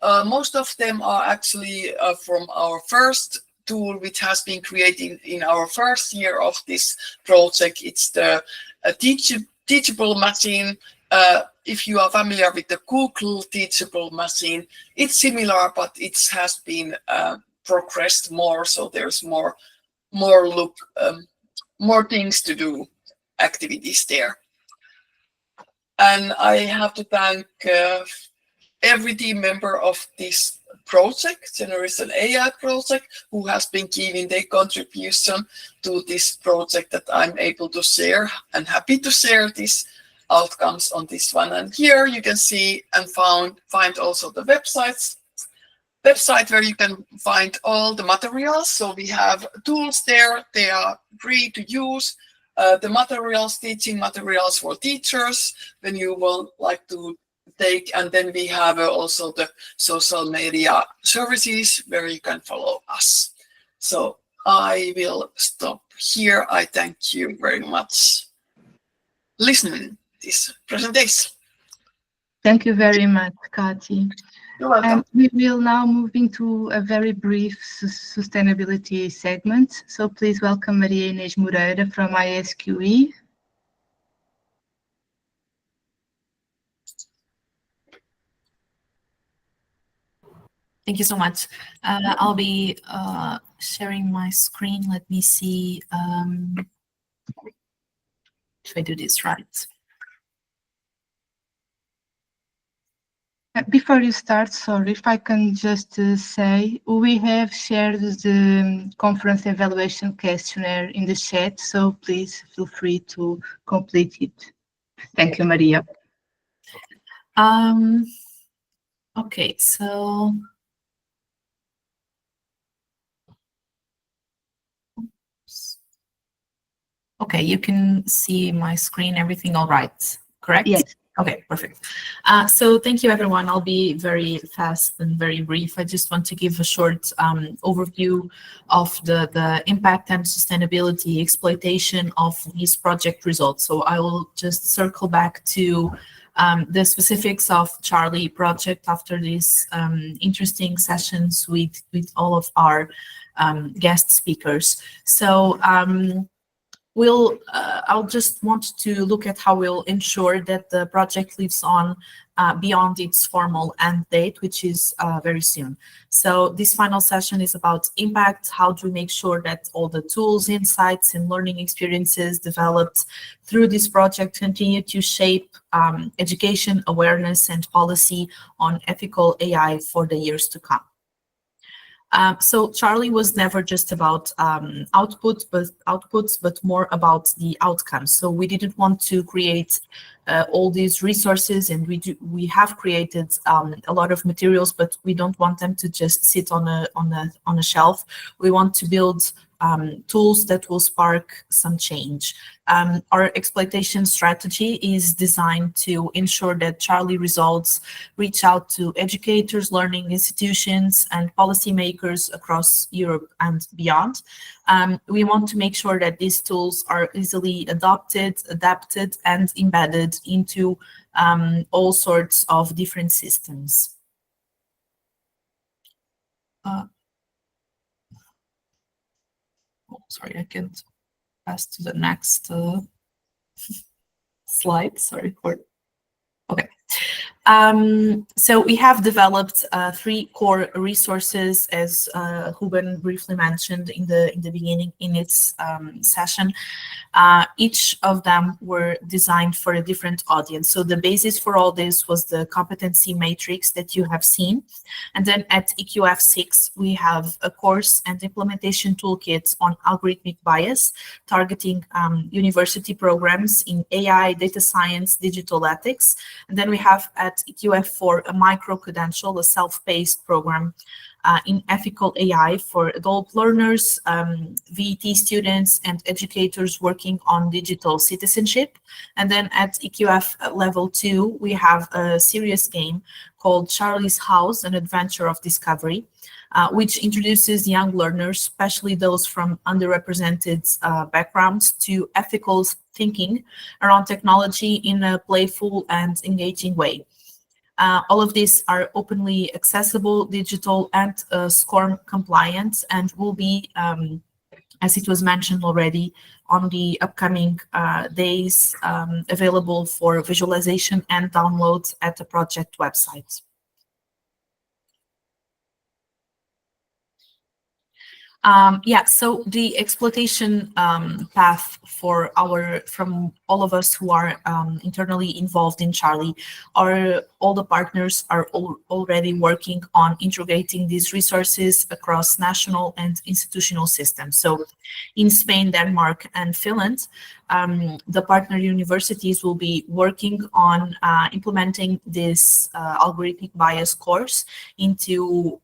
Most of them are actually from our first tool, which has been created in our first year of this project. It's the teachable machine. If you are familiar with the Google teachable machine, it's similar, but it has been progressed more. So there's more things to do, activities there. And I have to thank every team member of this project, Generation AI Project, who has been giving their contribution to this project that I'm able to share, and happy to share these outcomes on this one. And here you can see and find also the website where you can find all the materials. So we have tools there. They are free to use. The materials, teaching materials for teachers when you will like to take. And then we have also the social media services where you can follow us. So I will stop here. I thank you very much listening to this presentation. Thank you very much, Kati. You're welcome. We will now move into a very brief sustainability segment. So please welcome Maria Inês Moreira from ISQE. Thank you so much. I'll be sharing my screen. Let me see if I do this right. Before you start, sorry, if I can just say, we have shared the conference evaluation questionnaire in the chat, so please feel free to complete it. Thank you, Maria. Okay, so okay, you can see my screen, everything all right, correct? Yes. Okay, perfect. So thank you, everyone. I'll be very fast and very brief. I just want to give a short overview of the impact and sustainability exploitation of these project results. So I will just circle back to the specifics of Charlie project after these interesting sessions with all of our guest speakers. So I'll just want to look at how we'll ensure that the project lives on beyond its formal end date, which is very soon. So this final session is about impact. How do we make sure that all the tools, insights, and learning experiences developed through this project continue to shape education, awareness, and policy on ethical AI for the years to come. So Charlie was never just about outputs, but more about the outcomes. So we didn't want to create all these resources, and we have created a lot of materials, but we don't want them to just sit on a shelf. We want to build tools that will spark some change. Our exploitation strategy is designed to ensure that Charlie results reach out to educators, learning institutions, and policymakers across Europe and beyond. We want to make sure that these tools are easily adopted, adapted, and embedded into all sorts of different systems. Sorry, I can't pass to the next slide. Sorry for. Okay. So we have developed 3 core resources, as Ruben briefly mentioned in the beginning in its session. Each of them were designed for a different audience. So the basis for all this was the competency matrix that you have seen. And then at EQF 6, we have a course and implementation toolkit on algorithmic bias, targeting university programs in AI, data science, digital ethics. And then we have at EQF 4 a micro-credential, a self-paced program in ethical AI for adult learners, VET students, and educators working on digital citizenship. And then at EQF level 2, we have a serious game called Charlie's House, an adventure of discovery, which introduces young learners, especially those from underrepresented backgrounds, to ethical thinking around technology in a playful and engaging way. All of these are openly accessible, digital, and SCORM compliant, and will be, as it was mentioned already, on the upcoming days, available for visualization and download at the project website. So the exploitation path from all of us who are internally involved in Charlie, all the partners are already working on integrating these resources across national and institutional systems. So in Spain, Denmark, and Finland, the partner universities will be working on implementing this algorithmic bias course into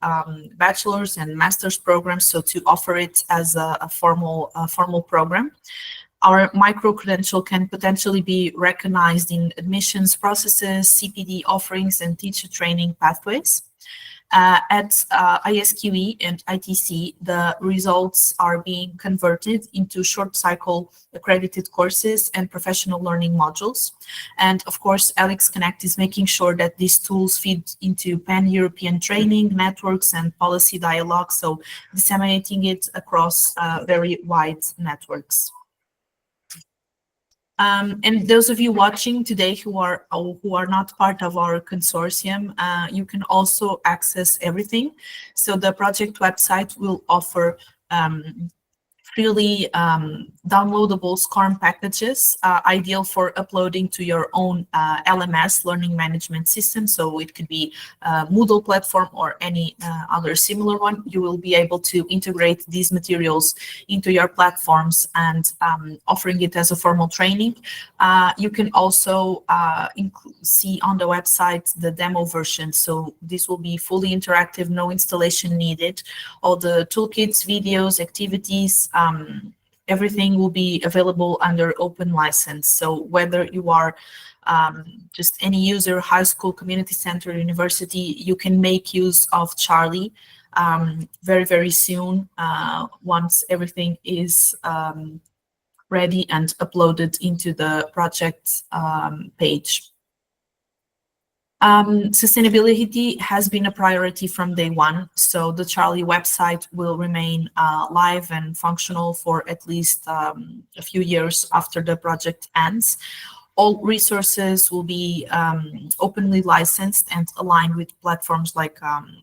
bachelor's and master's programs, so to offer it as a formal program. Our micro-credential can potentially be recognized in admissions processes, CPD offerings, and teacher training pathways. At ISQE and ITC, the results are being converted into short cycle accredited courses and professional learning modules. And of course, Alex Connect is making sure that these tools feed into pan-European training networks and policy dialogue, so disseminating it across very wide networks. And those of you watching today who are not part of our consortium, you can also access everything. So the project website will offer freely downloadable SCORM packages, ideal for uploading to your own LMS, learning management system. So it could be a Moodle platform or any other similar one. You will be able to integrate these materials into your platforms and offering it as a formal training. You can also see on the website the demo version. So this will be fully interactive, no installation needed. All the toolkits, videos, activities, everything will be available under open license. So whether you are just any user, high school, community center, university, you can make use of Charlie very, very soon once everything is ready and uploaded into the project page. Sustainability has been a priority from day one, so the Charlie website will remain live and functional for at least a few years after the project ends. All resources will be openly licensed and aligned with platforms like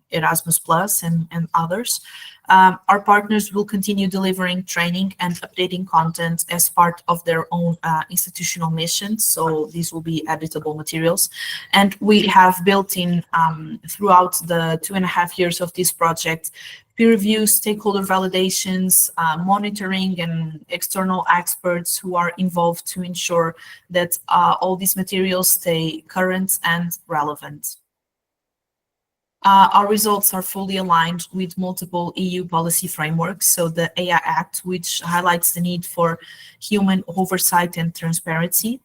Erasmus Plus and others. Our partners will continue delivering training and updating content as part of their own institutional mission. So these will be editable materials. And we have built in throughout the 2.5 years of this project, peer review, stakeholder validations, monitoring, and external experts who are involved to ensure that all these materials stay current and relevant. Our results are fully aligned with multiple EU policy frameworks. So the AI Act, which highlights the need for human oversight and transparency.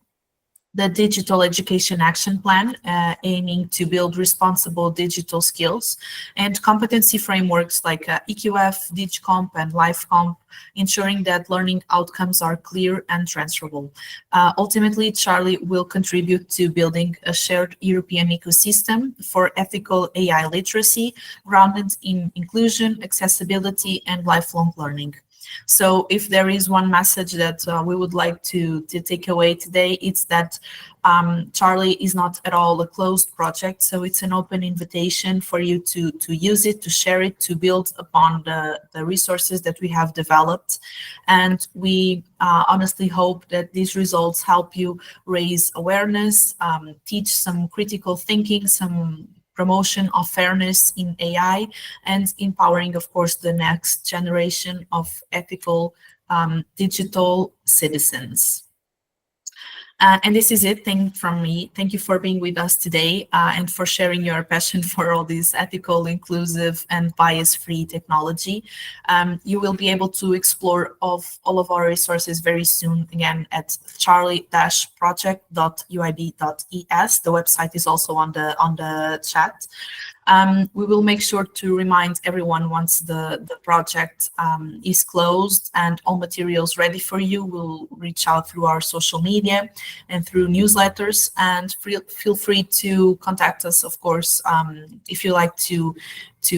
The Digital Education Action Plan, aiming to build responsible digital skills, and competency frameworks like EQF, DigComp, and LifeComp, ensuring that learning outcomes are clear and transferable. Ultimately, Charlie will contribute to building a shared European ecosystem for ethical AI literacy, grounded in inclusion, accessibility, and lifelong learning. So if there is one message that we would like to take away today, it's that Charlie is not at all a closed project. So it's an open invitation for you to use it, to share it, to build upon the resources that we have developed. And we honestly hope that these results help you raise awareness, teach some critical thinking, some promotion of fairness in AI, and empowering, of course, the next generation of ethical digital citizens. And this is it. From me. Thank you for being with us today and for sharing your passion for all this ethical, inclusive, and bias-free technology. You will be able to explore all of our resources very soon, again, at charlie-project.uib.es. The website is also on the chat. We will make sure to remind everyone once the project is closed and all materials ready for you. We'll reach out through our social media and through newsletters, and feel free to contact us, of course, if you like to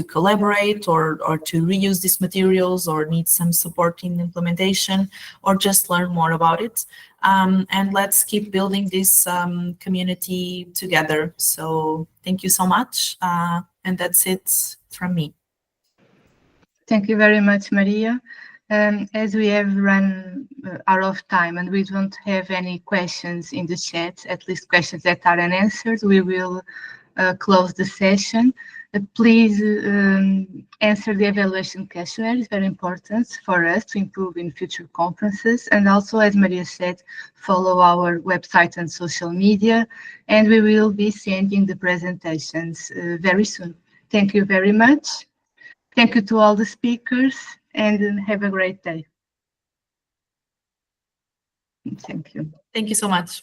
collaborate or to reuse these materials or need some support in implementation or just learn more about it. And let's keep building this community together. So thank you so much. And that's it from me. Thank you very much, Maria. As we have run out of time and we don't have any questions in the chat, at least questions that are unanswered, we will close the session. Please answer the evaluation questionnaire. It's very important for us to improve in future conferences. And also, as Maria said, follow our website and social media, and we will be sending the presentations very soon. Thank you very much. Thank you to all the speakers, and have a great day. Thank you. Thank you so much.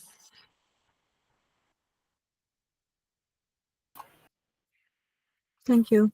Thank you.